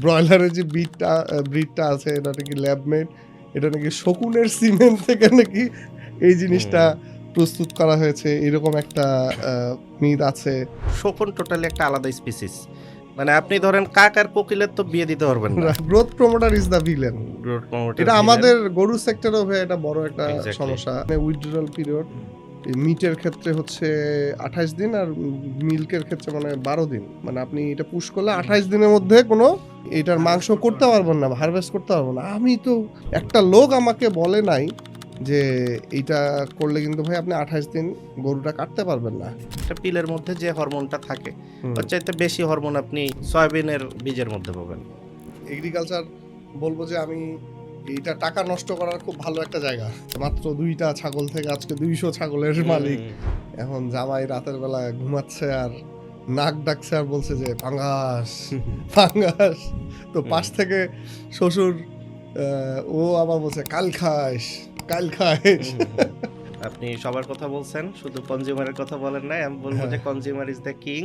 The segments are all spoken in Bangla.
ব্রয়লারের যে ব্রিডটা আছে এটা নাকি ল্যাব মেড, এটা নাকি শকুনের সিমেন্ট থেকে নাকি এই জিনিসটা প্রস্তুত করা হয়েছে, এরকম একটা মিথ আছে। শকুন টোটালি একটা আলাদা স্পিসিস। মানে আপনি ধরেন কাক আর কোকিলের তো বিয়ে দিতে পারবেন না। Growth promoter is the villain. Growth promoter এটা আমাদের গরু সেক্টরেও এটা বড় একটা Exactly. সমস্যা। উইথড্রয়াল পিরিয়ড মিটের ক্ষেত্রে হচ্ছে 28 দিন, আর মিল্কের ক্ষেত্রে মানে 12 দিন। মানে আপনি এটা পুশ করলে 28 দিনের মধ্যে কোনো এটার মাংস করতে পারবেন না, হারভেস্ট করতে পারবো না। আমি তো একটা লোক আমাকে বলে নাই যে এইটা করলে কিন্তু ভাই আপনি 28 দিন গরুটা কাটতে পারবেন না। একটা পিলের মধ্যে যে হরমোনটা থাকে ওর চাইতে বেশি হরমোন আপনি সয়াবিনের বীজের মধ্যে পাবেন। এগ্রিকালচার বলবো যে আমি এইটা টাকা নষ্ট করার খুব ভালো একটা জায়গা। মাত্র 2টা ছাগল থেকে আজকে 200 ছাগলের মালিক। এখন জামাই রাতের বেলা ঘুমাচ্ছে আর নাক ডাকছে আর বলছে যে পাঙ্গাস পাঙ্গাস। তো পাশ থেকে শ্বশুর ও আবার বলছে কাল খাস কাল খাস। আপনি সবার কথা বলছেন, শুধু কনজিউমারের কথা বলেন নাই। আমি বলবো যে কনজিউমার ইজ দ্য কিং।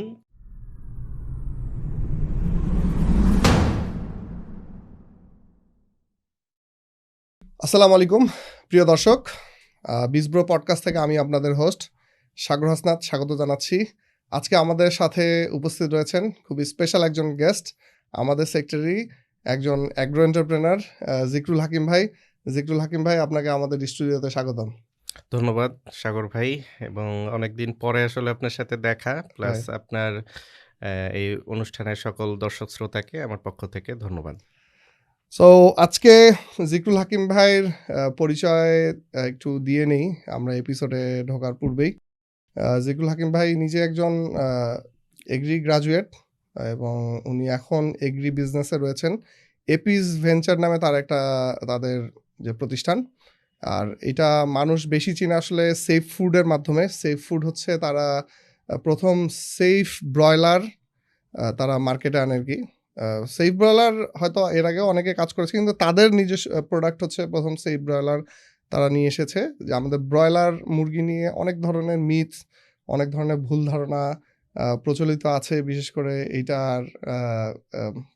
আসসালামু আলাইকুম প্রিয় দর্শক, বিজব্রো পডকাস্ট থেকে আমি আপনাদের হোস্ট সাগর হাসনাত স্বাগত জানাচ্ছি। আজকে আমাদের সাথে উপস্থিত রয়েছেন খুবই স্পেশাল একজন গেস্ট, আমাদের সেক্টরি একজন অ্যাগ্রো এন্টারপ্রেনার জিকরুল হাকিম ভাই। জিকরুল হাকিম ভাই, আপনাকে আমাদের স্টুডিওতে স্বাগতম। ধন্যবাদ সাগর ভাই, এবং অনেকদিন পরে আসলে আপনার সাথে দেখা, প্লাস আপনার এই অনুষ্ঠানের সকল দর্শক শ্রোতাকে আমার পক্ষ থেকে ধন্যবাদ। সো আজকে জিকরুল হাকিম ভাইয়ের পরিচয় একটু দিয়ে নেই আমরা এপিসোডে ঢোকার পূর্বেই। জিকরুল হাকিম ভাই নিজে একজন এগ্রি গ্রাজুয়েট এবং উনি এখন এগ্রি বিজনেসে রয়েছেন। এপিস ভেঞ্চার নামে তাদের যে প্রতিষ্ঠান, আর এটা মানুষ বেশি চিনে আসলে সেফ ফুডের মাধ্যমে। সেফ ফুড হচ্ছে তারা প্রথম সেফ ব্রয়লার তারা মার্কেটে আনে আর কি। সেফ ব্রয়লার হয়তো এর আগেও অনেকে কাজ করেছে, কিন্তু তাদের নিজস্ব প্রোডাক্ট হচ্ছে প্রথম সেফ ব্রয়লার তারা নিয়ে এসেছে। যে আমাদের ব্রয়লার মুরগি নিয়ে অনেক ধরনের মিথ, অনেক ধরনের ভুল ধারণা প্রচলিত আছে। বিশেষ করে এইটার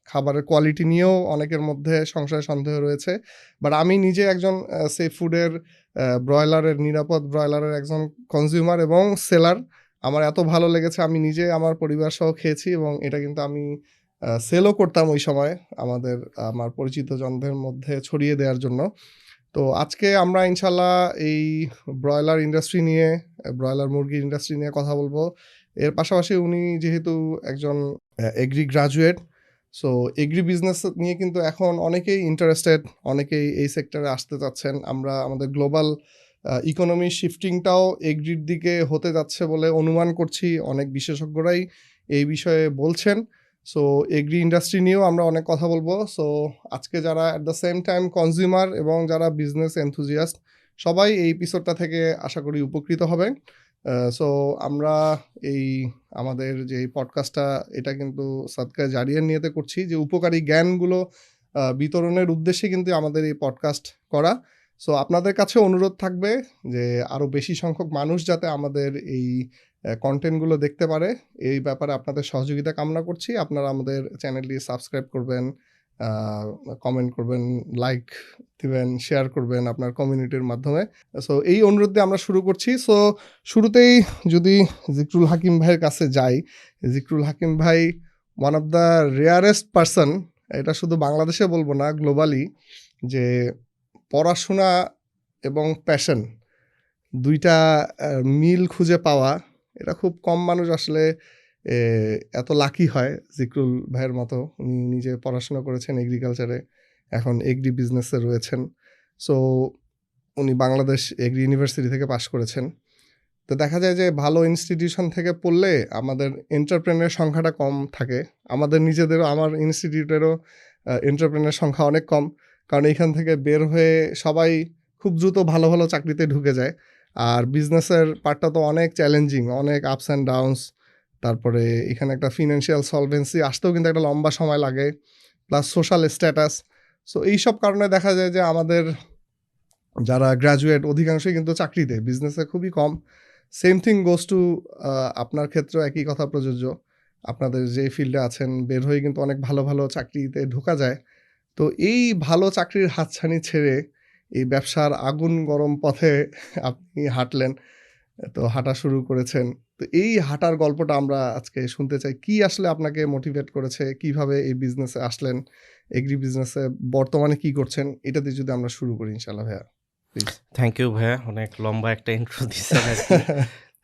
খাবারের কোয়ালিটি নিয়েও অনেকের মধ্যে সংশয় সন্দেহ রয়েছে। বাট আমি নিজে একজন সেফ ফুডের ব্রয়লারের নিরাপদ ব্রয়লারের একজন কনজিউমার এবং সেলার। আমার এত ভালো লেগেছে, আমি নিজে আমার পরিবার সহ খেয়েছি এবং এটা কিন্তু আমি সেলও করতাম ওই সময় আমার পরিচিত জনদের মধ্যে ছড়িয়ে দেওয়ার জন্য। তো আজকে আমরা ইনশাল্লাহ এই ব্রয়লার ইন্ডাস্ট্রি নিয়ে, ব্রয়লার মুরগির ইন্ডাস্ট্রি নিয়ে কথা বলবো। এর পাশাপাশি উনি যেহেতু একজন agri graduate, so agri business নিয়ে কিন্তু এখন অনেকেই ইন্টারেস্টেড, অনেকেই এই সেক্টরে আসতে চাচ্ছেন। আমরা আমাদের গ্লোবাল ইকোনমি শিফটিংটাও এগ্রির দিকে হতে যাচ্ছে বলে অনুমান করছি। অনেক বিশেষজ্ঞরাই এই বিষয়ে বলছেন। সো এগ্রি ইন্ডাস্ট্রি নিয়েও আমরা অনেক কথা বলবো। সো আজকে যারা at the same time consumer এবং যারা বিজনেস এনথুজিয়াস্ট, সবাই এই এপিসোডটা থেকে আশা করি উপকৃত হবে। সো আমরা আমাদের যে পডকাস্টটা, এটা কিন্তু সাদকা জারিয়ার নিয়তে করছি, যে উপকারী জ্ঞানগুলো বিতরণের উদ্দেশ্যে কিন্তু আমাদের এই পডকাস্ট করা। সো আপনাদের কাছে অনুরোধ থাকবে যে আরও বেশি সংখ্যক মানুষ যাতে আমাদের এই কন্টেন্টগুলো দেখতে পারে, এই ব্যাপারে আপনাদের সহযোগিতা কামনা করছি। আপনারা আমাদের চ্যানেলটি সাবস্ক্রাইব করবেন, কমেন্ট করবেন, লাইক দিবেন, শেয়ার করবেন আপনার কমিউনিটির মাধ্যমে। সো এই অনুরোধ দিয়ে আমরা শুরু করছি। সো শুরুতেই যদি জিকরুল হাকিম ভাইয়ের কাছে যাই, জিকরুল হাকিম ভাই one of the rarest person, এটা শুধু বাংলাদেশে বলবো না, গ্লোবালি, যে পড়াশোনা এবং প্যাশন দুইটা মিল খুঁজে পাওয়া। এটা খুব কম মানুষ আসলে এত লাকি হয় জিকরুল ভাইয়ের মতো। উনি নিজে পড়াশোনা করেছেন এগ্রিকালচারে, এখন এগ্রি বিজনেসে রয়েছেন। সো উনি বাংলাদেশ এগ্রি ইউনিভার্সিটি থেকে পাশ করেছেন। তো দেখা যায় যে ভালো ইনস্টিটিউশন থেকে পড়লে আমাদের এন্টারপ্রেনার সংখ্যাটা কম থাকে। আমাদের নিজেদেরও, আমার ইনস্টিটিউটেরও এন্টারপ্রেনার সংখ্যা অনেক কম, কারণ এইখান থেকে বের হয়ে সবাই খুব দ্রুত ভালো ভালো চাকরিতে ঢুকে যায়। আর বিজনেসের পার্টটা তো অনেক চ্যালেঞ্জিং, অনেক আপস অ্যান্ড ডাউনস। তারপরে এখানে একটা ফিনান্সিয়াল সলভেন্সি আসতেও কিন্তু একটা লম্বা সময় লাগে, প্লাস সোশ্যাল স্ট্যাটাস। সো এইসব কারণে দেখা যায় যে আমাদের যারা গ্র্যাজুয়েট অধিকাংশই কিন্তু চাকরিতে, বিজনেসে খুবই কম। সেম থিং গোজ টু আপনার ক্ষেত্রেও একই কথা প্রযোজ্য। আপনাদের যে ফিল্ডে আছেন বের হয়ে কিন্তু অনেক ভালো, ভালো চাকরিতে ঢোকা যায়। তো এই ভালো চাকরির হাতছানি ছেড়ে এই ব্যবসার আগুন গরম পথে আপনি হাঁটলেন। তো হাঁটা শুরু করেছেন। তো এই হাঁটার গল্পটা আমরা আজকে শুনতে চাই। কি আসলে আপনাকে মোটিভেট করেছে? কিভাবে এই বিজনেসে আসলেন? এগ্রি বিজনেসে বর্তমানে কি করছেন? এটা দিয়ে যদি আমরা শুরু করি ইনশাআল্লাহ ভাইয়া। প্লিজ। থ্যাংক ইউ ভাইয়া। অনেক লম্বা একটা ইন্ট্রো দিছেন আরকি।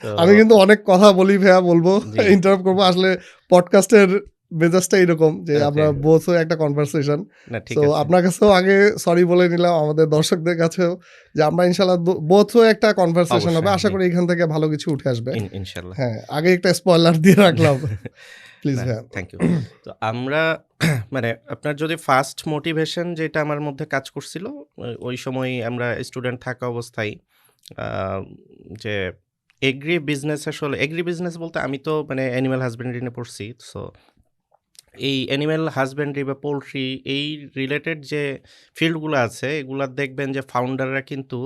তো আমি কিন্তু অনেক কথা বলি ভাইয়া বলব। জি, ইন্টারাপ্ট করব। আসলে পডকাস্টের মেজাজটা এরকম যে ওকে। আমরা বোথ হয়ে একটা কনভারসেশন। না ঠিক সো আছে। আপনার কাছেও আগে সরি বলে নিলাম, আমাদের দর্শকদের কাছেও যে আমরা ইনশাআল্লাহ বোথ হয়ে একটা কনভারসেশন হবে। অবশ্যই, আশা জি। করি এখান থেকে ভালো কিছু উঠে আসবে। ইনশাল্লাহ। হ্যাঁ, আগে একটা স্পয়লার দিয়ে রাখলাম। প্লিজ না, ভাইয়া। Thank you. তো আমরা মানে আপনার যদি ফার্স্ট মোটিভেশন যেটা আমার মধ্যে কাজ করছিল, ওই সময় আমরা স্টুডেন্ট থাকা অবস্থায় আ যে এগ্রি বিজনেস বলতে আমি তো মানে অ্যানিমাল হাসব্যান্ডারি নিয়ে পড়ছি। সো এই অ্যানিমাল হাসব্যান্ডারি বা পোল্ট্রি এই রিলেটেড যে ফিল্ডগুলো আছে, এগুলা দেখবেন যে ফাউন্ডাররা কিন্তু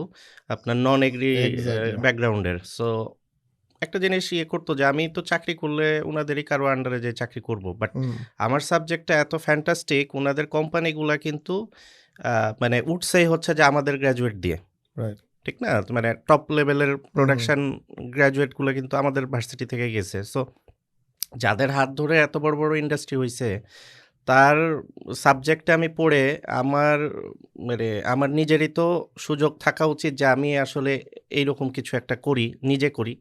আপনার নন এগ্রি এক্সাক্টলি। ব্যাকগ্রাউন্ডের। সো একটা জিনিস করতো যে আমি তো চাকরি করলে উনাদেরই কারো আন্ডারে যেয়ে চাকরি করব। বাট হুম, আমার সাবজেক্টটা এত ফ্যান্টাস্টিক উনাদের কোম্পানিগুলা কিন্তু আ মানে উঠছেই হচ্ছে যে আমাদের গ্র্যাজুয়েট দিয়ে। রাইট। ঠিক না? তো মানে টপ লেভেলের হুম, হুম। প্রোডাকশন গ্র্যাজুয়েট গুলা কিন্তু আমাদের ভার্সিটি থেকে গেছে। সো যাদের হাত ধরে এত বড়, বড় ইন্ডাস্ট্রি হইছে, তার সাবজেক্টে আমি পড়ে আমার মানে আমার নিজেরই তো সুযোগ থাকা উচিত যে আমি আসলে এইরকম কিছু একটা করি, নিজে করি।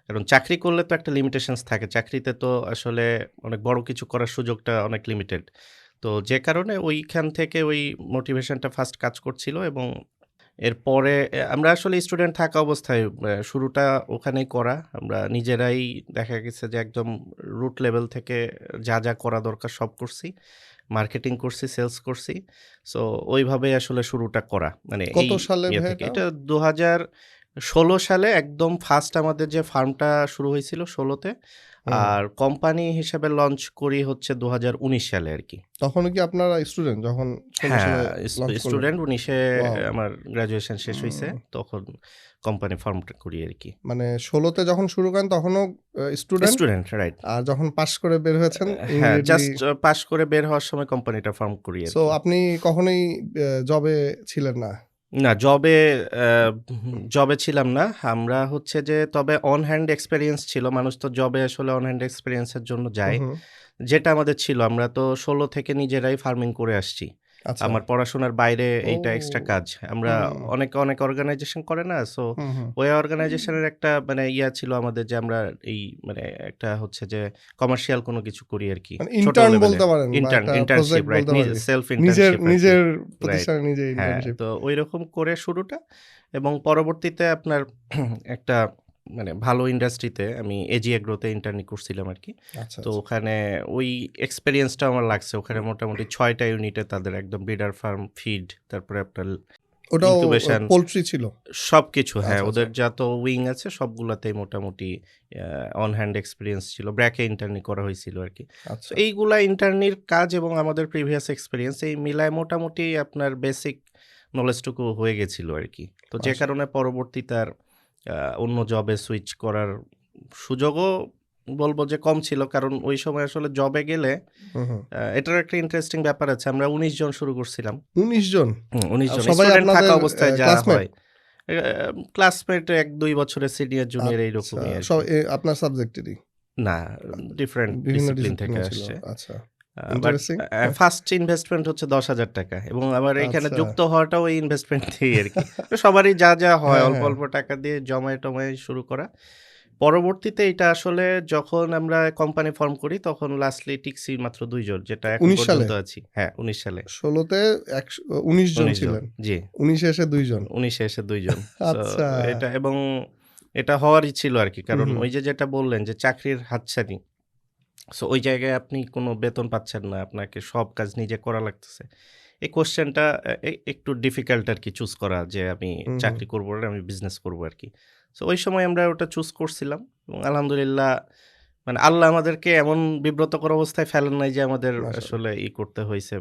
কারণ চাকরি করলে তো একটা লিমিটেশনস থাকে। চাকরিতে তো আসলে অনেক বড় কিছু করার সুযোগটা অনেক লিমিটেড। তো যে কারণে ওইখান থেকে ওই মোটিভেশনটা ফার্স্ট কাজ করছিল এবং এরপরে আমরা আসলে স্টুডেন্ট থাকা অবস্থায় শুরুটা ওখানেই করা। আমরা নিজেরাই দেখা গেছে যে একদম রুট লেভেল থেকে যা, যা করা দরকার সব করছি। মার্কেটিং করছি, সেলস করছি। সো ওইভাবেই আসলে শুরুটা করা। মানে কত এই সালে ভাইয়া থেকে। এটা? এটা ২০১৬ সালে একদম ফার্স্ট আমাদের যে ফার্মটা শুরু হয়েছিল ১৬ তে। হুম। আর কোম্পানি হিসেবে লঞ্চ করি হচ্ছে ২০১৯ সালে আরকি। তখনও কি আপনারা স্টুডেন্ট যখন ১৬ হ্যাঁ, সালে লঞ্চ করলেন? স্টুডেন্ট ১৯ এ ওয়াও! আমার গ্র্যাজুয়েশন শেষ হইছে। হুম। তখন কোম্পানি ফর্মটা করি আরকি। মানে ১৬ তে যখন শুরু করেন তখনও স্টুডেন্ট। Student right. আর যখন পাস করে বের হয়েছেন হ্যাঁ, ইমিডিয়েটলি। জাস্ট পাস করে বের হওয়ার সময় কোম্পানিটা ফর্ম করি সো আরকি। আপনি কখনোই জবে ছিলেন না? না জবে ছিলাম না। আমরা হচ্ছে যে তবে অন হ্যান্ড এক্সপেরিয়েন্স ছিল। মানুষ তো জবে আসলে অন হ্যান্ড এক্সপেরিয়েন্স এর জন্য হু, যায়। হু। যেটা আমাদের ছিল। আমরা তো ১৬ থেকে নিজেরাই ফার্মিং করে আসছি। আচ্ছা। আমার পড়াশোনার বাইরে এইটা এক্সট্রা ও! কাজ। আমরা হুম, অনেক অর্গানাইজেশন করে না? সো হুম, হুম। ওই অর্গানাইজেশনের একটা মানে ছিল আমাদের যে আমরা এই মানে একটা হচ্ছে যে কমার্শিয়াল কোনো কিছু করি আরকি। মানে ছোট ইন্টার্ন লেভেলে। বলতে পারেন বা একটা ইন্টার্নশিপ প্রজেক্ট রাইট। বলতে পারি। সেলফ নিজের ইন্টার্নশিপ আরকি। নিজের রাইট। প্রতিষ্ঠানে নিজে হ্যাঁ, ইন্টার্নশিপ। তো ঐরকম করে শুরুটা এবং পরবর্তীতে আপনার একটা মানে ভালো ইন্ডাস্ট্রিতে আমি এজি এগ্রোতে ইন্টার্নি করছিলাম আরকি। আচ্ছা, তো আচ্ছা। ওখানে ওই এক্সপেরিয়েন্সটা আমার লাগছে। ওখানে মোটামুটি ৬ টা ইউনিটে তাদের একদম ব্রিডার ফার্ম, ফিড, তারপরে আপনার ওটাও ইনকিউবেশন পোল্ট্রি ছিল? সবকিছু হ্যাঁ, আচ্ছা, আচ্ছা। ওদের যত উইং আছে সবগুলাতেই মোটামুটি অন হ্যান্ড এক্সপেরিয়েন্স ছিল। ব্র্যাকে ইন্টার্নি করা হয়েছিল আরকি। তো আচ্ছা। এইগুলা ইন্টার্নির কাজ এবং আমাদের প্রিভিয়াস এক্সপেরিয়েন্স এই মিলায় মোটামুটি আপনার বেসিক নলেজটুকু হয়ে গেছিল আরকি। তো যে মাশা কারণে পরবর্তীতে আর অন্য জবে সুইচ করার সুযোগও বলব যে কম ছিল। কারণ ওই সময় আসলে জবে গেলে হুম, হুম। এটার একটা ইন্টারেস্টিং ব্যাপার আছে। আমরা ১৯ জন শুরু করছিলাম। ১৯ জন? ১৯ জন সবাই স্টুডেন্ট থাকা আপনাদের অবস্থায় যা ক্লাসমেট? হয়। এ ক্লাসমেট ১-২ বছরের সিনিয়র জুনিয়র আচ্ছা। এইরকমই আরকি। আপনার সাবজেক্টেরই? না, ডিফারেন্ট বিভিন্ন ডিসিপ্লিন থেকে ডিসিপ্লিনে ছিল। আসছে। আচ্ছা। But interesting. ফার্স্ট ইনভেস্টমেন্ট হচ্ছে ৳১০,০০০ এবং আমার এখানে আচ্ছা। যুক্ত হওয়াটাও এই ইনভেস্টমেন্ট দিয়েই আরকি। তো সবারই যা, যা হয় হ্যাঁ, অল্প, হ্যাঁ। অল্প টাকা দিয়ে জমায়ে-টমায়ে শুরু করা। পরবর্তীতে এটা আসলে যখন আমরা কোম্পানি ফর্ম করি তখন লাস্টলি টিকছি মাত্র ২ জন যেটা এখন ১৯ সালে? পর্যন্ত আছি। হ্যাঁ, ১৯ সালে। ১৬ তে ১৯ জন ১৯ জন। ছিলেন। জি। ১৯ এ এসে ২ জন। ১৯ এ এসে ২ জন। সো আচ্ছা। এটা এবং এটা হওয়ারই ছিল আরকি। হুম, কারণ হুম। ওই যে যেটা বললেন যে চাকরির হাতছানি। সো ওই জায়গায় আপনি কোনো বেতন পাচ্ছেন না। আপনাকে সব কাজ নিজে করা লাগতেছে। এই কোয়েশ্চেনটা একটু ডিফিকাল্ট আরকি চুজ করা যে আমি হুম, হুম। চাকরি করব না, আমি বিজনেস করব আরকি। সো ওই সময় আমরা ওটা চুজ করছিলাম এবং আলহামদুলিল্লাহ মানে আল্লাহ আমাদেরকে এমন বিব্রতকর অবস্থায় ফেলেন নাই যে আমাদের মাশাআল্লাহ। আসলে করতে হইছে।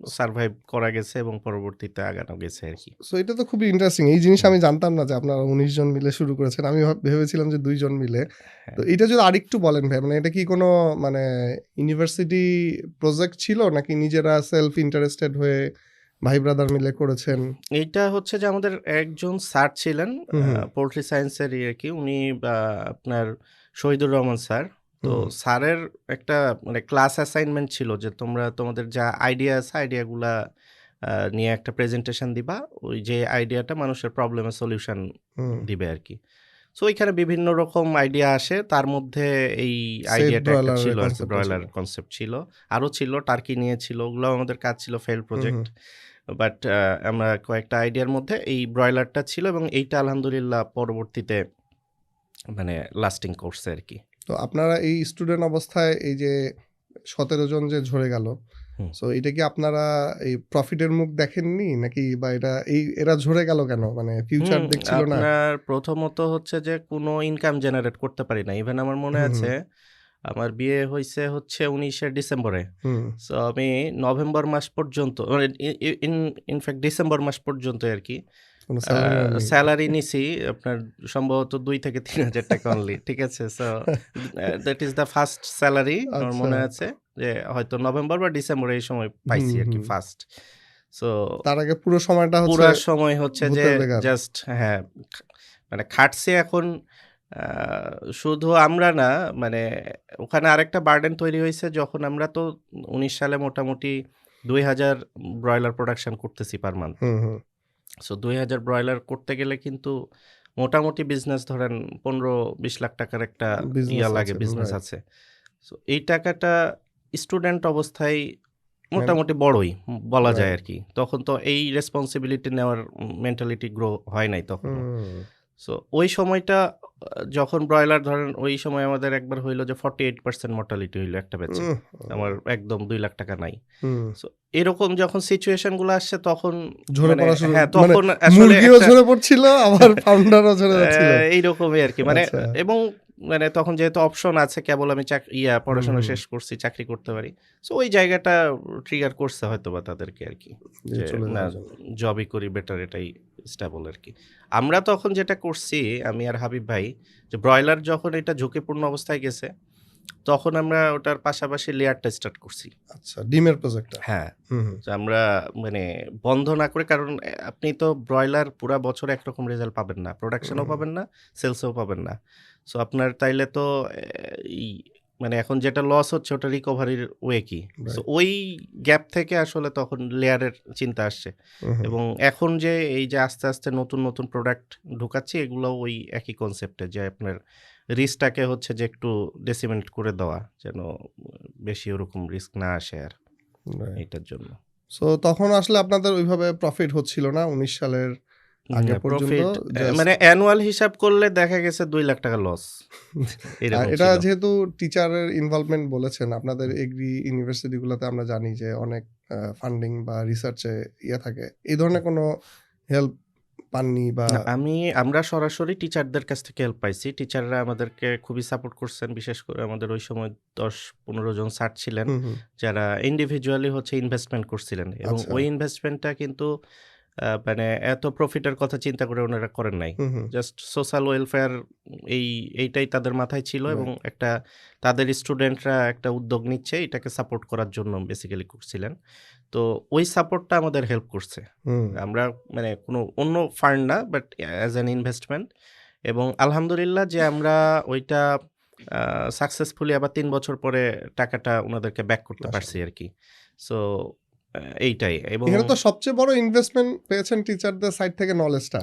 সারভাইভ করা গেছে এবং পরবর্তীতে আগানো গেছে আর কি। সো এটা তো খুবই ইন্টারেস্টিং। এই জিনিস হুম। আমি জানতাম না যে আপনারা ১৯ জন মিলে শুরু করেছেন। আমি ভেবেছিলাম যে ২ জন মিলে। তো হ্যাঁ। এটা যদি আরেকটু বলেন ভাই, মানে এটা কি কোনো মানে ইউনিভার্সিটি প্রজেক্ট ছিল নাকি নিজেরা সেলফ ইন্টারেস্টেড হয়ে ভাই ব্রাদার মিলে করেছেন? এইটা হচ্ছে যে আমাদের একজন স্যার ছিলেন হুম, হুম, পোল্ট্রি সায়েন্সেরই আর কি। উনি আপনার শহীদুর রহমান স্যার। তো হুম, স্যারের একটা মানে ক্লাস অ্যাসাইনমেন্ট ছিল যে তোমরা তোমাদের যা আইডিয়া আছে আইডিয়াগুলা নিয়ে একটা প্রেজেন্টেশন দিবা। ওই যে আইডিয়াটা মানুষের প্রবলেমের সলিউশন হুম। দিবে আর কি। সো এখানে বিভিন্ন রকম আইডিয়া আসে। তার মধ্যে এই সেট আইডিয়াটা একটা ব্রয়লারের ছিল আরকি। কনসেপ্টটা ছিল। ব্রয়লার কনসেপ্ট ছিল। আরো ছিল, টার্কি নিয়ে ছিল। ওগুলাও আমাদের কাজ ছিল, failed hmm, hmm. Project. But আমরা কয়েকটা আইডিয়ার মধ্যে এই ব্রয়লারটা ছিল এবং এইটা আলহামদুলিল্লাহ পরবর্তীতে মানে লাস্টিং করছে আরকি। তো আপনারা এই স্টুডেন্ট অবস্থায় এই যে ১৭ জন যে ঝরে গেল, হুম। সো এটা কি আপনারা এই প্রফিটের মুখ দেখেননি? নাকি বা এরা ঝরে গেল কেন? মানে ফিউচার দেখছিল না? আপনার প্রথমত হচ্ছে যে কোনো ইনকাম জেনারেট করতে পারি না। ইভেন আমার মনে হুম, হুম, আছে আমার বিয়ে হইছে হচ্ছে ১৯শে ডিসেম্বরে। হুম। সো আমি নভেম্বর মাস পর্যন্ত মানে ইনফ্যাক্ট ডিসেম্বর মাস পর্যন্তই আরকি কোনো স্যালারি নেননি? স্যালারি নিছি আপনার সম্ভবত ২ থেকে ৳৩,০০০ অনলি। ঠিক আছে? So that is the first salary আমার আচ্ছা। মনে আছে যে হয়তো নভেম্বর বা ডিসেম্বর এই সময় হুম, পাইছি আরকি হুম। ফার্স্ট। সো তার আগে পুরো সময়টা হচ্ছে পুরা সময় হচ্ছে যে ভূতের বেগার। জাস্ট হ্যাঁ, মানে খাটছি এখন আ শুধু আমরা না মানে ওখানে আরেকটা বার্ডেন তৈরি হইছে যখন আমরা তো ১৯ সালে মোটামুটি ২,০০০ ব্রয়লার প্রোডাকশন করতেছি পার মান্থ। হুম, হুম। সো ২,০০০ ব্রয়লার করতে গেলে কিন্তু মোটামুটি বিজনেস ধরেন ১৫-২০ লাখ টাকার একটা বিজনেস লাগে, আছে, বিজনেস রাইট। আছে। সো এই টাকাটা স্টুডেন্ট অবস্থায় ম্যান মোটামুটি বড়ই বলা যায় রাইট। আরকি। তখন তো এই রেসপনসিবিলিটি নেওয়ার মেন্টালিটি গ্রো হয় নাই তখনো। হুম, সো ওই সময়টা যখন ব্রয়লার ধরেন ওই সময় আমাদের একবার হইল যে 48% মর্টালিটি হইল একটা ব্যাচে। উহ আমার একদম ৳২,০০,০০০ নাই। হুম। সো এরকম যখন সিচুয়েশন গুলো আসছে তখন ঝরে মানে পড়া শুরু হ্যাঁ, মানে তখন আসলে মুরগিও একটা ঝরে পড়ছিল, আবার ফাউন্ডারও ঝরে যাচ্ছিল। এইরকমই আরকি। মানে আচ্ছা। এবং মানে তখন যেহেতু অপশন আছে কেবল আমি হুম, পড়াশোনা হুম। শেষ করছি, চাকরি করতে পারি। সো ওই জায়গাটা ট্রিগার করছে হয়তোবা তাদেরকে আরকি। যে যে চলে না যাওয়ার জন্য। জবই করি বেটার এটাই স্টেবল আরকি। আমরা তখন যেটা করছি আমি আর হাবিব ভাই যে ব্রয়লার যখন এটা ঝুঁকিপূর্ণ অবস্থায় গেছে, তখন আমরা ওটার পাশাপাশি লেয়ারটা স্টার্ট করছি। আচ্ছা, ডিমের প্রজেক্টটা। হ্যাঁ। হুম, হুম। যে আমরা মানে বন্ধ না করে কারণ আপনি তো ব্রয়লার পুরা বছর একরকম রেজাল্ট পাবেন না। প্রোডাকশনও হুম, পাবেন না, সেলসও পাবেন না। সো আপনার তাইলে তো ই মানে এখন যেটা লস হচ্ছে ওটা রিকভারির ওয়ে কি? So right. ওই গ্যাপ থেকে আসলে তখন লেয়ারের চিন্তা আসছে। হুম, হুম। এবং এখন যে এই যে আস্তে, আস্তে নতুন প্রোডাক্ট ঢুকাচ্ছি এগুলোও ওই একই কনসেপ্টে যে আপনার রিস্কটাকে হচ্ছে যে একটু ডেসিমেন্ট করে দেওয়া যেন বেশি ওরকম রিস্ক না আসে আর রাইট। এইটার জন্য। সো তখন আসলে আপনাদের ওইভাবে প্রফিট হচ্ছিল না ১৯ সালের আগে পর্যন্ত প্রফিট জাস্ট মানে অ্যানুয়াল হিসাব করলে দেখা গেছে ৳২,০০,০০০ লস। আর এরকম এটা ছিল। যেহেতু টিচারের ইনভলভমেন্ট বলেছেন, আপনাদের হুম। এগ্রি ইউনিভার্সিটি গুলাতে আমরা জানি যে অনেক ফান্ডিং বা রিসার্চে থাকে। এই ধরনের কোনো হেল্প পাননি বা না আমরা সরাসরি টিচারদের কাছ থেকে হেল্প পাইছি। টিচাররা আমাদেরকে খুবই সাপোর্ট করছেন। বিশেষ করে আমাদের ওই সময় ১০-১৫ জন স্যার ছিলেন, হুম, হুম। যারা ইন্ডিভিজুয়ালি হচ্ছে ইনভেস্টমেন্ট করছিলেন এবং আচ্ছা। ওই ইনভেস্টমেন্টটা কিন্তু মানে এত প্রফিটের কথা চিন্তা করে ওনারা করেন নাই। হুম, হুম। জাস্ট সোশ্যাল ওয়েলফেয়ার এইটাই তাদের মাথায় ছিল এবং রাইট। একটা তাদের স্টুডেন্টরা একটা উদ্যোগ নিচ্ছে এটাকে সাপোর্ট করার জন্য বেসিক্যালি করছিলেন। তো ওই সাপোর্টটা আমাদের হেল্প করছে। হুম। আমরা মানে কোনো অন্য ফান্ড না বাট অ্যাজ অ্যান ইনভেস্টমেন্ট এবং আলহামদুলিল্লাহ যে আমরা ওইটা সাকসেসফুলি আবার ৩ বছর পরে টাকাটা উনাদেরকে ব্যাক করতে পারছি মাশাআল্লাহ। আরকি। সো এইটাই এবং এখানে তো সবচেয়ে বড় ইনভেস্টমেন্ট পেয়েছেন টিচারদের সাইড থেকে নলেজটা।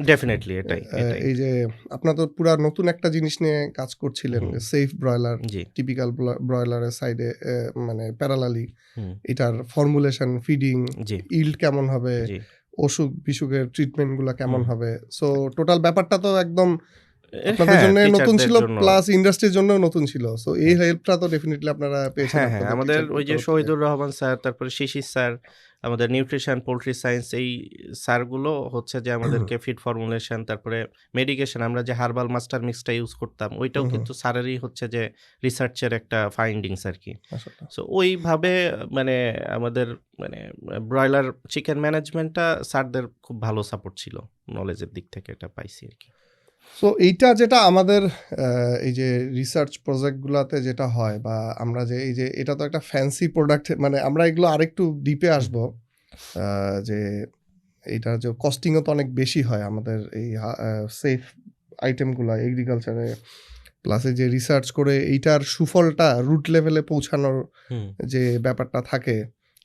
ডেফিনিটলি এটাই। এই যে আপনার তো পুরা নতুন একটা জিনিস নিয়ে কাজ করছিলেন। হুম, সেফ ব্রয়লার, জি, টিপিক্যাল ব্রয়লারের সাইডে মানে প্যারালালি হুম, এটার ফর্মুলেশন, ফিডিং, জি, ইল্ড কেমন হবে, জি, অসুখ-বিসুখের ট্রিটমেন্ট গুলা কেমন হুম। হবে। সো টোটাল ব্যাপারটা তো একদম আপনাদের হ্যাঁ, জন্য নতুন টিচারদের ছিল জন্য। প্লাস ইন্ডাস্ট্রির জন্যও নতুন ছিল। সো এই হ্যাঁ। হেল্পটা তো ডেফিনিটলি আপনারা পেয়েছেন হ্যাঁ, আপনাদের আমাদের টিচারদের ওই যে তরফ থেকে। শহীদুর রহমান স্যার, তারপরে শিশির স্যার, আমাদের নিউট্রিশন, পোল্ট্রি সায়েন্স এই স্যারগুলো হচ্ছে যে আমাদেরকে ফিড ফর্মুলেশন, তারপরে মেডিকেশন, আমরা যে হার্বাল মাস্টার মিক্সটা ইউজ করতাম, ওইটাও হুম, হুম। কিন্তু স্যারেরই হচ্ছে যে রিসার্চের একটা ফাইন্ডিংস আরকি। মাশাআল্লাহ। সো ওইভাবে মানে আমাদের মানে ব্রয়লার চিকেন ম্যানেজমেন্টটা স্যারদের খুব ভালো সাপোর্ট ছিল। নলেজের দিক থেকে এটা পাইছি আরকি। সো এইটা যেটা আমাদের এই যে রিসার্চ প্রজেক্ট গুলাতে যেটা হয় বা আমরা যে এই যে এটা তো একটা ফ্যান্সি প্রোডাক্ট, মানে আমরা এগুলো আরেকটু ডিপে হুম, আসবো। যে এইটার যে কস্টিংও তো অনেক বেশি হয় আমাদের এই সেফ আইটেমগুলা এগ্রিকালচারে। প্লাস এই যে রিসার্চ করে এইটার সুফলটা রুট লেভেলে পৌঁছানোর হুম, যে ব্যাপারটা থাকে,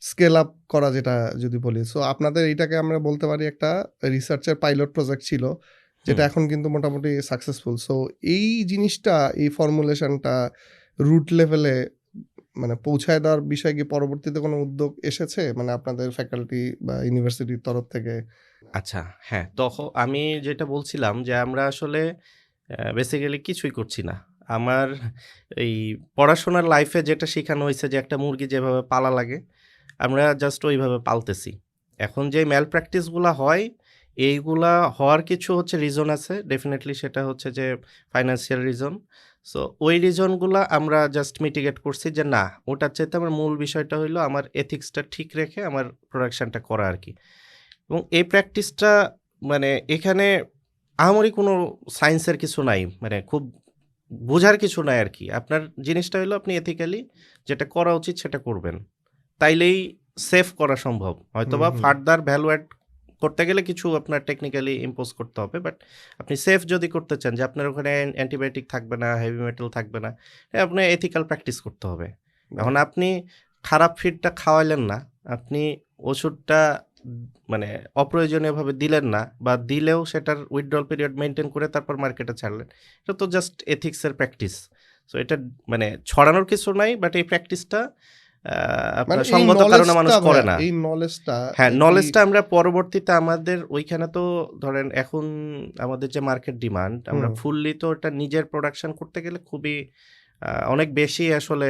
স্কেল আপ করা যেটা যদি বলি। সো আপনাদের এইটাকে আমরা বলতে পারি একটা রিসার্চের পাইলট প্রজেক্ট ছিল, যেটা হুম। এখন কিন্তু মোটামুটি সাকসেসফুল। সো এই জিনিসটা, এই ফর্মুলেশনটা রুট লেভেলে মানে পৌঁছায় দেওয়ার বিষয়ে কি পরবর্তীতে কোনো উদ্যোগ এসেছে? মানে আপনাদের ফ্যাকাল্টি বা ইউনিভার্সিটির তরফ থেকে? আচ্ছা, হ্যাঁ, আমি যেটা বলছিলাম যে আমরা আসলে বেসিক্যালি কিছুই করছি না। আমার এই পড়াশোনার লাইফে যেটা শিখানো হইছে যে একটা মুরগি যেভাবে পালা লাগে, আমরা জাস্ট ওইভাবে পালতেছি। এখন যে ম্যাল প্র্যাকটিস গুলা হয়, এইগুলা হওয়ার কিছু হচ্ছে রিজন আছে। ডেফিনিটলি সেটা হচ্ছে যে ফাইন্যান্সিয়াল রিজন। সো ওই রিজনগুলা আমরা জাস্ট মিটিগেট করছি যে না, ওটার চাইতে আমার মূল বিষয়টা হইলো আমার এথিক্সটা ঠিক রেখে আমার প্রোডাকশনটা করা আরকি। এবং এই প্র্যাকটিসটা মানে এখানে আহামরি কোনো সায়েন্সের কিছু নাই। মানে খুব বোঝার কিছু নাই আরকি। আপনার জিনিসটা হইলো আপনি এথিক্যালি যেটা করা উচিত সেটা করবেন। তাইলেই সেফ করা সম্ভব। হুম, হয়তোবা হুম। ফার্দার ভ্যালু এড করতে গেলে কিছু আপনার টেকনিক্যালি ইম্পোজ করতে হবে। বাট আপনি সেফ যদি করতে চান যে আপনার ওখানে অ্যান্টিবায়োটিক থাকবে না, হেভি মেটাল থাকবে না, আপনার এথিক্যাল প্র্যাকটিস করতে হবে। এখন রাইট। আপনি খারাপ ফিডটা খাওয়াইলেন না। আপনি ওষুধটা মানে অপ্রয়োজনীয়ভাবে দিলেন না বা দিলেও সেটার উইথড্রল পিরিয়ড মেইনটেইন করে তারপর মার্কেটে ছাড়লেন। এটা তো জাস্ট এথিক্স এর প্র্যাকটিস। সো এটা মানে ছড়ানোর কিছু নাই, বাট এই প্র্যাকটিসটা মানে আপনার এই সঙ্গত কারণে মানুষ নলেজটা করে ভাইয়া, না। এই নলেজটা হ্যাঁ, কি নলেজটা আমরা পরবর্তীতে আমাদের ওইখানে তো ধরেন এখন আমাদের যে মার্কেট ডিমান্ড, আমরা হুম, ফুললি তো ওটা নিজের প্রোডাকশন করতে গেলে খুবই অনেক বেশি আসলে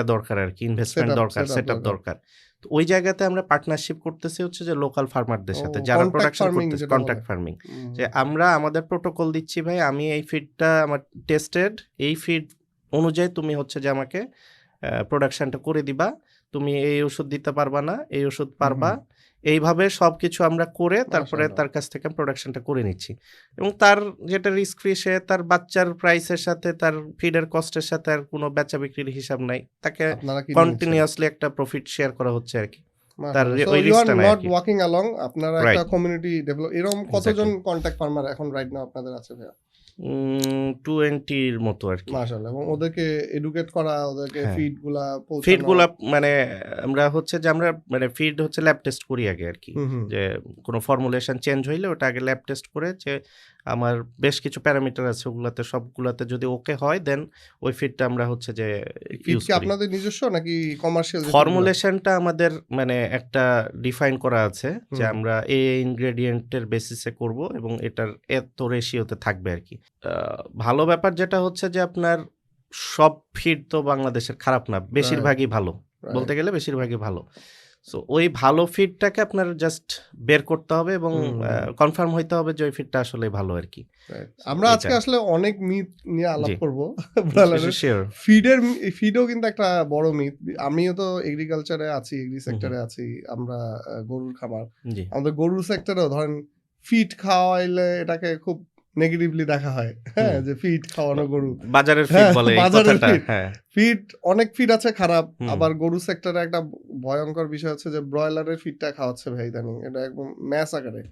দরকার আরকি, ইনভেস্টমেন্ট দরকার, সেটআপ সেটআপ দরকার। দরকার। তো ওই জায়গাতে আমরা পার্টনারশিপ করতেছি হচ্ছে যে লোকাল ফার্মারদের ও সাথে যারা কন্ট্রাক্ট প্রোডাকশন ফার্মিং করতেছে, যেটা বলে। Contract farming. যে হুম, আমরা আমাদের প্রোটোকল দিচ্ছি, ভাই আমি এই ফিডটা আমার টেস্টেড, এই ফিড অনুযায়ী তুমি হচ্ছে যে আমাকে প্রোডাকশনটা করে দিবা। তুমি এই ওষুধ দিতে পারবা না, এই ওষুধ হুম, পারবা। হুম। এইভাবে সবকিছু আমরা করে তারপরে মাশাআল্লাহ। তার কাছ থেকে প্রোডাকশনটা করে নিচ্ছি। এবং তার যেটা রিস্ক ফ্রি, সে তার বাচ্চার প্রাইসের সাথে তার ফিডের কস্টের সাথে আর কোনো বেচা বিক্রির হিসাব নাই। তাকে আপনারা কিনে নিচ্ছেন। কন্টিনিউয়াসলি একটা প্রফিট শেয়ার করা হচ্ছে আরকি। তার মাশাআল্লাহ। সো ওই ইউ আর রিস্কটা নাই নট আরকি। Walking along. আপনারা একটা রাইট, কমিউনিটি ডেভেলপ, এরকম কতজন এক্সাক্টলি। কন্ট্রাক্ট ফার্মার এখন রাইট নাও আপনাদের আছে ভাইয়া? 20 র মতো আরকি। মাশাআল্লাহ। এবং ওদেরকে এডুকেট করা, ওদেরকে হ্যাঁ। ফিড গুলা ফিড পৌঁছানো। গুলা মানে আমরা হচ্ছে যে আমরা মানে ফিড হচ্ছে ল্যাব টেস্ট করি আগে আরকি। হুম, হুম। যে কোনো ফর্মুলেশন চেঞ্জ হইলে ওটা আগে ল্যাব টেস্ট করে যে আমার বেশ কিছু প্যারামিটার আছে ওগুলাতে সবগুলাতে যদি ওকে হয় দেন ওই ফিডটা আমরা হচ্ছে যে ফিড ইউজ কি করি। আপনাদের নিজস্ব নাকি কমার্শিয়াল যে ফিডগুলা? ফর্মুলেশনটা আমাদের মানে একটা ডিফাইন করা আছে যে হুম, আমরা ইনগ্রেডিয়েন্ট এর বেসিসে করব এবং এটার এত রেশিওতে থাকবে আরকি। আ ভালো ব্যাপার যেটা হচ্ছে যে আপনার সব ফিড তো বাংলাদেশের খারাপ না। রাইট, বেশিরভাগই ভালো। বলতে রাইট। গেলে বেশিরভাগই ভালো। সো ওই ভালো ফিডটাকে আপনার জাস্ট বের করতে হবে এবং হুম, হুম। কনফার্ম হইতে হবে যে ওই ফিডটা আসলেই ভালো আরকি। রাইট। সো আমরা এইটা। আজকে আসলে অনেক মিথ নিয়ে জি। আলাপ করব ব্রয়লারের। সিউর। ফিডের ফিডও কিন্তু একটা বড় মিথ। আমিও তো এগ্রিকালচারে আছি, এগ্রি হু, হু। সেক্টরে আছি। আমরা গরুর খামার। জি। আমাদের গরুর সেক্টরেও ধরেন ফিড খাওয়াইলে এটাকে খুব নেগেটিভলি দেখা হয়। হ্যাঁ? হুম। যে ফিড বা খাওয়ানো গরু। বাজারের ফিড হ্যাঁ, বলে এই বাজারের কথাটা। ফিড। হ্যাঁ। ফিড অনেক ফিড আছে খারাপ। হুম। আবার গরু সেক্টরে একটা ভয়ংকর বিষয় হচ্ছে যে ব্রয়লারের ফিডটা খাওয়াচ্ছে ভাই ইদানিং। এটা একদম ম্যাস আকারে।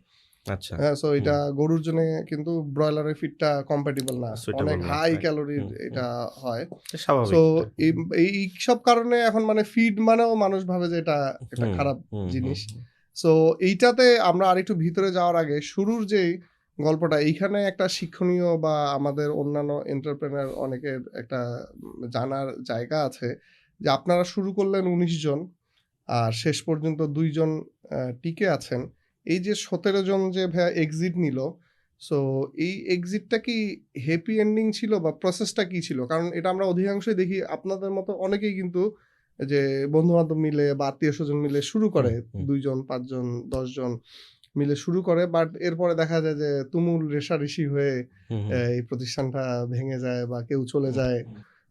আচ্ছা। হ্যাঁ, সো হুম। এটা গরুর জন্যে কিন্তু ব্রয়লারের ফিডটা কম্প্যাটিবল না। অনেক সুইটেবল না। High right. ক্যালোরির হুম, হুম। এটা হয়। এটা সো স্বাভাবিক এটা। এই হুম। এইসব কারণে এখন মানে ফিড মানেও মানুষ ভাবে যে এটা একটা হুম, খারাপ হুম, হুম, জিনিস। হুম। সো এইটাতে আমরা আরেকটু ভিতরে যাওয়ার আগে শুরুর যেই গল্পটা, এইখানে একটা শিক্ষণীয় বা আমাদের অন্যান্য এন্টারপ্রেনার অনেকের একটা জানার জায়গা আছে যে আপনারা শুরু করলেন ১৯ জন আর শেষ পর্যন্ত ২ জন টিকে আছেন। এই যে ১৭ জন যে ভাইয়া এক্সিট নিল, সো এই এক্সিটটা কি হ্যাপি এন্ডিং ছিল বা প্রসেসটা কি ছিল? কারণ এটা আমরা অধিকাংশই দেখি আপনাদের মতো অনেকেই কিন্তু যে বন্ধু-বান্ধব মিলে বা আত্মীয়স্বজন মিলে শুরু হুম, করে। হুম, ২ জন, ৫ জন, ১০ জন মিলে শুরু করে। বাট এরপরে দেখা যায় যে তুমুল রেষারেষি হয়ে হুম, হুম, এই প্রতিষ্ঠানটা ভেঙে যায় বা কেউ চলে হুম, যায়।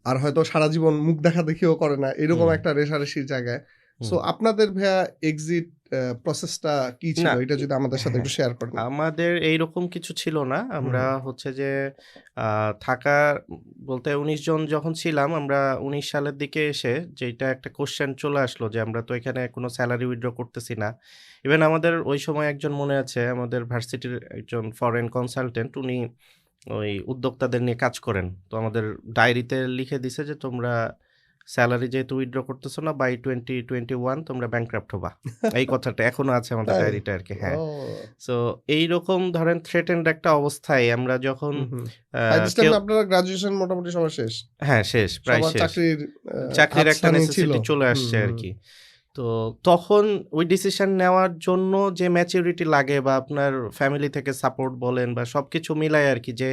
আর হয়তো সারা জীবন মুখ দেখাদেখিও করে না। এরকম হুম, একটা রেষারেষির জায়গায়। সো হুম। আপনাদের ভাইয়া এক্সিট প্রসেসটা কি ছিল? না, এটা যদি আমাদের সাথে হ্যাঁ, একটু শেয়ার করেন। আমাদের এইরকম কিছু ছিল না। আমরা হুম, হচ্ছে যে আ থাকা বলতে ১৯ জন যখন ছিলাম, আমরা ১৯ সালের দিকে এসে যেইটা একটা কোয়েশ্চেন চলে আসলো যে, আমরা তো এখানে কোনো সেলারি উইথড্র করতেছি না। ইভেন আমাদের ওই সময় একজন মনে আছে, আমাদের ভার্সিটির একজন ফরেন কনসালটেন্ট, উনি ওই উদ্যোক্তাদের নিয়ে কাজ করেন। তো আমাদের ডায়েরিতে লিখে দিছে যে, "তোমরা সেলারি যেহেতু উইথড্র করতেছো না, বাই 2021 তোমরা ব্যাংক্রাপ্ট হবা।" এই কথাটা এখনো আছে আমাদের তাই? ডায়েরিতে আরকি। হ্যাঁ। ও! সো এইরকম ধরেন থ্রেটেন্ড একটা অবস্থায় আমরা যখন হুম, হুম। আ বাই দিস কেউ টাইমে আপনারা গ্র্যাজুয়েশন মোটামুটি সবার শেষ। হ্যাঁ, শেষ, প্রায় সবার শেষ। চাকরির চাকরির একটা হাতছানি ছিল। নেসেসিটি চলে হুম, আসছে হুম, আরকি। তো তখন ওই ডিসিশন নেওয়ার জন্য যে ম্যাচুরিটি লাগে বা আপনার ফ্যামিলি থেকে সাপোর্ট বলেন বা সবকিছু মিলায় আরকি, যে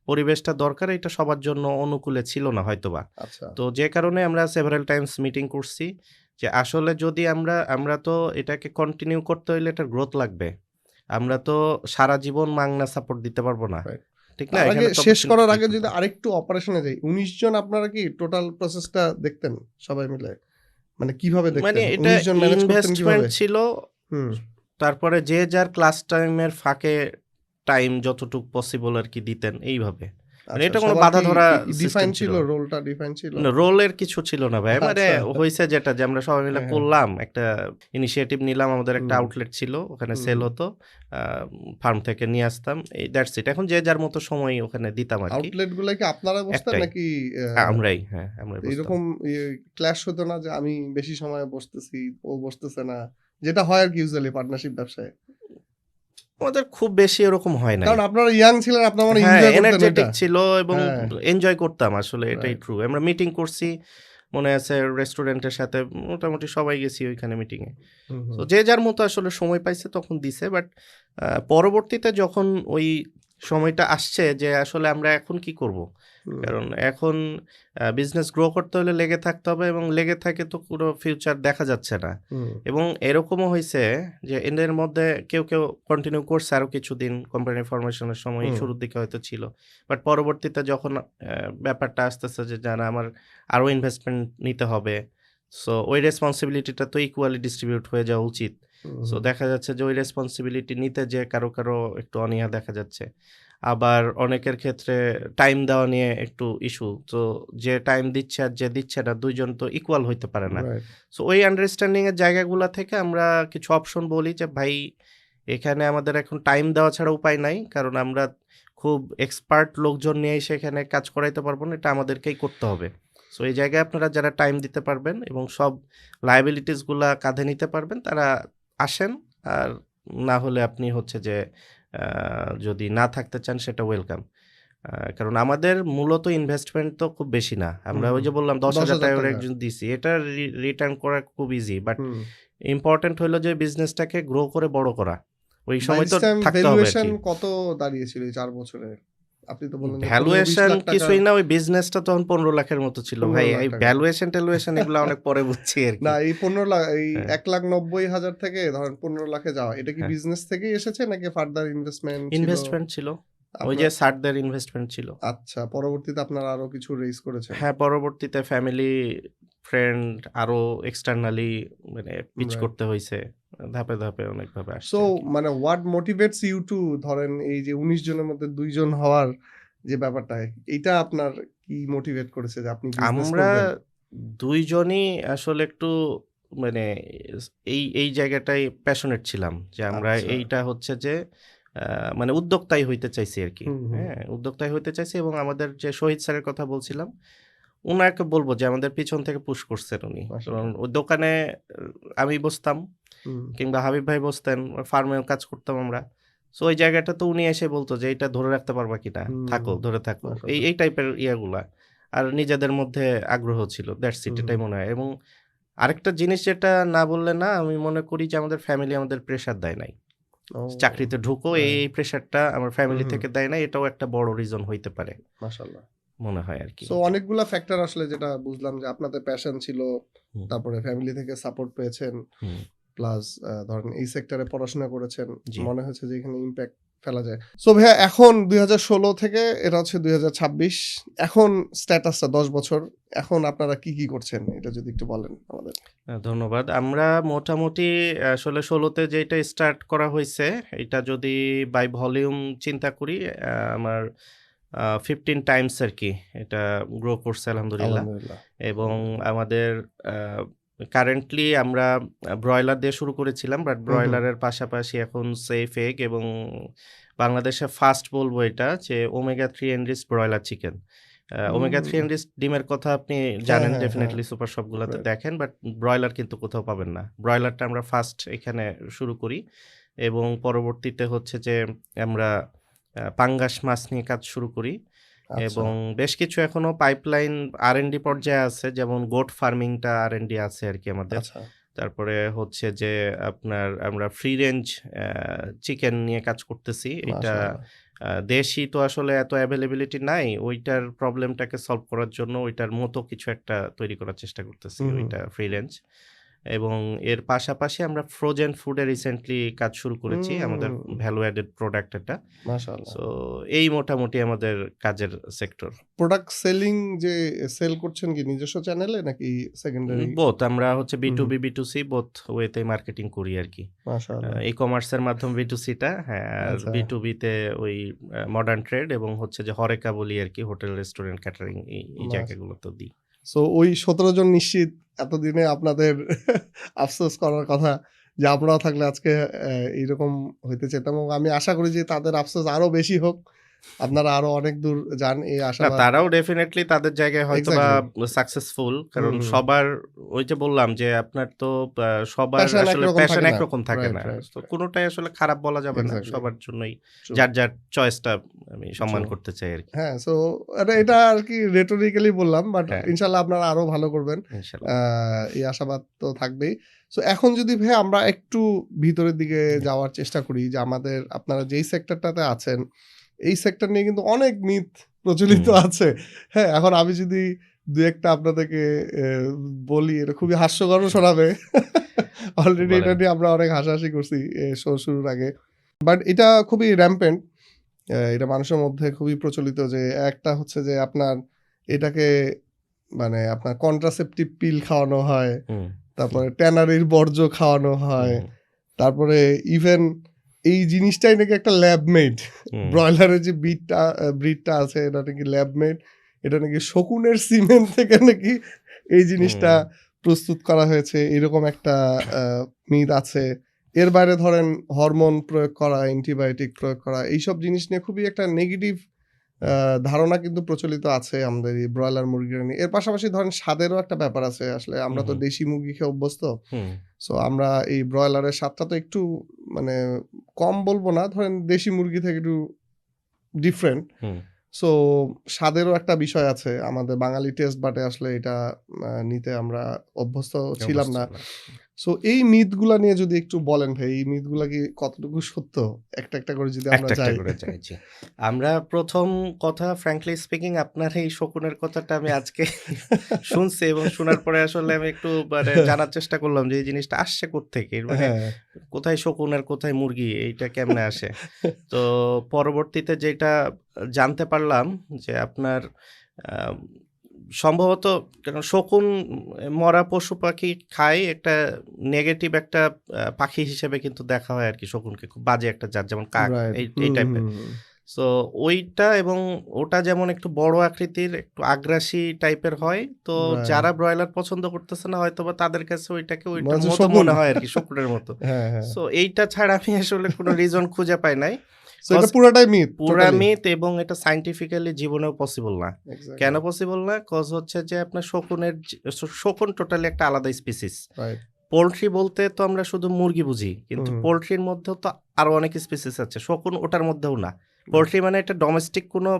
পরিবেশটা দরকার এটা সবার জন্য অনুকূলে ছিল না হয়তোবা। আচ্ছা। তো যে কারণে আমরা সেভারাল টাইমস মিটিং করছি যে আসলে যদি আমরা তো এটাকে কন্টিনিউ করতে হইলে এটার গ্রোথ লাগবে। আমরা তো সারা জীবন মাংনা সাপোর্ট দিতে পারব না। রাইট। ঠিক না? তার আগে এখানে তো শেষ অপরচুনিটি করার ক্রিয়েট আগে করতে যদি হবে। আরেকটু অপারেশনে যাই, ১৯ জন আপনারা কি টোটাল প্রসেসটা দেখতেন সবাই মিলে? মানে কিভাবে মানে দেখতেন? এটা ১৯ জন ম্যানেজ করতেন ইনভেস্টমেন্ট কিভাবে? ছিল। হুম। তারপরে যে যার ক্লাস টাইমের ফাঁকে টাইম যতটুক পসিবল আরকি দিতেন এইভাবে। মানে আচ্ছা, এটা কোনো সবার বাঁধা কি ধরা সিস্টেম ডিফাইন ছিল ছিল? না। রোলটা ডিফাইন ছিল? না, রোলের কিছু ছিল না ভাই। মানে আচ্ছা। হইছে যেটা যে আমরা সবাই মিলে হ্যাঁ, হ্যাঁ। করলাম, একটা ইনিশিয়েটিভ নিলাম। আমাদের একটা হুম, আউটলেট ছিল। ওখানে হুম, সেল হুম। হতো। আ ফার্ম থেকে নিয়ে আসতাম। এই দ্যাটস ইট। এখন যে যার মতো সময় ওখানে দিতাম আরকি। আউটলেট গুলা কি আপনারা বসতেন একটাই। নাকি আমরাই, হ্যাঁ, আমরাই বুঝতাম। এরকম ক্ল্যাশ হতো না যে আমি বেশি সময় বসতেছি, ও বসতেছে না? যেটা হয় আরকি ইউজুয়ালি পার্টনারশিপ ব্যবসায়। আমাদের খুব বেশি ওরকম হয় নাই। কারণ আপনারা ইয়াং ছিলেন, আপনারা মানে হ্যাঁ, এনজয় করতেন ওইটা। এনার্জেটিক ছিল এবং হ্যাঁ, এনজয় করতাম আসলে, এটাই রাইট। ট্রু। আমরা মিটিং করছি, মনে আছে রেস্টুরেন্টের সাথে মোটামুটি সবাই গেছি ওইখানে মিটিংয়ে। হুম, সো হুম, যে যার মতো আসলে সময় পাইছে তখন দিছে। বাট পরবর্তীতে যখন ওই সময়টা আসছে যে আসলে আমরা এখন কি করব? হুম, কারণ এখন বিজনেস গ্রো করতে হলে লেগে থাকতে হবে এবং লেগে থাকে তো পুরো ফিউচার দেখা যাচ্ছে না। হুম, এবং এরকমও হইছে যে এদের মধ্যে কেউ কন্টিনিউ করছে আরো কিছুদিন, কোম্পানি ফরমেশনের সময় হুম, শুরুর দিকে হয়তো ছিল। বাট পরবর্তীতে যখন ব্যাপারটা আসতেছে যে না আমার আরো ইনভেস্টমেন্ট নিতে হবে। সো ওই রেসপনসিবিলিটিটা তো ইকুয়ালি ডিস্ট্রিবিউট হয়ে যাওয়া উচিত। হুম, সো হুম, দেখা যাচ্ছে যে ওই রেসপনসিবিলিটি নিতে যেয়ে কারো একটু অনীহা দেখা যাচ্ছে। আবার অনেকের ক্ষেত্রে টাইম দেওয়া নিয়ে একটু ইস্যু। তো যে টাইম দিচ্ছে আর যে দিচ্ছে না, ২ জন তো ইকুয়াল হইতে পারে না। রাইট। সো ওই আন্ডারস্ট্যান্ডিং এর জায়গাগুলা থেকে আমরা কিছু অপশন বলি যে, "ভাই, এখানে আমাদের এখন টাইম দেওয়া ছাড়া উপায় নাই। কারণ আমরা খুব এক্সপার্ট লোকজন নিয়ে এসে এখানে কাজ করাইতে পারব না। এটা আমাদেরকেই করতে হবে। সো এই জায়গায় আপনারা যারা টাইম দিতে পারবেন এবং সব লায়াবিলিটিস গুলা কাঁধে নিতে পারবেন, তারা আসেন। আর না হলে আপনি হচ্ছে যে আ যদি না থাকতে চান সেটা ওয়েলকাম।" কারণ আমাদের মূলত ইনভেস্টমেন্ট তো খুব বেশি না। আমরা হুম, ওই যে বললাম ৳১০,০০০ করে ৳১০,০০০ একজন দিছি। এটা রিটার্ন করা খুব ইজি। But hmm. ইম্পোর্টেন্ট হইলো যে বিজনেসটাকে গ্রো করে বড় করা। ওই বাই সময় দিস তো টাইম থাকতে হবে ভ্যালুয়েশন আরকি। কত দাঁড়িয়েছিল এই ৪ বছরে? আপনি তো বললেন যে ১৫-২০ ভ্যালুয়েশন লাখ টাকার কিছুই না, ওই বিজনেসটা তখন ৳১৫,০০,০০০ এর মতো ছিল ভাই। এই ৳১৫,০০,০০০ ভ্যালুয়েশন এগুলা অনেক পরে বুঝছি না আরকি। এই ১৫ লাখ এই হ্যাঁ, ১,৯০,০০০ থেকে ধরেন ১৫ লাখে যাওয়া। এটা কি হ্যাঁ। বিজনেস থেকেই এসেছে নাকি ফার্দার ইনভেস্টমেন্ট ছিল? ইনভেস্টমেন্ট ছিল। ওই যে আপনার স্যারদের ইনভেস্টমেন্ট ছিল। আচ্ছা, পরবর্তীতে আপনারা আরো কিছু রেইজ করেছেন। হ্যাঁ, পরবর্তীতে ফ্যামিলি, ফ্রেন্ড আরো এক্সটার্নালি মানে পিচ রাইট। করতে হইছে। ধাপে অনেকভাবে সো আসছে আরকি। মানে হোয়াট মোটিভেটস ইউ টু ধরেন এই যে ১৯ জনের মধ্যে ২ জন হওয়ার যে ব্যাপারটা, এইটা আপনার কি মোটিভেট করেছে যে আপনি বিজনেস আমরা করবেন? ২ জনই আসলে একটু মানে এই জায়গাটায় প্যাশনেট ছিলাম যে আমরা আচ্ছা। এইটা হচ্ছে যে আ মানে উদ্যোক্তাই হইতে চাইছি আরকি। হুম, হুম। হ্যাঁ? উদ্যোক্তাই হইতে চাইছি এবং আমাদের যে শহীদ স্যারের কথা বলছিলাম, উনাকে বলব যে আমাদের পিছন থেকে পুশ করছেন উনি। কারণ মাশাআল্লাহ। ওই দোকানে আমি বসতাম হুম, কিংবা হাবিব ভাই বসতেন, ফার্মেও কাজ করতাম আমরা। সো ওই জায়গাটা তো উনি এসে বলত যে, "এইটা ধরে রাখতে পারবা কিনা? হুম। থাকো, ধরে থাকো।" এই মাশাআল্লাহ। এই টাইপের ইয়াগুলা। আর নিজেদের মধ্যে আগ্রহ ছিল। দ্যাটস ইট, হুম, হুম। এটাই মনে হয়। এবং আরেকটা জিনিস যেটা না বললে না, আমি মনে করি যে আমাদের ফ্যামিলি আমাদের প্রেশার দেয় নাই। ও চাকরিতে ঢুকো, এই রাইট। প্রেশারটা আমার ফ্যামিলি হুম, থেকে দেয় না, এটাও একটা বড় রিজন হইতে পারে মাশাআল্লাহ। মনে হয় আর কি। সো অনেকগুলা ফ্যাক্টর আসলে যেটা বুঝলাম যে আপনাদের প্যাশন ছিল, হুম, তারপরে ফ্যামিলি থেকে সাপোর্ট পেয়েছেন, হুম, প্লাস ধরেন এই সেক্টরে পড়াশোনা করেছেন। জি। মনে হয়েছে যে এখানে ইমপ্যাক্ট ফেলা যায়। সো ভাইয়া এখন ২০১৬ থেকে এটা হচ্ছে ২০২৬, এখন স্ট্যাটাসটা ১০ বছর। এখন আপনারা কি, কি করছেন? এটা যদি একটু বলেন আমাদের। ধন্যবাদ। আমরা মোটামুটি আসলে ১৬ তে যেটা স্টার্ট করা হইছে, এটা যদি বাই ভলিউম চিন্তা করি, আমার 15 টাইমস আরকি এটা গ্রো করছে আলহামদুলিল্লাহ। আলহামদুলিল্লাহ, এবং আলহামদুলিল্লাহ। আমাদের আ কারেন্টলি আমরা ব্রয়লার দিয়ে শুরু করেছিলাম। বাট হুম, হুম। ব্রয়লারের পাশাপাশি এখন সেফ এগ এবং বাংলাদেশে ফার্স্ট বলবো এটা যে omega 3 enriched broiler chicken. Omega 3 হুম। এনরিচড ডিমের কথা আপনি হ্যাঁ, জানেন হ্যাঁ, হ্যাঁ। ডেফিনিটলি সুপার শপগুলাতে রাইট। দেখেন, বাট ব্রয়লার কিন্তু কোথাও পাবেন না। ব্রয়লারটা আমরা ফার্স্ট এখানে শুরু করি এবং পরবর্তীতে হচ্ছে যে আমরা পাঙ্গাস মাছ নিয়ে কাজ শুরু করি আচ্ছা, এবং বেশ কিছু এখনো পাইপলাইন R&D পর্যায়ে আছে, যেমন গোট ফার্মিংটা R&D আছে আরকি আমাদের। আচ্ছা। তারপরে হচ্ছে যে আপনার আমরা ফ্রি রেঞ্জ চিকেন নিয়ে কাজ করতেছি। এটা মাশাআল্লাহ। দেশি তো আসলে এত অ্যাভেইলেবিলিটি নাই। ওইটার প্রবলেমটাকে সলভ করার জন্য ওইটার মতো কিছু একটা তৈরি করার চেষ্টা করতেছি, হুম, হুম। ওইটা ফ্রি রেঞ্জ। এবং এর পাশাপাশি আমরা ফ্রোজেন ফুডে রিসেন্টলি কাজ শুরু করেছি। আমাদের হুম। ভ্যালু অ্যাডেড প্রোডাক্ট এটা। মাশাআল্লাহ। সো এই মোটামুটি আমাদের কাজের সেক্টর। প্রোডাক্ট সেলিং যে সেল করছেন কি নিজস্ব চ্যানেলে নাকি সেকেন্ডারি? বোথ আমরা হচ্ছে হুম, হুম। B2B, B2C বোথ ওয়েতে মার্কেটিং করি আরকি। মাশাআল্লাহ। ই-কমার্সের মাধ্যমে B2C টা, হ্যাঁ, আর আচ্ছা। B2B তে ওই মডার্ন ট্রেড এবং হচ্ছে যে হরেকা বলি আরকি, হোটেল, রেস্টুরেন্ট, ক্যাটারিং এই মাশ জায়গাগুলোতেও দিই। সো ওই ১৭ জন নিশ্চিত এতদিনে আপনাদের আফসোস করার কথা যে আমরাও থাকলে আজকে এইরকম হইতে চেতাম এবং আমি আশা করি যে তাদের আফসোস আরো বেশি হোক। আপনারা আরো অনেক দূর যান এই না, আশাবাদ। তারাও ডেফিনিটলি তাদের জায়গায় হয়তোবা এক্সাক্টলি। সাকসেসফুল। হুম, কারণ হুম। সবার ওই যে বললাম যে আপনার তো সবার প্যাশন আসলে একরকম প্যাশন থাকে না। একরকম থাকে রাইট, না। রাইট, তো রাইট। কোনটাই আসলে খারাপ বলা যাবে না। এক্সাক্টলি। সবার জন্যই ট্রু, যার চয়েসটা আমি ট্রু। সম্মান করতে চাই আরকি। হ্যাঁ, সো এটা আরকি rhetorically বললাম। বাট হ্যাঁ, ইনশাআল্লাহ আপনারা আরো ভালো করবেন। ইনশাআল্লাহ। আ এই আশাবাদ তো থাকবেই। সো এখন যদি ভাই আমরা একটু ভিতরের দিকে যাওয়ার চেষ্টা করি যে আপনারা যেই সেক্টরটাতে আছেন, এই সেক্টর নিয়ে কিন্তু অনেক মিথ প্রচলিত হুম, আছে। হ্যাঁ, এখন আমি যদি ২-১ টা আপনাদেরকে এ বলি এটা খুবই হাস্যকরও শোনাবে। অলরেডি এটা বলেন। নিয়ে আমরা অনেক হাসাহাসি করছি শো শুরুর আগে। বাট এটা খুবই rampant। এটা মানুষের মধ্যে খুবই প্রচলিত যে একটা হচ্ছে যে এটাকে মানে আপনার কন্ট্রাসেপটিভ পিল খাওয়ানো হয়। হুম, তারপরে ট্যানারির বর্জ্য খাওয়ানো হয়। হুম, তারপরে ইভেন এই জিনিসটাই নাকি একটা ল্যাব মেড। হুম, ব্রয়লারের যে ব্রিডটা আছে এটা নাকি ল্যাব মেড। এটা নাকি শকুনের সিমেন্ট থেকে নাকি এই জিনিসটা হুম, প্রস্তুত করা হয়েছে। এরকম একটা আ মিথ আছে। এর বাইরে ধরেন হরমোন প্রয়োগ করা, অ্যান্টিবায়োটিক প্রয়োগ করা এইসব জিনিস নিয়ে খুবই একটা নেগেটিভ আ ধারণা কিন্তু প্রচলিত আছে আমাদের এই ব্রয়লার মুরগিটা নিয়ে। এর পাশাপাশি ধরেন স্বাদেরও একটা ব্যাপার আছে। আসলে আমরা তো হুম, দেশি মুরগি খেয়ে অভ্যস্ত। হুম, সো আমরা এই ব্রয়লারের স্বাদটা তো একটু মানে কম বলব না। ধরেন দেশি মুরগি থেকে একটু ডিফারেন্ট। হুম, সো স্বাদেরও একটা বিষয় আছে। আমাদের বাঙালি টেস্ট বাডে আসলে এটা নিতে আমরা অভ্যস্ত ছিলাম অবস্থ না। না। সো এই মিথগুলা নিয়ে যদি একটু বলেন ভাই, এই মিথগুলা কি কতটুকু সত্য? একটা করে যদি আমরা একটা, একটা যাই। করে যাই, জি। আমরা ১ম কথা ফ্র্যাঙ্কলি স্পিকিং আপনার এই শকুনের কথাটা আমি আজকে শুনছি এবং শোনার পরে আসলে আমি একটু মানে জানার চেষ্টা করলাম যে এই জিনিসটা আসছে কোত্থেকে? এর মানে হ্যাঁ। কোথায় শকুন আর কোথায় মুরগি, এইটা কেমনে আসে? তো পরবর্তীতে যেটা জানতে পারলাম যে আপনার আ সম্ভবত কারণ শকুন মরা পশু-পাখি খায়, একটা নেগেটিভ একটা পাখি হিসেবে কিন্তু দেখা হয় আরকি শকুনকে। খুব বাজে একটা জাত, যেমন কাক রাইট। এই হুম, টাইপের। হুম, হুম। সো ওইটা এবং ওটা যেমন একটু বড় আকৃতির, একটু আগ্রাসী টাইপের হয়। তো রাইট। যারা ব্রয়লার পছন্দ করতেছে না হয়তোবা তাদের কাছে ওইটাকে মনে ওইটার হচ্ছে মতো শকুন। মনে হয় আরকি, শকুনের মতো। হ্যাঁ, হ্যাঁ। সো এইটা ছাড়া আমি আসলে কোনো রিজন খুঁজে পাই নাই। সো কজ এটা পুরাটাই মিথ পুরা টোটালি। মিথ এবং এটা সায়েন্টিফিক্যালি জীবনেও পসিবল না। কেন এক্সাক্টলি। পসিবল না? কজ হচ্ছে যে আপনার শকুনের শকুন টোটালি একটা আলাদা স্পিসিস। রাইট। পোল্ট্রি বলতে তো আমরা শুধু মুরগি বুঝি। কিন্তু হুম, পোল্ট্রির মধ্যেও তো আরো অনেক স্পিসিস আছে। শকুন ওটার মধ্যেও না। রাইট। পোল্ট্রি মানে এটা ডোমেস্টিক কোনো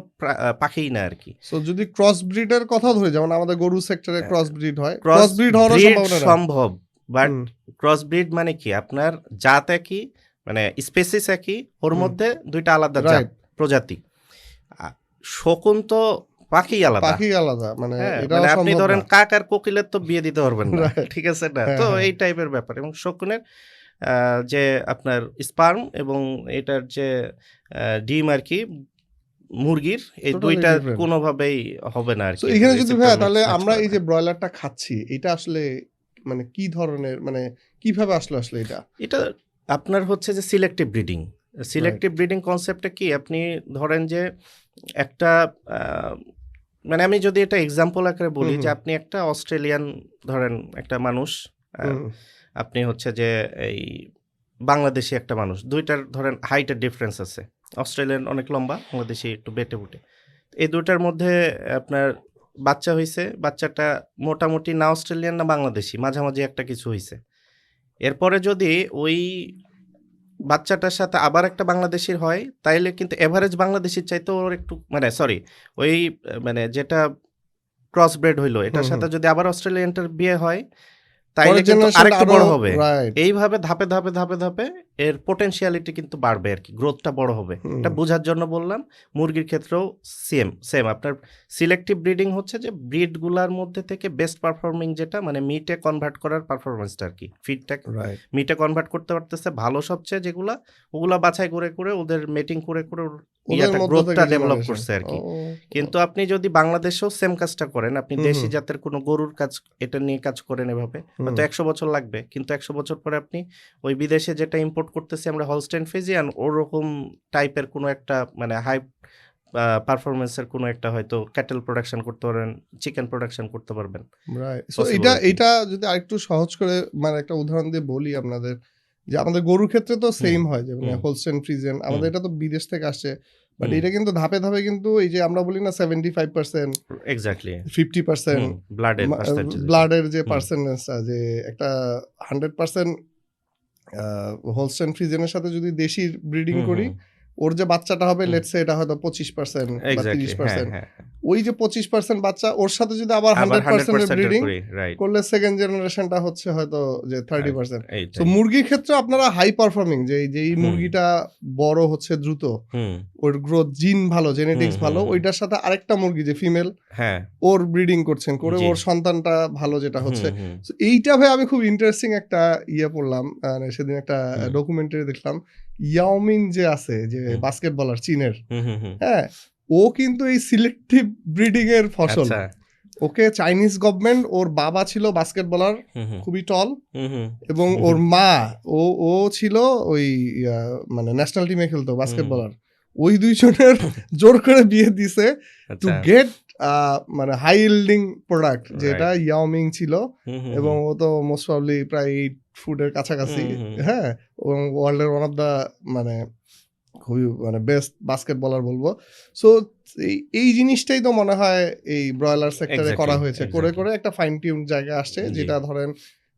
পাখিই না আরকি। সো যদি ক্রস ব্রিড এর কথা ধরি যেমন আমাদের গরু সেক্টরে ক্রস ব্রিড হয়। ক্রস ক্রস ব্রিড হওয়ারও ব্রিড সম্ভাবনা নাই। সম্ভব। But hmm. ক্রস ব্রিড মানে কি? আপনার জাত একই, মানে স্পেসিস একই, ওর হুম। মধ্যে 2টা আলাদা জাত রাইট। প্রজাতি। শকুন তো পাখি আলাদা। পাখি আলাদা। মানে হ্যাঁ, এটাও মানে আপনি সম্ভব ধরেন না। কাক আর কোকিলের তো বিয়ে দিতে পারবেন না। রাইট। ঠিক আছে না? হ্যাঁ, তো হ্যাঁ। এই টাইপের ব্যাপার এবং শকুনের যে আপনার স্পার্ম এবং এটার যে ডিম আরকি মুরগির, এই ২ টোটালি টা ডিফারেন্ট। কোনোভাবেই হবে না সো আরকি। এখানে যদি রিসেপ্টর ভাইয়া তাহলে ম্যাচ আমরা করে এই না। যে ব্রয়লারটা খাচ্ছি, এটা আসলে মানে কি ধরনের মানে কিভাবে আসলে এটা? এটা আপনার হচ্ছে যে selective breeding. Right. Selective breeding কনসেপ্টটা কি? আপনি ধরেন যে একটা আ মানে আমি যদি এটা এক্সাম্পল আকারে হুম, বলি যে হুম। আপনি একটা অস্ট্রেলিয়ান ধরেন একটা মানুষ, আ হুম, আপনি হচ্ছে যে এই বাংলাদেশী একটা মানুষ। ২ টার ধরেন হাইটের ডিফারেন্স আছে। অস্ট্রেলিয়ান অনেক লম্বা, বাংলাদেশী একটু বেঁটে-বুটে। এই ২ টার মধ্যে আপনার বাচ্চা হইছে। বাচ্চাটা মোটামুটি না অস্ট্রেলিয়ান না বাংলাদেশী, মাঝামাঝি একটা কিছু হইছে। এরপরে যদি ওই বাচ্চাটার সাথে আবার একটা বাংলাদেশীর হয়, তাইলে কিন্তু এভারেজ বাংলাদেশীর চাইতেও ওর একটু মানে সরি ওই মানে যেটা ক্রস ব্রেড হইলো, হুম, এটার হুম। সাথে যদি আবার অস্ট্রেলিয়ানটার বিয়ে হয়, তাইলে পরের কিন্তু জেনারেশনটা আরেকটু আরো বড় হবে। রাইট। এইভাবে ধাপে ধাপে এর পোটেনশিয়ালিটি কিন্তু বাড়বে আরকি। গ্রোথটা বড় হবে। হুম, এটা বোঝার জন্য বললাম। মুরগির ক্ষেত্রেও সেম আপনার সিলেক্টিভ ব্রিডিং হচ্ছে যে ব্রিড গুলার মধ্যে থেকে বেস্ট পারফর্মিং যেটা মানে মিটে কনভার্ট করার পারফরম্যান্সটা আরকি। ফিডটাকে রাইট। মিটে কনভার্ট করতে পারতেছে ভালো সবচেয়ে যেগুলা, ওগুলা বাছাই করে ওদের মেটিং করে ওর ওদের মধ্য গ্রোথটা থেকে ডেভেলপ জেনারেশন। করছে ও! আরকি। কিন্তু আপনি যদি বাংলাদেশেও সেম কাজটা করেন, আপনি হুম, দেশি হুম, জাতের কোনো গরুর কাজ এটা নিয়ে কাজ করেন এভাবে, হুম। হয়তো ১০০ বছর লাগবে। কিন্তু ১০০ বছর পরে আপনি ওই বিদেশে যেটা ইম্পোর্ট করতেছি আমরা হলস্টেইন ফ্রিজিয়ান, ওরকম টাইপের কোনো একটা মানে হাই পারফরম্যান্স এর কোনো একটা হয়তো ক্যাটেল প্রোডাকশন করতে পারবেন, চিকেন প্রোডাকশন করতে পারবেন। রাইট। সো পসিবল এইটা আরকি। এইটা যদি আরেকটু সহজ করে মানে একটা উদাহরণ দিয়ে বলি আপনাদের যে আমাদের গরুর ক্ষেত্রে তো হুম, সেইম হয় যে মানে হুম, হোলস্টেইন ফ্রিজিয়ান হুম, আমাদের এটা তো বিদেশ থেকে আসছে। বাট হুম। এটা কিন্তু ধাপে কিন্তু এই যে আমরা বলি না 75% এক্সাক্টলি। 50% হুম, ব্লাডের পার্সেন্টেজ যেটা। ব্লাডের যে হুম, পার্সেন্টেজটা যে একটা 100% হোলস্টেইন ফ্রিজিয়ানের সাথে যদি দেশির ব্রিডিং হুম, করি, হুম, ওর যে বাচ্চাটা হবে হুম। লেটস সে এটা হয়তো 25% বা এক্সাক্টলি। হ্যাঁ, 30%। হ্যাঁ, হ্যাঁ। ওই যে 25% বাচ্চা ওর সাথে যদি আবার আবার 100% এর 100% এর ব্রিডিং করি। রাইট, করলে সেকেন্ড জেনারেশনটা হচ্ছে হয়তো যে রাইট। 30%। সো এইটাই। মুরগির ক্ষেত্রে আপনারা হাই পারফর্মিং যেই হুম, মুরগিটা বড় হচ্ছে দ্রুত, হুম, ওর গ্রোথ জিন ভালো, হুম, জেনেটিক্স হুম, ভালো, হুম। ওইটার সাথে আরেকটা মুরগি যে ফিমেল হ্যাঁ, ওর ব্রিডিং করছেন, করে জি। ওর সন্তানটা ভালো যেটা হুম, হচ্ছে। হুম, সো এইটা ভাই আমি খুব ইন্টারেস্টিং একটা পড়লাম। মানে সেদিন একটা হুম, ডকুমেন্টারি দেখলাম। ইয়াও মিং যে আছে যে হুম, বাস্কেটবলার চীনের, হুম, হুম, হুম। হ্যাঁ? ও কিন্তু এই সিলেক্টিভ ব্রিডিং এর ফসল। আচ্ছা। ওকে চাইনিজ গভর্নমেন্ট ওর বাবা ছিল বাস্কেটবলার, হুম, হুম, খুবই টল হুম, হুম, এবং ওর মা ও ও ছিল ওই ইয়া মানে ন্যাশনাল টিমে খেলতো হুম, বাস্কেটবলার। ওই ২ জনের জোর করে বিয়ে দিছে টু আচ্ছা। গেট মানে হাই ইল্ডিং প্রোডাক্ট যেটা রাইট। ইয়াও মিং ছিল হুম, হুম, এবং হুম, ও তো মোস্ট প্রবাবলি প্রায় 8 ফুটের কাছাকাছি, হুম, হুম, হ্যাঁ? এবং ওয়ার্ল্ডের ওয়ান অফ দ্য মানে খুবই মানে বেস্ট বাস্কেটবলার বলবো। সো এই জিনিসটাই তো মনে হয় এই ব্রয়লার সেক্টরে করা এক্সাক্টলি, হয়েছে। এক্সাক্টলি। করে একটা ফাইন টিউন জায়গায় আসছে জি, যেটা ধরেন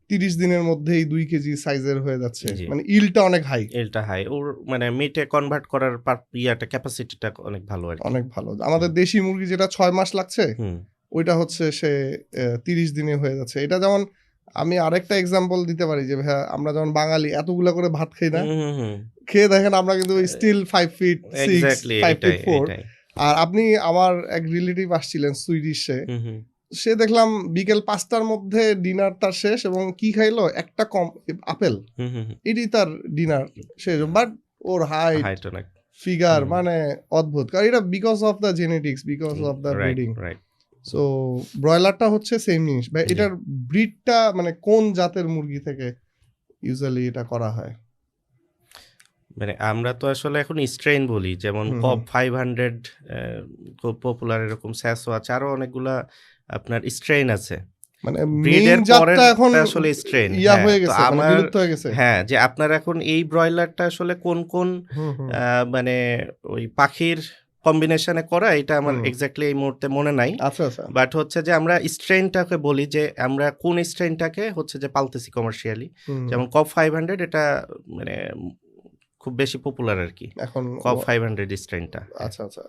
৩০ দিনের মধ্যেই ২ কেজি সাইজের হয়ে যাচ্ছে। জি। মানে ইল্ডটা অনেক হাই, এলটা হাই। ওর মানে মিটে কনভার্ট করার ক্যাপাসিটিটা অনেক ভালো আরকি। অনেক ভালো। আমাদের হুম, দেশি মুরগি যেটা ৬ মাস লাগছে, হুম, ওইটা হচ্ছে সে ৩০ দিনে হয়ে যাচ্ছে। এটা যেমন আমি আরেকটা এক্সাম্পল দিতে পারি যে ভাইয়া আমরা যেমন বাঙালি এতগুলা করে ভাত খাই না? হুম, হুম, হুম। খেয়ে দেখেন আমরা কিন্তু স্টিল 5 ফিট 6, এক্সাক্টলি 5 ফিট এইটাই, 4। এইটাই। আর আপনি আমার এক রিলেটিভ আসছিলেন সুইডিশে। হুম, হুম। সে দেখলাম বিকেল ৫ টার মধ্যে ডিনার তার শেষ এবং কি খাইলো? একটা আপেল। হুম, হুম, হুম। এটাই তার ডিনার শেষ। বাট ওর হাইট, হাইট অনেক। ফিগার হুম, মানে অদ্ভুত। কারণ এটা because of the genetics, because of the right, breeding. Right. So ব্রয়লারটা হচ্ছে সেম জিনিস। ভাই জি। এটার ব্রিডটা মানে কোন জাতের মুরগি থেকে ইউজুয়ালি এটা করা হয়? মানে আমরা তো আসলে এখন স্ট্রেইন বলি। যেমন হুম, হুম। কপ 500 খুব পপুলার এরকম স্যাসো আছে। আরো অনেকগুলা আপনার স্ট্রেইন আছে। মানে মেইন ব্রিডের জাতটা এখন পরেরটা আসলে স্ট্রেইন। ইয়া হ্যাঁ, হয়ে তো গেছে মানে আমার বিলুপ্ত হয়ে গেছে। হ্যাঁ, যে আপনার এখন এই ব্রয়লারটা আসলে কোন হুম, হুম, আ মানে ওই পাখির কম্বিনেশনে করা এটা আমার হুম। এক্সাক্টলি এই মুহূর্তে মনে নাই। আচ্ছা, আচ্ছা। বাট হচ্ছে যে আমরা স্ট্রেইনটাকে বলি যে আমরা কোন স্ট্রেইনটাকে হচ্ছে যে পালতেছি কমার্শিয়ালি। হুম। যেমন কপ 500 এটা মানে খুব বেশি পপুলার আরকি। এখন কপ 500 স্ট্রেইনটা। হ্যাঁ, আচ্ছা, আচ্ছা।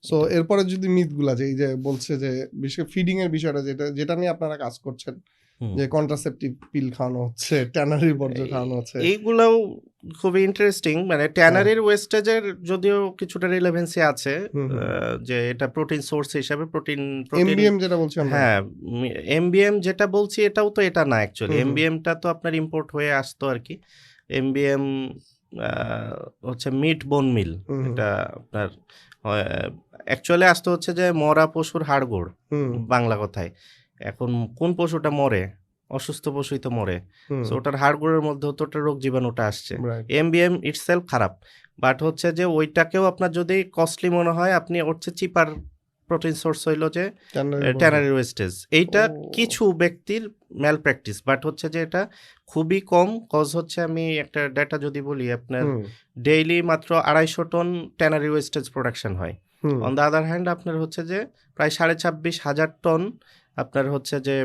সো এটা। এরপরে যদি মিথগুলা যে এই যে বলছে যে বিশেষ করে ফিডিং এর বিষয়টা যেটা নিয়ে আপনারা কাজ করছেন হুম। যে কন্ট্রাসেপটিভ পিল খাওয়ানো হচ্ছে, ট্যানারির বর্জ্য এই খাওয়ানো হচ্ছে। এইগুলাও খুবই ইন্টারেস্টিং মানে ট্যানারির ওয়েস্টেজের যদিও কিছুটা রিলেভেন্সি আছে হুম, হুম। যে এটা প্রোটিন সোর্স হিসাবে প্রোটিন প্রোটিন এমবিএম যেটা বলছি আমরা। হ্যাঁ এমবিএম যেটা বলছি এটাও তো এটা না অ্যাকচুয়ালি হুম, হুম। এমবিএমটা তো আপনার ইম্পোর্ট হয়ে আসতো আর কি এমবিএম হচ্ছে মিট বোন মিল হুম, হুম। এটা আপনার অ্যাকচুয়ালি আসতে হচ্ছে যে মরা পশুর হাড়গোড় হুম, বাংলা কথায় এখন কোন পশুটা মরে অসুস্থ পশুই তো মরে হুম। সো ওটার হাড়গোড়ের মধ্যে তো ওটার রোগ জীবাণুটা আসছে রাইট। এমবিএম ইটসেলফ খারাপ বাট হচ্ছে যে ওইটাকেও আপনার যদি কস্টলি মনে হয় আপনি হচ্ছে চিপার প্রোটিন সোর্স হইলো যে ট্যানারি ওয়েস্টেজ এইটা ও। কিছু ব্যক্তির ম্যাল প্র্যাকটিস বাট হচ্ছে যে এটা খুবই কম কজ হচ্ছে আমি একটা ডাটা যদি বলি আপনার হুম, ডেইলি মাত্র 250 টন ট্যানারি ওয়েস্টেজ প্রোডাকশন হয় হুম। অন দ্য আদার হ্যান্ড আপনার হচ্ছে যে প্রায় 26,500 টন আপনার হচ্ছে যে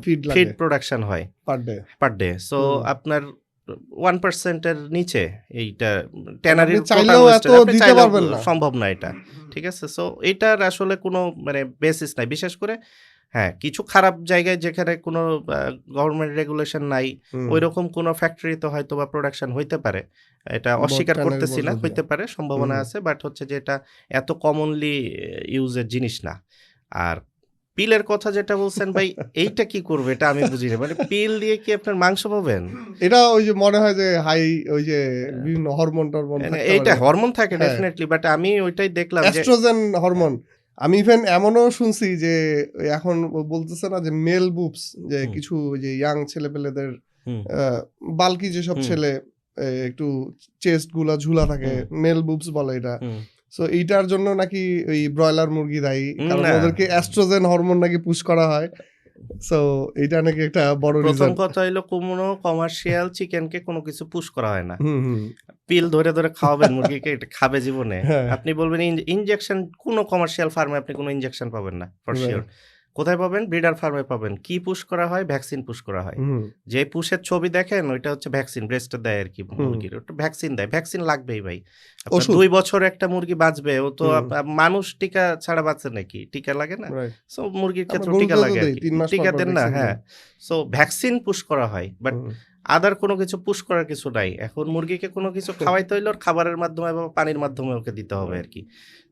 ফিড লাগে ফিড প্রোডাকশন হয় per day. Per day so হুম। আপনার 1% এর নিচে এইটা আপনি ট্যানারির চাইলেও এত দিতে পারবেন না। সম্ভব না এটা ঠিক আছে সো এটার আসলে কোনো মানে বেসিস নাই বিশেষ করে হ্যাঁ কিছু খারাপ জায়গায় যেখানে কোনো গভর্নমেন্ট রেগুলেশন নাই হুম। ওই রকম কোনো ফ্যাক্টরিতে হয়তো বা প্রোডাকশন হইতে পারে এটা বহুত অস্বীকার ট্যানারি করতেছি না বর্জ্য দিয়ে। হইতে পারে সম্ভাবনা হুম। আছে বাট হচ্ছে যে এটা এত কমনলি ইউজের জিনিস না আর পিলের কথা যেটা বলছেন ভাই এইটা কি করবে এটা আমি বুঝি না মানে পিল দিয়ে কি আপনার মাংস পাবেন এটা ওই যে মনে হয় যে হাই ওই যে বিভিন্ন হরমোন টরমোন মানে থাকতে এইটা পারে। হরমোন থাকে হ্যাঁ। ডেফিনেটলি বাট আমি ওইটাই দেখলাম যে এস্ট্রোজেন হরমোন। আমি ইভেন এমনও শুনছি যে এখন বলতেছে না যে মেল বুবস যে হুম। কিছু ওই যে ইয়াং ছেলেপেলেদের হুম, বাল্কি যেসব হুম। ছেলে একটু চেস্ট গুলা ঝুলা থাকে হুম। মেল বুবস বলে এটা। হুম। সো এইটার জন্য নাকি ওই ব্রয়লার মুরগি দায়ী কারণ না। ওদেরকে এস্ট্রোজেন হরমোন নাকি পুশ করা হয়। সো এইটা নাকি একটা বড় প্রথম রিজন। কথা হইলো কোনো কমার্শিয়াল চিকেনকে কোনো কিছু পুশ করা হয় না হুম, হুম। পিল ধরে ধরে খাওয়াবেন মুরগিকে এটা খাবে জীবনে হ্যাঁ। আপনি বলবেন ইনজেকশন কোনো কমার্শিয়াল ফার্মে আপনি কোনো ইনজেকশন পাবেন না ফর Right. শিওর কোথায় পাবেন ব্রিডার ফার্মে পাবেন কি পুশ করা হয় ভ্যাকসিন পুশ করা হয় হুম, যে পুশের ছবি দেখেন ওইটা হচ্ছে ভ্যাকসিন ব্রেস্টে দেয় আর কি হুম। মুরগির ওটা ভ্যাকসিন দেয় ভ্যাকসিন লাগবেই ভাই আপনার ওষুধ। 2 বছর একটা মুরগি বাঁচবে ও তো হুম। মানুষ টিকা ছাড়া বাঁচে নাকি টিকা লাগে না রাইট। সো মুরগির আমরা ক্ষেত্রে টিকা গরুকেও তো লাগে আর দেই কি 3 মাস পর টিকা পর দেন না ভ্যাকসিন হ্যাঁ দেই। সো ভ্যাকসিন পুশ করা হয় বাট হুম। আদার কোনো কিছু পুশ করার কিছু নাই এখন মুরগিকে কোনো কিছু খাওয়াইতে হইলে ওর খাবারের মাধ্যমে বা পানির মাধ্যমে ওকে দিতে হবে আর কি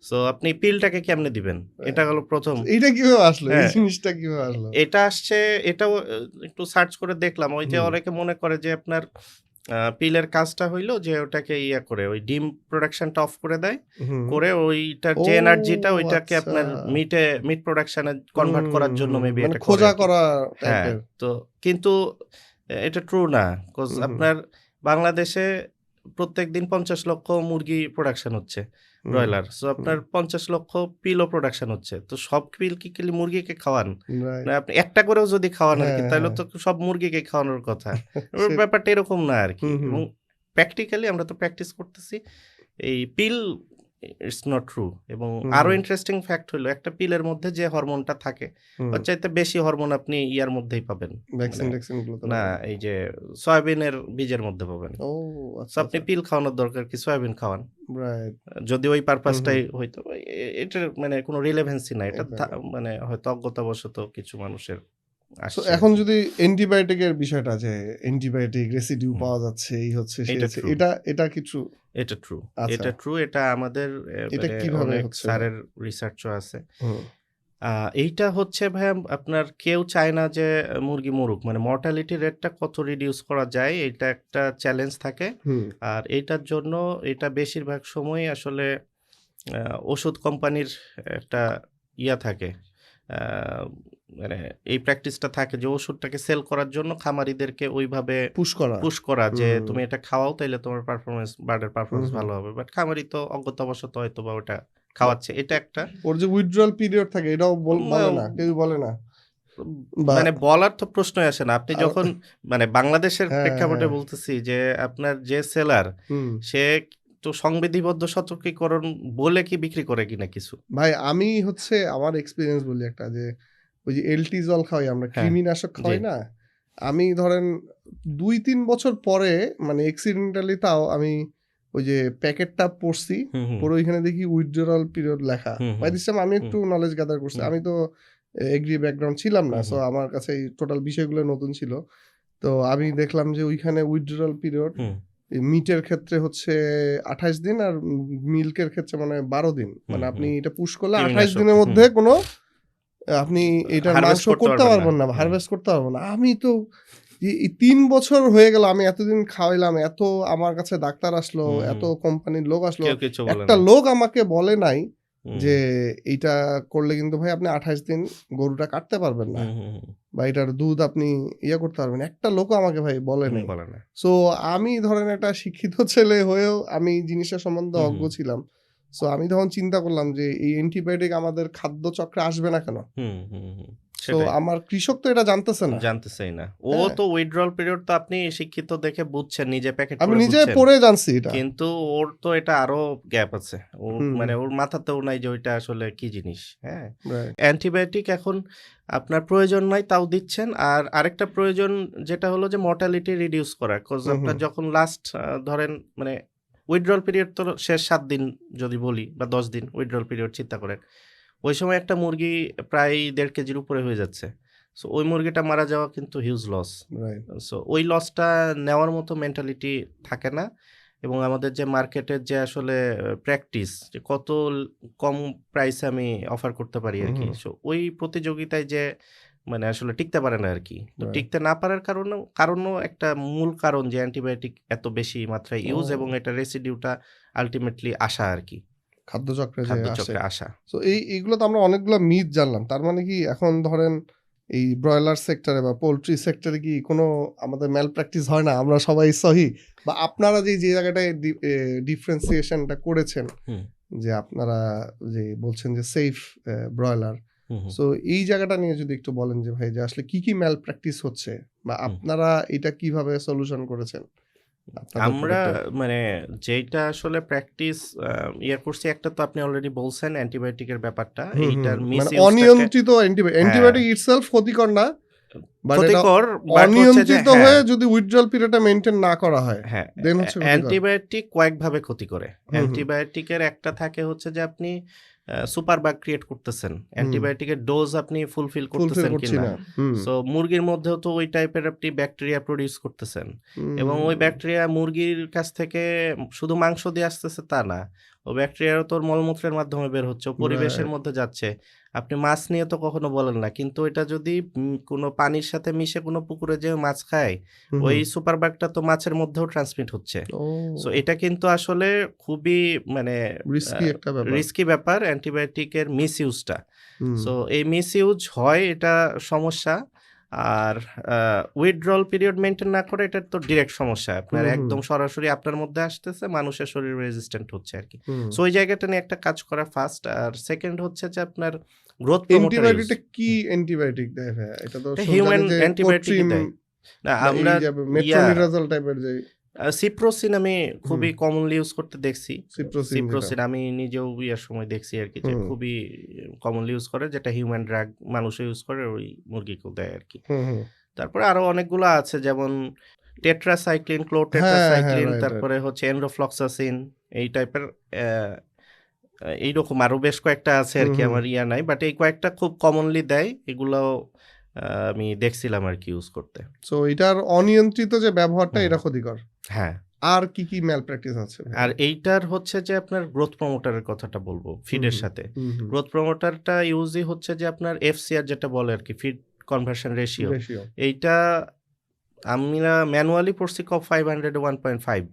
সো আপনি পিলটাকে কেমনে দিবেন এটা হলো প্রথম এইটা কিভাবে আসলো? এই হ্যাঁ জিনিসটা কিভাবে আসলো? এটা আসছে এটাও একটু সার্চ করে দেখলাম ওই যে হুম। অনেকে মনে করে যে আপনার পিলের কাজটা হইলো যে ওটাকে ইয়া করে ওই ডিম প্রোডাকশনটা অফ করে দেয় হুম। করে ওইটার ও যে এনার্জিটা ওইটাকে আচ্ছা। আপনার মিট প্রোডাকশনে কনভার্ট করার জন্য হুম, মেবি মানে এটা করে খোঁজা আর কি করা হ্যাঁ টাইপের। তো কিন্তু এটা ট্রু না বিকজ হুম, হুম, আপনার বাংলাদেশে প্রত্যেক দিন 50 লক্ষ মুরগি প্রোডাকশন হচ্ছে হুম, ব্রয়লার সো হুম। আপনার 50 লক্ষ পিলও প্রোডাকশন হচ্ছে তো সব পিল কি খালি মুরগিকে খাওয়ান রাইট। না আপনি একটা করেও যদি খাওয়ান আর কি হ্যাঁ, তাহলে হ্যাঁ। তো সব মুরগিকে খাওয়ানোর কথা এবার সে ব্যাপারটা এরকম না আর কি হুম, হুম, এবং প্র্যাকটিক্যালি আমরা তো প্র্যাকটিস করতেছি এই পিল ইটস নট ট্রু এবং হুম, আরো হুম, ইন্টারেস্টিং ফ্যাক্ট হলো একটা পিলের মধ্যে যে হরমোনটা থাকে হুম। ওর চাইতে বেশি হরমোন আপনি ইয়ার মধ্যেই পাবেন ভ্যাকসিন মানে ট্যাকসিন গুলো তো না লাগে। এই যে সয়াবিনের বীজের মধ্যে পাবেন ও সো আচ্ছা, আপনি আচ্ছা। পিল খাওয়ানোর দরকার কি সয়াবিন খাওয়ান রাইট। যদি ওই হুম, হুম। পারপাসটাই হইতো এটার মানে কোনো রিলেভেন্সি না এটা একদম। মানে হয়তো অজ্ঞতাবশত কিছু মানুষের সো আসছে আর এখন কি যদি অ্যান্টিবায়োটিকের বিষয়টা যে অ্যান্টিবায়োটিক রেসিডিউ হুম, পাওয়া যাচ্ছে এই হচ্ছে সেই এটা হচ্ছে ট্রু এটা কিছু এটা ট্রু আচ্ছা এটা আমাদের এটা মানে কিভাবে অনেক হচ্ছে? স্যারের রিসার্চও আছে হুম, এইটা হচ্ছে ভাই আপনার কেউ চায় না যে মুরগি মরুক মানে মর্টালিটি রেটটা কত রিডিউস করা যায় এটা একটা চ্যালেঞ্জ থাকে হুম, আর এইটার জন্য এটা বেশিরভাগ সময় আসলে ওষুধ কোম্পানির একটা ইয়া থাকে আহ, মানে এই প্র্যাকটিসটা থাকে যে ওষুধটাকে সেল করার জন্য খামারিদেরকে ওইভাবে পুশ করা। পুশ করা যে হুম, তুমি এটা খাওয়াও তাইলে তোমার বার্ডের হুম, পারফরমেন্স হুম। ভালো হবে বাট খামারি তো অজ্ঞতাবশত হয়তো বা ওটা খাওয়াচ্ছে এটা একটা ওর যে উইথড্রয়াল পিরিয়ড থাকে এটাও বলে না কেউ বলে না বা মানে বলার তো প্রশ্নই আসে না আপনি আর যখন মানে বাংলাদেশের হ্যাঁ প্রেক্ষাপটে হ্যাঁ বলতেছি যে আপনার যে সেলার হুম সে তো সংবিধিবদ্ধ সতর্কীকরণ বলে কি বিক্রি করে কিনা কিছু ভাই আমি হচ্ছে আমার এক্সপিরিয়েন্স বলি একটা যে ওই যে এলটি জল খাওয়াই আমরা হ্যাঁ কৃমিনাশক জি খাওয়াই না আমি ধরেন 2-3 বছর পরে মানে এক্সিডেন্টালি তাও আমি ওই যে প্যাকেটটা পড়ছি হুম হুম পরে ওইখানে দেখি উইথড্রয়াল পিরিয়ড লেখা হুম বাই হুম দিস টাইম আমি হুম একটু নলেজ গ্যাদার করছি হুম আমি তো এগ্রি ব্যাকগ্রাউন্ড ছিলাম না হুম সো হুম আমার কাছে এই টোটাল বিষয়গুলো নতুন ছিল তো আমি দেখলাম যে ওইখানে উইথড্রয়াল পিরিয়ড হুম মিটের ক্ষেত্রে হচ্ছে 28 দিন আর মিল্কের ক্ষেত্রে মানে 12 দিন, মানে আপনি এটা পুশ করলে 28 দিনের মধ্যে কোনো আপনি এটার মাংস করতে পারবেন না, হারভেস্ট করতে পারবেন না। আমি তো 3 বছর হয়ে গেল, আমি এতদিন খাওয়াইলাম, এত আমার কাছে ডাক্তার আসলো, এত কোম্পানির লোক আসলো, একটা লোক আমাকে বলে নাই যে এইটা করলে কিন্তু ভাই আপনি 28 দিন গরুটা কাটতে পারবেন না বা এটার দুধ আপনি করতে পারবেন, একটা লোকও আমাকে ভাই বলে নাই। সো আমি ধরেন একটা শিক্ষিত ছেলে হয়েও আমি জিনিসটা সম্বন্ধে অজ্ঞ ছিলাম। সো আমি তখন চিন্তা করলাম যে এই অ্যান্টিবায়োটিক আমাদের খাদ্য চক্রে আসবে না কেন। তো আমার কৃষক তো এটা জানতেছেই না। ও তো উইথড্রল পিরিয়ড তো আপনি শিক্ষিত দেখে বুঝছেন, নিজে প্যাকেট আমি নিজে পড়ে জানছি এটা, কিন্তু ওর তো এটা আরো গ্যাপ আছে। ওর মানে ওর মাথাতেও নাই যে ওইটা আসলে কি জিনিস। হ্যাঁ, অ্যান্টিবায়োটিক এখন আপনার প্রয়োজন নাই তাও দিচ্ছেন। আর আরেকটা প্রয়োজন যেটা হলো যে মর্টালিটি রিডিউস করা। কজ আপনার যখন লাস্ট ধরেন মানে উইথড্রল পিরিয়ড তো শেষ 7 দিন যদি বলি বা 10 দিন উইথড্রল পিরিয়ড চিন্তা করেন, ওই সময় একটা মুরগি প্রায় 1.5 কেজির উপরে হয়ে যাচ্ছে। সো ওই মুরগিটা মারা যাওয়া কিন্তু হিউজ লস। সো ওই লসটা নেওয়ার মতো মেন্টালিটি থাকে না। এবং আমাদের যে মার্কেটের যে আসলে প্র্যাকটিস, যে কত কম প্রাইসে আমি অফার করতে পারি আর কি, সো ওই প্রতিযোগিতায় যে মানে আসলে টিকতে পারে না আর কি। তো টিকতে না পারার কারণও একটা মূল কারণ যে অ্যান্টিবায়োটিক এত বেশি মাত্রায় ইউজ এবং এটা রেসিডিউটা আলটিমেটলি আসা আর কি, খাদ্যচক্রে আসা। সো এইগুলো তো আমরা অনেকগুলো মিথ জানলাম। তার মানে কি এখন ধরেন এই ব্রয়লার সেক্টরে বা পোলট্রি সেক্টরে কি কোনো আমাদের ম্যাল প্র্যাকটিস হয় না? আমরা সবাই সহি, বা আপনারা যে জায়গাটায় ডিফারেন্সিয়েশনটা করেছেন যে আপনারা যে বলছেন যে সেফ ব্রয়লার, সো এই জায়গাটা নিয়ে যদি একটু বলেন যে ভাই যে আসলে কি কি ম্যাল প্র্যাকটিস হচ্ছে বা আপনারা এটা কিভাবে সলিউশন করেছেন? আমরা মানে যেটা আসলে প্র্যাকটিস করছি, একটা তো আপনি অলরেডি বলছেন অ্যান্টিবায়োটিকের ব্যাপারটা, এইটার অনিয়ন্ত্রিত অ্যান্টিবায়োটিক ইটসেলফ ক্ষতিকর না, ক্ষতিকর অনিয়ন্ত্রিত হয়ে যদি উইথড্রল পিরিয়ডটা মেইনটেইন না করা হয়, হ্যাঁ, অ্যান্টিবায়োটিক কয়েকভাবে ক্ষতি করে। অ্যান্টিবায়োটিকের একটা থাকে হচ্ছে যে আপনি সুপার বাগ ক্রিয়েট করতেছেন, অ্যান্টিবায়োটিকের ডোজ আপনি ফুলফিল করতেছেন কিনা। সো মুরগির মধ্যেও তো ওই টাইপের আপনি ব্যাকটেরিয়া প্রডিউস করতেছেন, এবং ওই ব্যাকটেরিয়া মুরগির কাছ থেকে শুধু মাংস দিয়ে আসতেছে তা না, ও ব্যাকটেরিয়াও তোর মলমূত্রের মাধ্যমে বের হচ্ছে, পরিবেশের মধ্যে যাচ্ছে। আপনি মাছ নিয়ে তো কখনো বলেন না, কিন্তু এটা যদি কোনো পানির সাথে মিশে কোনো পুকুরে যে মাছ খায়, ওই সুপার বাগটা তো মাছের মধ্যেও ট্রান্সমিট হচ্ছে। সো এটা কিন্তু আসলে খুবই মানে রিস্কি ব্যাপার অ্যান্টিবায়োটিকের মিসইউজটা। সো এই মিসইউজ হয়, এটা সমস্যা। আর উইথড্রল পিরিয়ড মেনটেন না করে এটা তো ডিরেক্ট সমস্যা, আপনার একদম সরাসরি আপনার মধ্যে আসতেছে, মানুষের শরীর রেজিস্ট্যান্ট হচ্ছে আর কি। সো ওই জায়গাটা নিয়ে একটা কাজ করা ফার্স্ট। আর সেকেন্ড হচ্ছে যে আপনার গ্রোথ প্রমোটার ইউজ। কি অ্যান্টিবায়োটিক দেয় ভাই? এটা তো হিউম্যান অ্যান্টিবায়োটিক দেয় না, আমরা মেট্রোনিডাজল টাইপের যে সিপ্রোসিন আমি খুবই কমনলি ইউজ করতে দেখছি। সিপ্রোসিন আমি নিজেও ইয়ার সময় দেখছি আর কি, যে খুবই কমনলি ইউজ করে, যেটা হিউম্যান ড্রাগ মানুষও ইউজ করে, ওই মুরগিকেও দেয় আর কি। তারপরে আরো অনেকগুলো আছে, যেমন টেট্রাসাইক্লিন, ক্লোটেট্রাসাইক্লিন, তারপরে হচ্ছে এন্ড্রোফ্লক্সাসিন, এই টাইপের এইরকম আরো বেশ কয়েকটা আছে আর কি, আমার ইয়া নাই, বাট এই কয়েকটা খুব কমনলি দেয়, এগুলো আমি দেখছিলাম আর কি ইউজ করতে। সো এটার অনিয়ন্ত্রিত যে ব্যবহারটা এটা ক্ষতিকর। হ্যাঁ, আর কি কি ম্যাল প্র্যাকটিস আছে? আর এইটার হচ্ছে যে আপনার গ্রোথ প্রমোটারের কথাটা বলবো, ফিডের সাথে গ্রোথ প্রমোটারটা ইউজই হচ্ছে যে আপনার এফসিআর যেটা বলে আর কি, ফিড কনভার্সন রেশিও। এইটা আমরা ম্যানুয়ালি পড়ছি 500 1.5,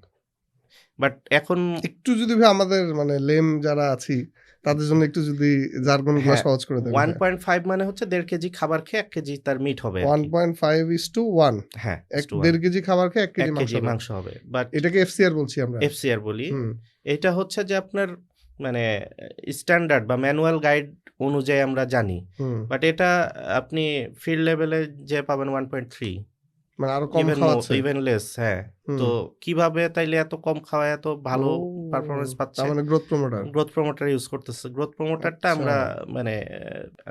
বাট এখন একটু যদি আমাদের মানে লেম যারা আছি তাদের জন্য একটু যদি জার্গনগুলো সহজ করে দেন। 1.5 মানে হচ্ছে 1.5 কেজি খাবার খেয়ে 1 কেজি তার মিট হবে। 1.5:1। হ্যাঁ, 1.5 কেজি খাবার খেয়ে 1 কেজি মাংস হবে। বাট এটাকে এফসিআর বলছি আমরা। এফসিআর বলি। এটা হচ্ছে যে আপনার মানে স্ট্যান্ডার্ড বা ম্যানুয়াল গাইড অনুযায়ী আমরা জানি, বাট এটা আপনি ফিল্ড লেভেলে যে পাবেন 1.3, মানে আরো কম খাওয়াচ্ছে, ইভেন লেস। হ্যাঁ, তো কিভাবে তাইলে এত কম খাওয়ায় এত ভালো পারফরম্যান্স পাচ্ছে? মানে গ্রোথ প্রমোটার ইউজ করতেছে। গ্রোথ প্রমোটারটা আমরা মানে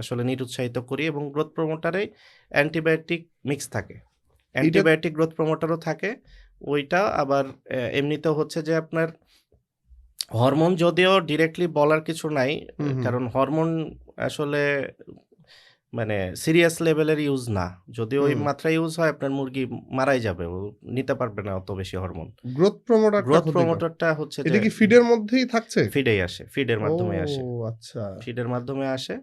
আসলে নিরুৎসাহিত করি, এবং গ্রোথ প্রমোটারে অ্যান্টিবায়োটিক মিক্স থাকে, অ্যান্টিবায়োটিক গ্রোথ প্রমোটারও থাকে। ওইটা আবার এমনিতেও হচ্ছে যে আপনার হরমোন, যদিও ডিরেক্টলি বলার কিছু নাই, কারণ হরমোন আসলে মানে সিরিয়াস লেভেলের ইউজ না। যদি ওই হুম। মাত্রায় ইউজ হয় আপনার মুরগি মারাই যাবে। ও নিতে পারবে না অত বেশি হরমোন। গ্রোথ প্রমোটারটা গ্রোথ ক্ষতিকর। প্রমোটরটা হচ্ছে যে এটা কি ফিডের মধ্যেই থাকছে? ফিডেই আসে, ফিডের ও মাধ্যমে আসে। আচ্ছা। ফিডের মাধ্যমে আসে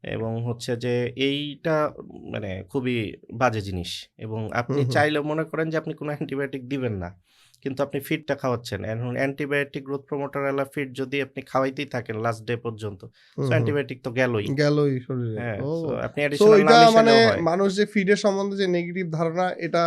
এবং হচ্ছে যে এইটা মানে খুবই বাজে জিনিস এবং আপনি হুম, হুম। চাইলেও মনে করেন যে আপনি কোনো অ্যান্টিবায়োটিক দিবেন না। কিন্তু আপনি ফিডটা খাওয়াচ্ছেন। এখন অ্যান্টিবায়োটিক গ্রোথ প্রমোটার ওয়ালা ফিড যদি আপনি খাওয়াইতেই থাকেন লাস্ট ডে পর্যন্ত, সো হুম, হুম। অ্যান্টিবায়োটিক তো গেলই। গেলই শরীরে। হ্যাঁ, ও! সো আপনি সো অ্যাডিশনাল না এটা মানে মিশালেও হয়। মানুষ যে ফিডের সম্বন্ধে যে নেগেটিভ ধারণা এটা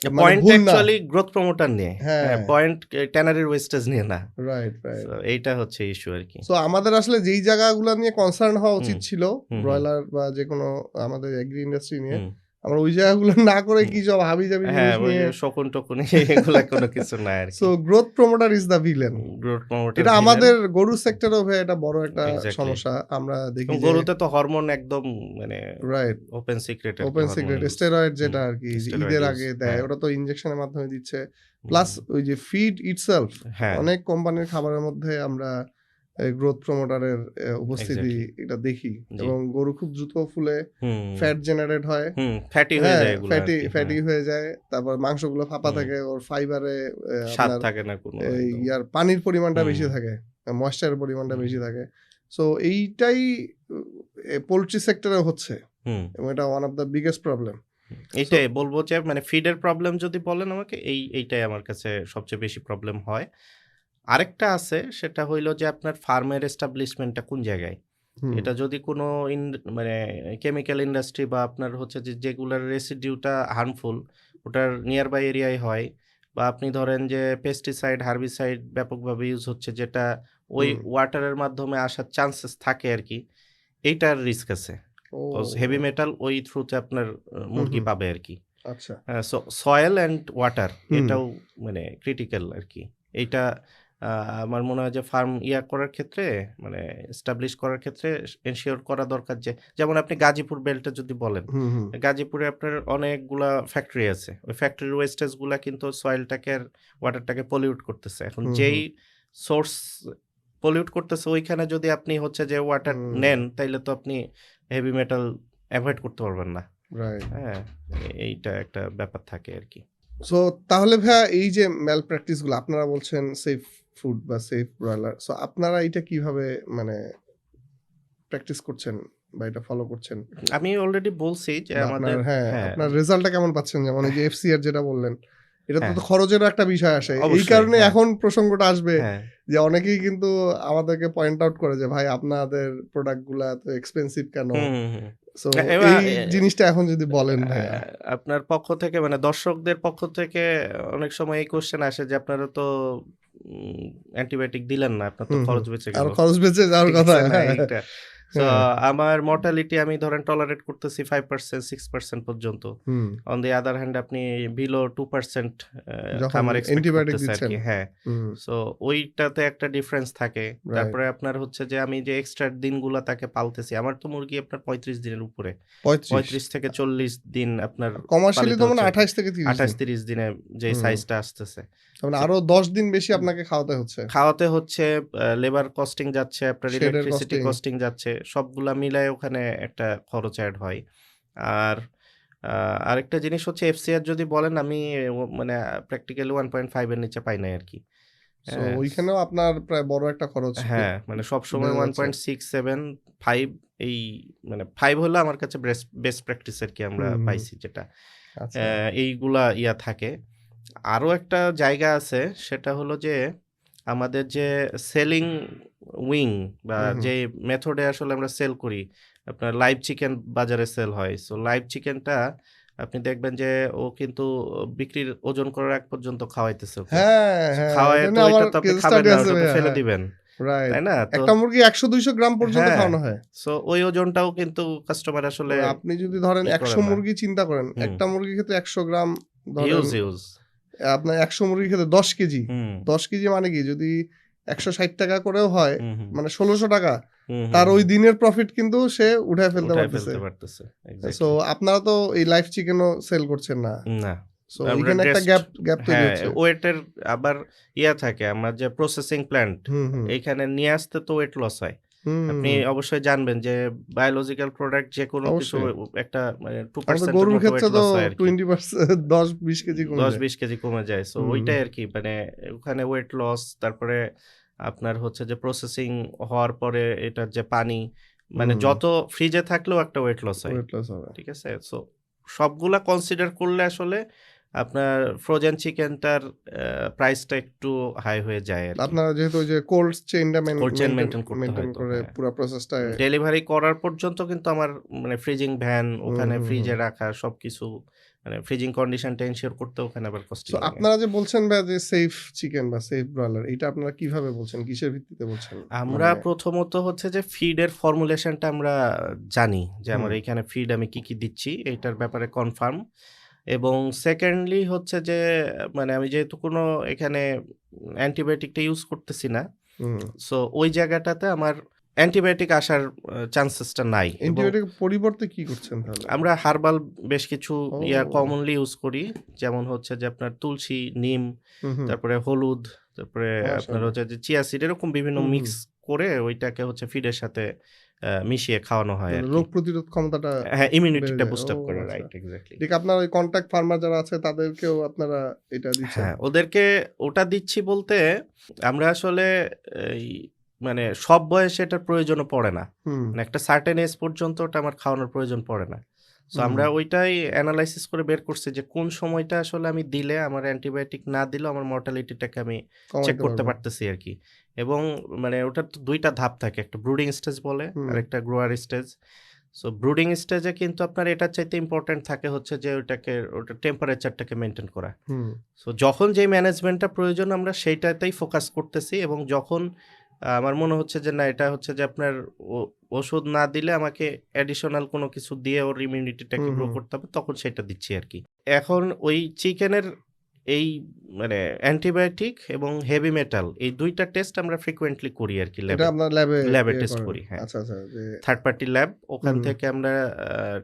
মানে পয়েন্ট ভুল না। অ্যাকচুয়ালি গ্রোথ প্রমোটার নিয়ে। হ্যাঁ, হ্যাঁ, পয়েন্ট ট্যানারির ওয়েস্টেজ নিয়ে না। Right, so right. এইটা হচ্ছে ইস্যু আরকি। সো আমাদের আসলে যেই জায়গাগুলা নিয়ে কনসার্ন হওয়া হুম, উচিত ছিল, হুম, হুম, ব্রয়লার বা যেকোনো আমাদের এগ্রি ইন্ডাস্ট্রি নিয়ে, হুম, আমরা ওই জায়গাগুলো না করে হুম। কি সব হাবিজাবি হ্যাঁ, জিনিস ওই নিয়ে যে শকুন-টকুন এগুলা কোনো কিছু না সো আরকি। Growth promoter is the villain. Growth promoter এটা ভিলেন। আমাদের গরু সেক্টরেও ভাই এটা বড় একটা এক্সাক্টলি। সমস্যা। আমরা দেখি এবং যে গরুতে তো হরমোন একদম মানে রাইট, ওপেন সিক্রেট আরকি open hormone secret use. Steroid হুম, যেটা আরকি যে স্টেরয়েড ঈদের ইউজ। আগে দেয় হ্যাঁ, ওটা তো ইনজেকশনের মাধ্যমে দিচ্ছে। প্লাস হুম, ওই যে ফিড ইটসেলফ হ্যাঁ, অনেক কোম্পানির খাবারের মধ্যে আমরা গ্রোথ প্রমোটারের উপস্থিতি এক্সাক্টলি। এটা দেখি জি। এবং গরু খুব দ্রুত ফুলে হুম, ফ্যাট জেনারেট হয়। ফ্যাটি হয়ে হ্যাঁ, যায় এগুলো ফ্যাটি আরকি। হ্যাঁ, ফ্যাটি হয়ে যায়। তারপর মাংসগুলো ফাঁপা হুম। থাকে। ওর ফাইবারে স্বাদ আপনার থাকে না কোনো এই একদম। ইয়ার পানির পরিমাণটা হুম, বেশি থাকে। ময়েশ্চারের পরিমাণটা হুম, বেশি থাকে। সো এইটাই পোল্ট্রি সেক্টরে হচ্ছে হুম। এবং এটা one of the biggest problem. So এইটাই বলব যে মানে ফিডের প্রবলেম যদি বলেন আমাকে এইটাই আমার কাছে সবচেয়ে বেশি প্রবলেম হয়। আরেকটা আছে সেটা হইলো যে আপনার ফার্মের এস্টাবলিশমেন্টটা কোন জায়গায়? হুম, এটা যদি কোনো মানে কেমিক্যাল ইন্ডাস্ট্রি বা আপনার হচ্ছে যে যেগুলার রেসিডিউটা হার্মফুল ওটার নিয়ার বাই এরিয়ায় হয় বা আপনি ধরেন যে পেস্টিসাইড, হার্বিসাইড ব্যাপকভাবে ইউজ হচ্ছে যেটা ওই হুম। ওয়াটারের মাধ্যমে আসার চান্সেস থাকে আরকি। এইটার রিস্ক আছে। কজ হেভি ও! মেটাল ওই থ্রুতে আপনার হুম, মুরগি হুম। পাবে আরকি। আচ্ছা। সো সয়েল অ্যান্ড ওয়াটার হুম, এটাও মানে ক্রিটিক্যাল আরকি। এইটা আ আমার মনে হয় যে ফার্ম করার ক্ষেত্রে মানে এস্টাবলিশ করার ক্ষেত্রে এনশিওর করা দরকার যে যেমন আপনি গাজীপুর বেল্টে যদি বলেন, হুম, হুম, গাজীপুরে আপনার অনেকগুলা ফ্যাক্টরি আছে। ওই ফ্যাক্টরির ওয়েস্টেজ গুলা কিন্তু সয়েলটাকে আর ওয়াটারটাকে পলিউট করতেছে। এখন হুম, যেই হুম, সোর্স পলিউট করতেছে ওইখানে যদি আপনি হচ্ছে যে ওয়াটার হুম। নেন তাইলে তো আপনি হেভি মেটাল এভয়েড করতে পারবেন না। রাইট। হ্যাঁ, এইটা একটা ব্যাপার থাকে আরকি। সো তাহলে ভাইয়া এই যে ম্যাল প্র্যাকটিস গুলো আপনারা বলছেন সেফ ফুড বা সেফ ব্রয়লার। সো আপনারা এইটা কিভাবে মানে প্র্যাকটিস করছেন বা এটা ফলো করছেন? আমি অলরেডি বলছি যে বা আপনার আমাদের হ্যাঁ, হ্যাঁ, আপনার রেজাল্টটা কেমন পাচ্ছেন? যেমন এই যে FCR যেটা বললেন, এটাতে হ্যাঁ, তো খরচেরও একটা বিষয় আসে। এই অবশ্যই কারণে হ্যাঁ, এখন প্রসঙ্গটা আসবে হ্যাঁ, যে অনেকেই কিন্তু আমাদেরকে পয়েন্ট আউট করে যে, "ভাই আপনাদের প্রোডাক্ট গুলা এত এক্সপেনসিভ কেন?" হুম, হুম, হুম। সো এবার এই জিনিসটা এখন যদি বলেন ভাইয়া। আপনার পক্ষ থেকে মানে দর্শকদের পক্ষ থেকে অনেক সময় এই কোয়েশ্চেন আসে যে আপনারা তো উম অ্যান্টিবায়োটিক দিলেন না। আপনার তো হুম, হুম। খরচ বেঁচে গেল। আরো খরচ বেঁচে যাওয়ার ঠিক কথা। আছে? না হ্যাঁ, এইটা। সো হ্যাঁ। আমার মর্টালিটি আমি ধরেন টলারেট করতেছি 5% 6% পর্যন্ত। হুম। অন দি আদার হ্যান্ড আপনি বিলো 2% যখন খামার এক্সপেক্ট অ্যান্টিবায়োটিক করতেছে দিচ্ছেন। আরকি। হ্যাঁ। হুম, সো ওইটাতে একটা ডিফারেন্স থাকে। রাইট। তারপরে আপনার হচ্ছে যে আমি যে এক্সট্রা দিনগুলা তাকে পালতেছি। আমার তো মুরগি আপনার ৩৫ দিনের উপরে। ৩৫ ৩৫ থেকে ৪০ দিন আপনার কমার্শিয়ালি পালিত তো মানে হচ্ছে আরকি। ২৮ থেকে ৩০ দিন। ২৮-৩০ দিনে যেই হুম। সাইজটা আসতেছে। তার মানে সো আরো ১০ দিন বেশি উম আপনাকে খাওয়াতে হচ্ছে। খাওয়াতে হচ্ছে, লেবার কস্টিং যাচ্ছে, আপনার শেডের ইলেকট্রিসিটি কস্টিং। কস্টিং যাচ্ছে। সবগুলা মিলায় ওখানে একটা খরচ এড হয়। আর আ আরেকটা জিনিস হচ্ছে এফসিআর যদি বলেন আমি মানে প্র্যাকটিক্যালি ১.৫ এর নিচে পাই নাই আরকি। সো হ্যাঁ, ওইখানেও আপনার প্রায় বড় একটা খরচ হ্যাঁ, মানে সবসময় বেড়ে যাচ্ছে। 1.6, 7, 5 এই মানে 5 হলো আমার কাছে বেস্ট প্র্যাকটিস আরকি আমরা হুম, হুম। পাইছি যেটা। আচ্ছা। এইগুলা থাকে। আরো একটা জায়গা আছে সেটা হলো যে আমাদের যে সেলিং উইং বা হুম, হুম। যে মেথডে আসলে আমরা সেল করি, আপনার লাইভ চিকেন বাজারে সেল হয়। সো লাইভ চিকেনটা আপনি দেখবেন যে ও কিন্তু বিক্রির ওজন করার আগ পর্যন্ত খাওয়াইতেছে ওকে। হ্যাঁ, সো হ্যাঁ। খাওয়ায় এটা তো নিয়ে আমার ওইটা তো আপনি কেস খাবেন স্টাডি না, আছে ওটা তো ভাইয়া। ফেলে হ্যাঁ, দিবেন। রাইট। তাই না? তো একটা মুরগি ১০০-২০০ গ্রাম পর্যন্ত হ্যাঁ, খাওয়ানো হয়। সো ওই ওজনটাও কিন্তু কাস্টমার তো আসলে আপনি যদি ধরেন ই ১০০ করে না। মুরগি চিন্তা করেন, হুম, একটা মুরগির ক্ষেত্রে ১০০ গ্রাম ধরেন হিউজ। আপনার ১০০ মুরগির ক্ষেত্রে ১০ কেজি। হুম, ১০ কেজি মানে কি? যদি ৳১৬০ করেও হয়, হুম, হুম, মানে ৳১৬০০ হুম, হুম, তার ওই হুম। দিনের প্রফিট কিন্তু সে উঠায় ফেলতে উঠায় পারতেছে। ফেলতে পারতেছে। So exactly. আপনারা তো এই লাইভ চিকেনও সেল করছেন না। না। সো আমরা ওইখানে একটা ড্রেসড গ্যাপ তৈরি হ্যাঁ, হচ্ছে। ওয়েটের আবার থাকে। আমার যে প্রসেসিং প্ল্যান্ট হুম, হুম, এইখানে নিয়ে আসতে তো ওয়েট লস হয়। আপনি হুম, অবশ্যই জানবেন যে বায়োলজিক্যাল প্রোডাক্ট যেকোনো কিছু অবশ্যই। একটা মানে আমাদের 2% এর গরুর মতো ওয়েট ক্ষেত্রে তো লস হয় আরকি। 20% 10-20 কেজি কমে যায়। 10-20 কেজি কমে যায়। সো হুম, ওইটাই আরকি মানে ওখানে ওয়েট লস, তারপরে আপনার হচ্ছে যে প্রসেসিং হওয়ার পরে এটার যে পানি, মানে হুম, যত ফ্রিজে থাকলেও একটা ওয়েট লস হয়। ওয়েট লস হবে। ঠিক আছে? সো সবগুলা কনসিডার করলে আসলে আপনার ফ্রোজেন চিকেনটার প্রাইসটা একটু হাই হয়ে যায় আরকি। আপনারা যেহেতু ওই যে কোল্ড চেইনটা কোল্ড চেইন মেইনটেইন করতে হয় মেইনটেইন তো, করে হ্যাঁ। পুরা প্রসেসটায় ডেলিভারি করার পর্যন্ত কিন্তু আমার মানে ফ্রিজিং ভ্যান, হুম, ওখানে হুম, হুম। ফ্রিজে রাখা সবকিছু মানে ফ্রিজিং কন্ডিশনটা এনশিওর করতে ওখানে আবার কস্টিং সো লাগে। আপনারা যে বলছেন ভাইয়া যে সেফ চিকেন বা সেফ ব্রয়লার এটা আপনারা কিভাবে বলছেন? কিসের ভিত্তিতে বলছেন? আমরা মানে প্রথমত হচ্ছে যে ফিডের ফর্মুলেশনটা আমরা জানি যে আমার হুম, এইখানে ফিড আমি কি দিচ্ছি এইটার ব্যাপারে কনফার্ম, এবং সেকেন্ডলি হচ্ছে যে মানে আমি যেহেতু কোনো এখানে অ্যান্টিবায়োটিকটা ইউজ করতেছি না, হুম। সো ওই জায়গাটাতে আমার অ্যান্টিবায়োটিক আসার চান্সেসটা নাই, এবং অ্যান্টিবায়োটিক পরিবর্তে কি করছেন তাহলে? আমরা হার্বাল বেশ কিছু ও! কমনলি ইউজ করি। যেমন হচ্ছে যে আপনার তুলসী, নিম, হুম, হুম। তারপরে হলুদ, তারপরে আপনার মাশাআল্লাহ। হচ্ছে যে চিয়া সিড, এরকম বিভিন্ন হুম, হুম। মিক্স করে ওইটাকে হচ্ছে ফিডের সাথে মিশিয়ে খাওয়ানো হয় মানে আরকি। রোগ প্রতিরোধ ক্ষমতাটা হ্যাঁ, বেড়ে ইমিউনিটিটা যায়। ও বুস্ট আপ করে, আচ্ছা। Right, exactly. ঠিক আপনার ওই কনট্যাক্ট ফার্মার যারা আছে তাদেরকেও আপনারা এটা দিচ্ছেন? হ্যাঁ, ওদেরকে ওটা দিচ্ছি বলতে আমরা আসলে এই মানে সব বয়সে এটার প্রয়োজনও পড়ে না। হুম, মানে একটা সার্টেন এজ পর্যন্ত ওটা আমার খাওয়ানোর প্রয়োজন পড়ে না। সো হুম। আমরা ওইটাই এনালাইসিস করে বের করছি যে কোন সময়টা আসলে আমি দিলে আমার অ্যান্টিবায়োটিক না দিলেও আমার মর্টালিটিটাকে আমি চেক কমাইতে করতে পারবেন। পারতেছি আরকি। এবং মানে ওটার তো ২ টা ধাপ থাকে। একটা ব্রুডিং স্টেজ বলে, হুম, আরেকটা গ্রোয়ার স্টেজ। সো ব্রুডিং স্টেজে কিন্তু আপনার এটার চাইতে ইম্পোর্টেন্ট থাকে হচ্ছে যে ওটার টেম্পারেচারটাকে মেইনটেইন করা। হুম, সো যখন যেই ম্যানেজমেন্টটা প্রয়োজন আমরা সেইটাতেই ফোকাস করতেছি, এবং যখন আমার মনে হচ্ছে যে না এটা হচ্ছে যে আপনার ও ওষুধ না দিলে আমাকে অ্যাডিশনাল কোনো কিছু দিয়ে ওর ইমিউনিটিটাকে হুম, গ্রো হুম। করতে হবে, তখন সেটা দিচ্ছি আরকি। এখন ওই চিকেনের এই মানে অ্যান্টিবায়োটিক এবং হেভি মেটাল এই ২ টা টেস্ট আমরা ফ্রিকোয়েন্টলি করি আরকি এটা ল্যাবে। আপনার ল্যাবে ল্যাবে ইয়ে টেস্ট করেন। করি, হ্যাঁ। আচ্ছা, আচ্ছা যে থার্ড পার্টি ল্যাব, ওখান হুম, থেকে আমরা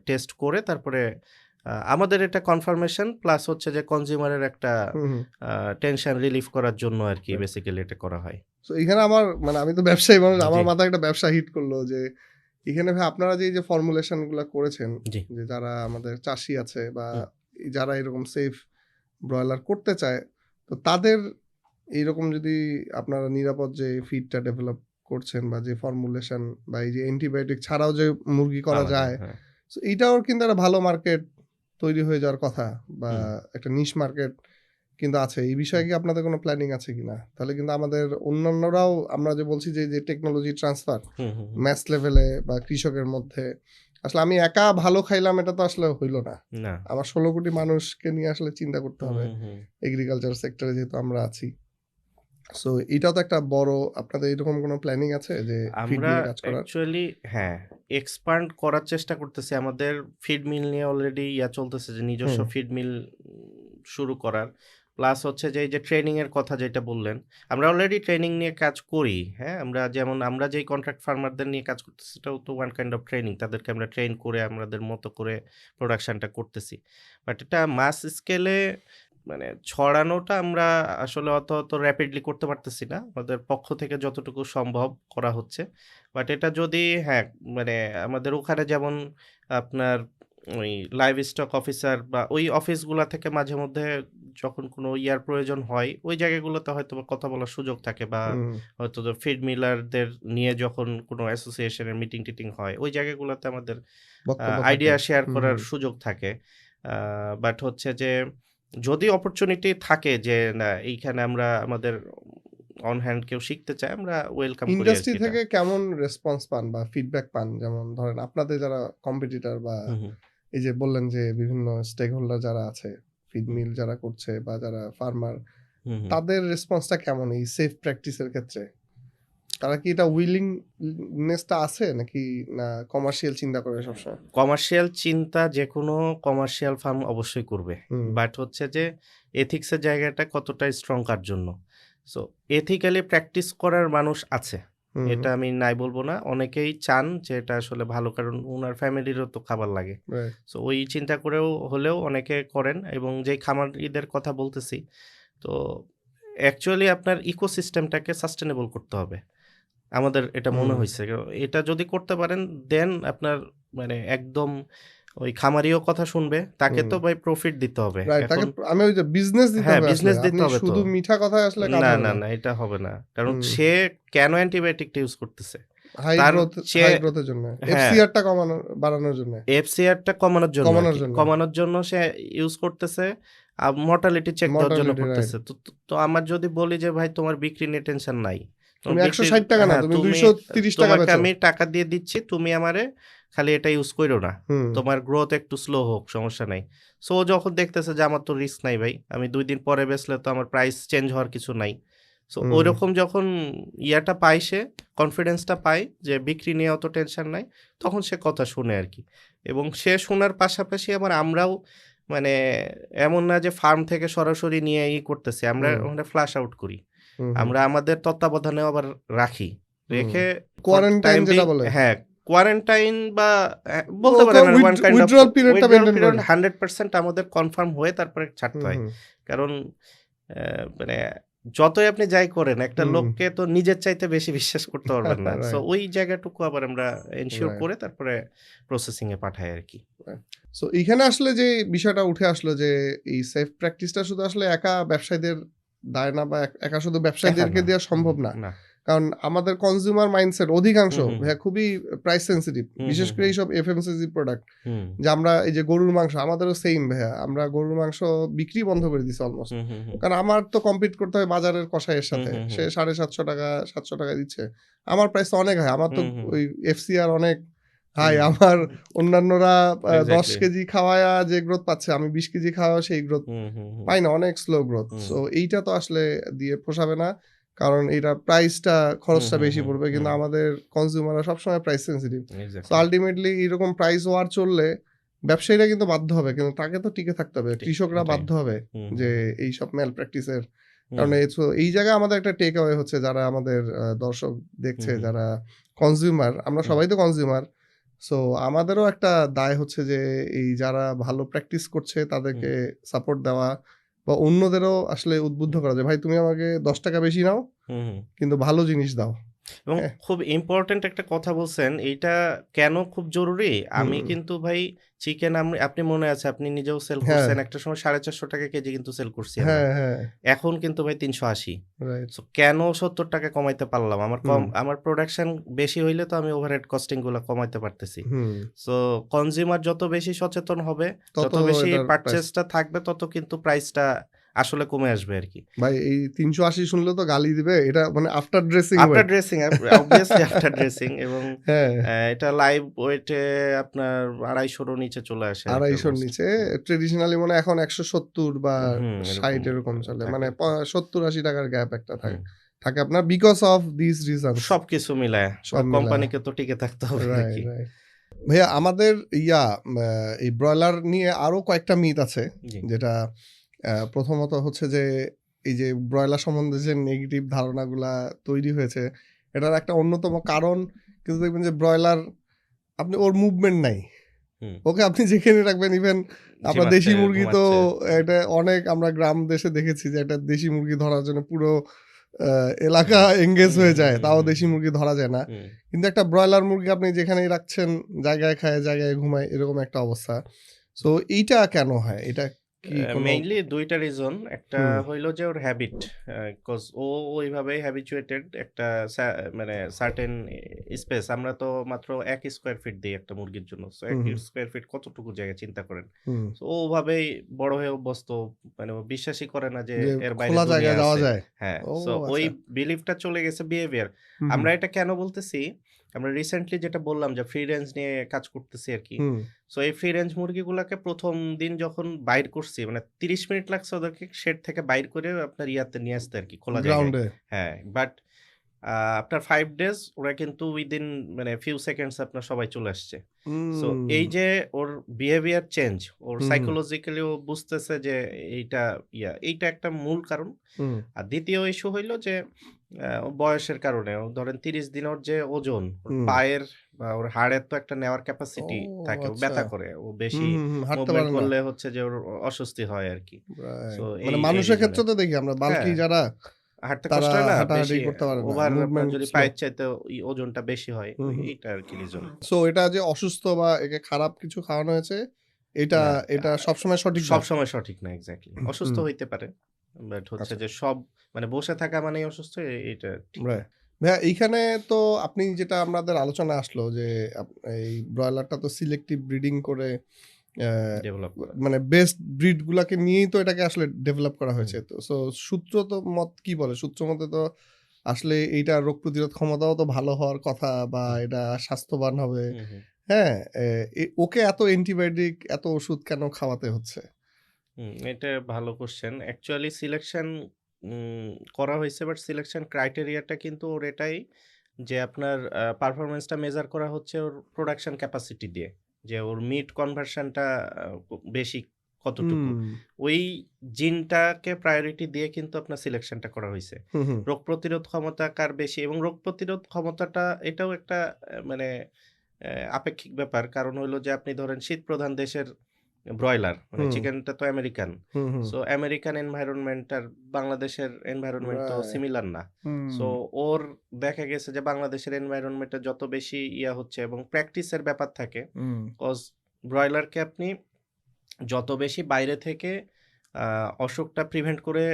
টেস্ট করে তারপরে আমাদের এটা কনফার্মেশন প্লাস হচ্ছে যে কনজিউমারের একটা হুম, হুম। আ টেনশন রিলিফ করার জন্য আরকি রাইট। বেসিক্যালি এটা করা হয়। সো এখানে আমার মানে আমি তো ব্যবসায়ী মানুষ। জি, আমার মাথায় একটা ব্যবসা হিট করলো যে এখানে ভাই আপনারা যে এই যে ফর্মুলেশন গুলা করেছেন, জি। যে যারা আমাদের চাষী আছে বা হুম, যারা এরকম সেফ ব্রয়লার করতে চায়, তো তাদের এইরকম যদি আপনারা নিরাপদ যে ফিডটা ডেভেলপ করছেন বা যে ফর্মুলেশন বা এই যে অ্যান্টিবায়োটিক ছাড়াও যে মুরগি করা পাওয়া যায়, যায়, হ্যাঁ। সো এইটাও কিন্তু একটা ভালো মার্কেট তৈরি হয়ে যাওয়ার কথা বা হুম, একটা নিশ মার্কেট কিন্তু আছে। এই বিষয়ে হুম, কি আপনাদের কোনো প্ল্যানিং আছে কিনা? তাহলে কিন্তু আমাদের অন্যান্যরাও আমরা যে বলছি যে টেকনোলজি ট্রান্সফার হুম, হুম, হুম। ম্যাস লেভেলে বা কৃষকের মধ্যে আসলে আমি একা ভালো খাইলাম এটা তো আসলে হইল না। না। আমার ১৬ কোটি মানুষকে নিয়ে আসলে চিন্তা করতে হুম, হবে। হুম, হুম। এগ্রিকালচার সেক্টরে যেহেতু আমরা আছি। সো এটাও তো একটা বড় আপনাদের এরকম কোনো প্ল্যানিং আছে যে ফিড আমরা নিয়ে কাজ করার? অ্যাকচুয়ালি হ্যাঁ, এক্সপান্ড করার চেষ্টা করতেছি। আমাদের ফিড মিল নিয়ে অলরেডি চলতেছে যে নিজস্ব হুম, ফিড মিল শুরু করার। প্লাস হচ্ছে যে এই যে ট্রেনিং এর কথা যেটা বললেন, আমরা অলরেডি ট্রেনিং নিয়ে কাজ করি। হ্যাঁ? আমরা যেই কন্ট্রাক্ট ফার্মারদের নিয়ে কাজ করতেছি সেটাও তো ওয়ান কাইন্ড অফ ট্রেনিং। তাদেরকে আমরা ট্রেন করে আমাদের মতো করে প্রোডাকশনটা করতেছি। বাট এটা মাস স্কেলে মানে ছড়ানোটা আমরা আসলে অত র‍্যাপিডলি করতে পারতেছি না। আমাদের পক্ষ থেকে যতটুকু সম্ভব করা হচ্ছে। বাট এটা যদি হ্যাঁ, মানে আমাদের ওখানে যেমন আপনার ওই লাইভ স্টক অফিসার বা ওই অফিসগুলা থেকে মাঝে মধ্যে যখন কোনো প্রয়োজন হয়, ওই জায়গাগুলোতে হয়তোবা কথা বলার সুযোগ থাকে, বা হুম, হয়তো ফিড মিলারদের নিয়ে যখন কোনো অ্যাসোসিয়েশনের মিটিং-টিটিং হয়, ওই জায়গাগুলোতে আমাদের বক্তব্য থাকে। আইডিয়া শেয়ার হুম, করার হুম। সুযোগ থাকে। আ বাট হচ্ছে যে যদি অপরচুনিটি থাকে যে না এইখানে আমরা আমাদের অন হ্যান্ড কেউ শিখতে চায়, আমরা ওয়েলকাম করি ইন্ডাস্ট্রি আরকি এটা। থেকে কেমন রেসপন্স পান বা ফিডব্যাক পান? যেমন ধরেন আপনাদের যারা কম্পিটিটর বা হুম, হুম, এই যে বললেন যে বিভিন্ন স্টেক হোল্ডার যারা আছে, ফিড হুম, মিল যারা করছে বা যারা ফার্মার, হুম, হুম। তাদের রেসপন্সটা কেমন এই সেফ প্র্যাকটিস এর ক্ষেত্রে? তারা কি এটা উইলিংনেস টা আছে নাকি না কমার্শিয়াল চিন্তা করে সবসময়? কমার্শিয়াল চিন্তা যেকোনো কমার্শিয়াল ফার্ম অবশ্যই করবে। হুম, বাট হচ্ছে যে এথিক্স এর জায়গাটা কতটা স্ট্রং কার জন্য। সো এথিক্যালি প্র্যাকটিস করার মানুষ আছে। হুম, এটা আমি নাই বলব না। অনেকেই চান যে এটা আসলে ভালো, কারণ উনার ফ্যামিলিরও তো খাবার লাগে। রাইট। সো ওই চিন্তা করেও হলেও অনেকে করেন, এবং যেই খামারিদের কথা বলতেছি, তো অ্যাকচুয়ালি আপনার ইকোসিস্টেমটাকে সাস্টেনেবল করতে হবে। আমাদের এটা মনে হুম। হইছে। এটা যদি করতে পারেন দেন আপনার মানে একদম ওই খামারিও কথা শুনবে। তাকে হুম। তো ভাই প্রফিট দিতে হবে। রাইট, তাকে এখন আমি ওই যে বিজনেস দিতে হ্যাঁ, হবে আসলে। বিজনেস দিতে আপনি হবে তো। শুধু মিঠা কথায় আসলে কাজ না, হবে না, না। না এটা হবে না। কারণ হুম। সে কেন অ্যান্টিবায়োটিকটা ইউজ করতেছে? হাই তার গ্রোথ চেয়ে হাই গ্রোথের জন্য। হ্যাঁ, এফসিআর টা বাড়ানোর জন্য। এফসিআরটা কমানোর জন্য কমানোর আরকি। জন্য। কমানোর জন্য সে ইউজ করতেছে। মর্টালিটি চেক দেওয়ার জন্য মর্টালিটি রাইট। করতেছে। তো তো তো আমার যদি বলি যে ভাই তোমার বিক্রি নিয়ে টেনশন নাই। তোমার তুমি বিক্রির ৳১৬০ না, হ্যাঁ, তুমি তুমি ৳২৩০ তোমাকে বেচো। আমি টাকা দিয়ে দিচ্ছি। তুমি আমারে খালি এটা ইউজ কইরো না। হুম, তোমার গ্রোথ একটু স্লো হোক, সমস্যা নাই। সো ও যখন দেখতেছে যে আমার তো রিস্ক নাই ভাই। আমি ২ দিন পরে বেচলে তো আমার প্রাইস চেঞ্জ হওয়ার কিছু নাই। সো হুম, ঐরকম যখন ইয়াটা পায় সে, কনফিডেন্সটা পায় যে বিক্রি নিয়ে অত টেনশন নাই, তখন সে কথা শুনে আরকি। এবং সে শোনার পাশাপাশি আবার আমরাও মানে এমন না যে ফার্ম থেকে সরাসরি নিয়ে করতেছি। আমরা হুম, ওখানে ফ্লাশ আউট করি। হুম, হুম, আমরা আমাদের তত্ত্বাবধানেও আবার রাখি। হুম। রেখে ফর দ্য কোয়ারেন্টাইন টাইম যেটা বিং বলে। হ্যাঁ, কোয়ারেন্টাইন বা বলতে ওকে পারেন ওয়ান কাইন্ড অফ উইথড্রয়াল পিরিয়ডটা উইথড্রয়াল মেইনটেইন পিরিয়ড করেন। 100% আমাদের কনফার্ম হয়ে তারপরে ছাড়তে হুম, হয়। হুম, কারণ মানে যতই আপনি যাই করেন একটা হুম। লোককে তো নিজের চাইতে বেশি বিশ্বাস করতে পারবেন না। সো রাইট, ওই জায়গাটুকু আবার আমরা এনশিওর রাইট, করে তারপরে প্রসেসিং এ পাঠাই আরকি। রাইট। সো এইখানে আসলে যে বিষয়টা উঠে আসলো যে এই সেফ প্র্যাকটিসটা শুধু আসলে একা ব্যবসায়ীদের দায় না, বা একা শুধু একা ব্যবসায়ীদেরকে না। দেওয়া সম্ভব না। না। কারণ আমাদের কনজিউমার মাইন্ডসেট অধিকাংশ হুম, হুম, হুম। ভাইয়া খুবই প্রাইস সেনসিটিভ। হুম, বিশেষ হুম, করে হুম। এইসব এফএমসিজি প্রোডাক্ট। হুম। যে আমরা এই যে গরুর মাংস আমাদেরও সেইম ভাইয়া। আমরা গরুর মাংস বিক্রি বন্ধ করে দিছি অলমোস্ট। হুম, হুম, হুম। কারণ আমার তো কম্পিট করতে হয় বাজারের কসাইয়ের হুম, সাথে। হুম, সে হুম। ৳৭৫০ ৳৭০০ দিচ্ছে। আমার প্রাইস তো অনেক হাই। আমার তো হুম, হুম, ওই এফসিআর অনেক হাই। হুম। আমার অন্যান্যরা ১০ এক্সাক্টলি। কেজি খাওয়ায়া যে গ্রোথ পাচ্ছে, আমি ২০ কেজি খাওয়ায়া সেই গ্রোথ হুম, হুম, হুম, পাই না। অনেক স্লো গ্রোথ। হুম, সো এইটা তো আসলে দিয়ে পোষাবে না। কারণ এইটার প্রাইসটা হুম, খরচটা হুম, বেশি হুম, পড়বে। কিন্তু হুম। আমাদের কনজিউমাররা সবসময় price sensitive. So exactly. Ultimately এরকম প্রাইস ওয়ার চললে ব্যবসায়ীরা কিন্তু বাধ্য হবে। কিন্তু তাকে তো টিকে থাকতে হবে। ঠিক কৃষকরা এটাই। বাধ্য হবে হুম, যে হুম, হুম, এইসব ম্যাল প্র্যাকটিস এর হুম, কারণে। সো এই জায়গায় আমাদের একটা টেক অ্যাওয়ে হচ্ছে, যারা আমাদের দর্শক হুম, দেখছে, হুম, যারা কনজিউমার, আমরা হুম, সবাই তো কনজিউমার। সো আমাদেরও একটা দায় হচ্ছে যে এই যারা ভালো প্র্যাকটিস করছে হুম, তাদেরকে সাপোর্ট দেওয়া, বা অন্যদেরও আসলে উদ্বুদ্ধ হুম, করা যে ভাই তুমি আমাকে ৳১০ বেশি নাও হুম, হুম। কিন্তু ভালো জিনিস দাও। এবং হ্যাঁ? খুব ইম্পোর্টেন্ট একটা কথা বলছেন, এইটা কেন খুব জরুরি? আমি হুম। কিন্তু ভাই চিকেন আপনি মনে আছে আপনি নিজেও সেল হ্যাঁ, করছেন। একটা সময় ৳৪৫০ কেজি কিন্তু সেল করছি আমরা। হ্যাঁ, হ্যাঁ। এখন কিন্তু ভাই ৳৩৮০। রাইট। সো কেন ৳৭০ কমাইতে পারলাম? হুম, আমার প্রোডাকশন বেশি হইলে তো আমি ওভারহেড কস্টিং গুলা কমাইতে পারতেছি। হুম। সো কনজিউমার যত বেশি সচেতন হবে, তত যত বেশি এটার প্রাইস। পারচেজটা থাকবে তত কিন্তু প্রাইসটা আসলে কমে আসবে আরকি। ভাই এই ৩৮০ শুনলে তো গালি দিবে। এটা মানে after dressing after wait. Dressing obviously after dressing এবং হ্যাঁ, এটা লাইভ ওয়েটে আপনার ২৫০ রও নিচে চলে আসে আরকি ২৫০ র অলমোস্ট। নিচে। হুম, ট্রেডিশনালি মনে হয় এখন ১৭০ বা হুম, ৬০ এরকম এরকম চলে। থাকে মানে আরকি। ৳৭০-৮০ টাকার গ্যাপ একটা থাকে হুম, থাকে আপনার বিকজ অফ দিস রিজনস সবকিছু মিলায়া সব মিলায়া। কোম্পানিকে তো টিকে থাকতে হবে রাইট, নাকি? রাইট। ভাইয়া আমাদের আ এই ব্রয়লার নিয়ে আরো কয়েকটা মিথ আছে। জি। যেটা প্রথমত হচ্ছে যে এই যে ব্রয়লার সম্বন্ধে যে নেগেটিভ ধারণাগুলা তৈরি হয়েছে, এটার একটা অন্যতম কারণ কিন্তু দেখবেন যে ব্রয়লার আপনি ওর মুভমেন্ট নাই। হুম, ওকে আপনি যেখানে রাখবেন, ইভেন আপনার ঝিমাচ্ছে, দেশি মুরগি তো ঘুমাচ্ছে। এটা অনেক আমরা গ্রাম দেশে দেখেছি যে একটা দেশি মুরগি ধরার জন্য পুরো আ এলাকা হুম, এনগেজ হুম, হয়ে হুম, যায়। হুম, তাও হুম, দেশি মুরগি ধরা যায় না। হুম। কিন্তু একটা ব্রয়লার মুরগি আপনি যেখানেই রাখছেন, জায়গায় খায়, জায়গায় ঘুমায়, এরকম একটা অবস্থা। সো এইটা কেন হয়? এটা কি কোনো মেইনলি ২ টা রিজন। একটা হুম, হইলো যে ওর হ্যাবিট। 'কজ ও ওইভাবেই হ্যাবিচুয়েটেড একটা মানে সার্টেন স্পেস। আমরা তো মাত্র ১ স্কোয়ার ফিট দেই একটা মুরগির জন্য। সো ১ হুম, হুম, স্কোয়ার ফিট কতটুকু জায়গা চিন্তা করেন। হুম। সো ও ওভাবেই বড় হয়ে অভ্যস্ত। মানে ও বিশ্বাসই করে না যে যে এর বাইরে খোলা দুনিয়া জায়গায় যাওয়া আছে। যায়? হ্যাঁ, ও সো ওই আচ্ছা। বিলিফটা চলে গেছে বিহেভিয়ার। হুম, হুম, আমরা এটা কেন বলতেছি? আমরা রিসেন্টলি যেটা বললাম যে ফ্রি রেঞ্জ নিয়ে কাজ করতেছি আরকি। হুম। সো এই ফ্রি রেঞ্জ মুরগিগুলাকে ১ম দিন যখন বাইর করছি মানে ৩০ মিনিট লাগছে ওদেরকে শেড থেকে বাইর করে আপনার ইয়াতে নিয়ে আসতে আরকি খোলা জায়গায়। গ্রাউন্ডে। হ্যাঁ, বাট আফটার 5 ডেজ ওরা কিন্তু উইদিন মানে ফিউ সেকেন্ডস আপনার সবাই চলে আসছে। সো হুম, এই যে ওর বিহেভিয়ার চেঞ্জ, ওর হুম, হুম, সাইকোলজিক্যালি ও বুঝতেছে যে এইটা এইটা একটা মূল কারণ। হুম। আর ২য় ইস্যু হইলো যে ওর বয়সের কারণে ও ধরেন ৩০ দিন ওর যে ওজন, ওর হুম। পায়ের বা ওর হাড়ের তো একটা নেওয়ার ও ক্যাপাসিটি থাকে। ও আচ্ছা। ব্যথা করে। ও হুম, বেশি হুম, হুম। হাঁটতে মুভমেন্ট পারে না। করলে হচ্ছে যে ওর অস্বস্তি হয় আরকি। So right. মানে এই মানুষের রিজনে। ক্ষেত্রে তো দেখি আমরা বাল্কি হ্যাঁ, যারা হাঁটতে তারা কষ্ট হয় না হাঁটাহাঁটি বেশি, করতে পারে না, ওভার আপনার মুভমেন্ট যদি স্লো। পায়ের চাইতে ওজনটা বেশি হয়, হুম হুম। এইটা আর কি রিজন। সো এটা যে অসুস্থ বা একে খারাপ কিছু খাওয়ানো হয়েছে, এটা না, এটা সবসময় সঠিক না। সবসময় সঠিক না এক্সাক্টলি। অসুস্থ হুম, হইতে পারে। বাট হচ্ছে আচ্ছা, যে সব মানে বসে থাকা মানেই অসুস্থ, এটা ঠিক না। রাইট। ভাইয়া এইখানে তো আপনি যেটা আমাদের আলোচনায় আসলো যে এই ব্রয়লারটা তো সিলেক্টিভ ব্রিডিং করে ডেভেলপ করা। মানে বেস্ট ব্রিড গুলাকে নিয়েই তো এটাকে আসলে ডেভেলপ করা হুম, হয়েছে। তো সো সূত্র তো মত কি বলে? সূত্র মতে তো আসলে এইটার রোগ প্রতিরোধ ক্ষমতাও তো ভালো হওয়ার কথা বা হুম, এটা স্বাস্থ্যবান হবে। হুম, হুম, হ্যাঁ? ওকে এত অ্যান্টিবায়োটিক, এত ওষুধ কেন খাওয়াতে হচ্ছে? এটা ভালো কোয়েশ্চেন। অ্যাকচুয়ালি সিলেকশন উম করা হইছে, বাট সিলেকশন ক্রাইটেরিয়াটা কিন্তু ওর এটাই যে আপনার পারফরম্যান্সটা মেজার করা হচ্ছে ওর প্রোডাকশন ক্যাপাসিটি দিয়ে। যে ওর মিট কনভার্শনটা বেশি কতটুকু। হুম, ওই জিনটাকে প্রায়োরিটি দিয়ে কিন্তু আপনার সিলেকশনটা করা হইছে। হুম, হুম। রোগ প্রতিরোধ ক্ষমতা কার বেশি, এবং রোগ প্রতিরোধ ক্ষমতাটা এটাও একটা মানে আপেক্ষিক ব্যাপার। কারণ হইলো যে আপনি ধরেন শীতপ্রধান দেশের ব্রয়লার মানে হুম, চিকেনটা তো আমেরিকান। হুম, হুম। সো আমেরিকান এনভায়রনমেন্ট আর বাংলাদেশের এনভায়রনমেন্ট তো রাইট। সিমিলার না। হুম, সো ওর দেখা গেছে যে বাংলাদেশের এনভায়রনমেন্টে যত বেশি হচ্ছে এবং প্র্যাকটিসের ব্যাপার থাকে। হুম। কজ ব্রয়লারকে আপনি যত বেশি বাইরে থেকে অসুখটা প্রিভেন্ট করে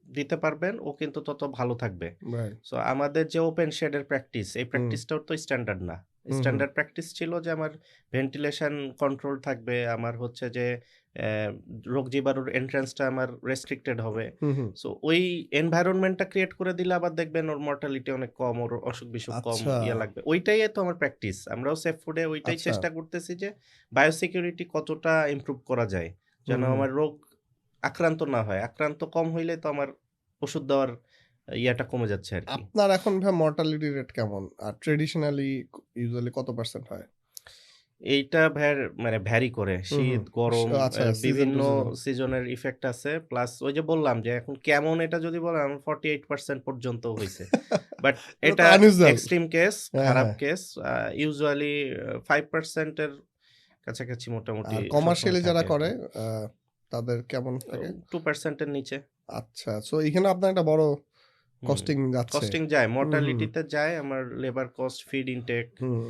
দিতে পারবেন, ও কিন্তু তত ভালো থাকবে। রাইট। সো আমাদের যে ওপেন শেডের প্র্যাকটিস, এই হুম, প্র্যাকটিসটাও তো স্ট্যান্ডার্ড না। হুম, হুম, স্ট্যান্ডার্ড প্র্যাকটিস ছিল যে আমার ভেন্টিলেশন কন্ট্রোল থাকবে, আমার হচ্ছে যে অ্যা রোগ জীবাণুর এন্ট্রান্সটা আমার রেস্ট্রিক্টেড হবে। হুম, হুম। সো ওই এনভায়রনমেন্টটা ক্রিয়েট করে দিলে আবার দেখবেন ওর মর্টালিটি অনেক কম, ওর অসুখ-বিসুখ কম আচ্ছা, লাগবে। ওইটাই তো আমার প্র্যাকটিস। আমরাও সেফ ফুডে ওইটাই আচ্ছা। চেষ্টা করতেছি যে বায়োসিকিউরিটি কতটা ইমপ্রুভ করা যায়। হুম, যেন হুম। আমার রোগ আক্রান্ত না হয়। আক্রান্ত কম হইলে তো আমার ওষুধ দেওয়ার কমে যাচ্ছে আরকি। আপনার এখন ভাই মর্টালিটি রেট কেমন? আর ট্র্যাডিশনালি ইউজুয়ালি কত পারসেন্ট হয়? এইটা মানে ভ্যারি করে। হুম, হুম। শীত, গরম আচ্ছা, সিজন বিভিন্ন টু সিজন। সিজনের ইফেক্ট আছে। প্লাস ওই যে বললাম যে এখন কেমন এটা যদি বলেন, আমার 48% পর্যন্ত হইছে। বাট এটা তো এটা আনইউজুয়াল। এক্সট্রিম কেস, হ্যাঁ, খারাপ হ্যাঁ। কেস। ইউজুয়ালি 5% এর কাছাকাছি মোটামুটি আর সবসময় কমার্শিয়ালি যারা থাকে করে আরকি। আ তাদের কেমন থাকে? 2% এর নিচে। আচ্ছা। সো এখানে আপনার একটা বড় হুম। কস্টিং যাচ্ছে। কস্টিং যায়, হুম, হুম, মর্টালিটিতে যায় আমার লেবার কস্ট, ফিড ইনটেক, হুম।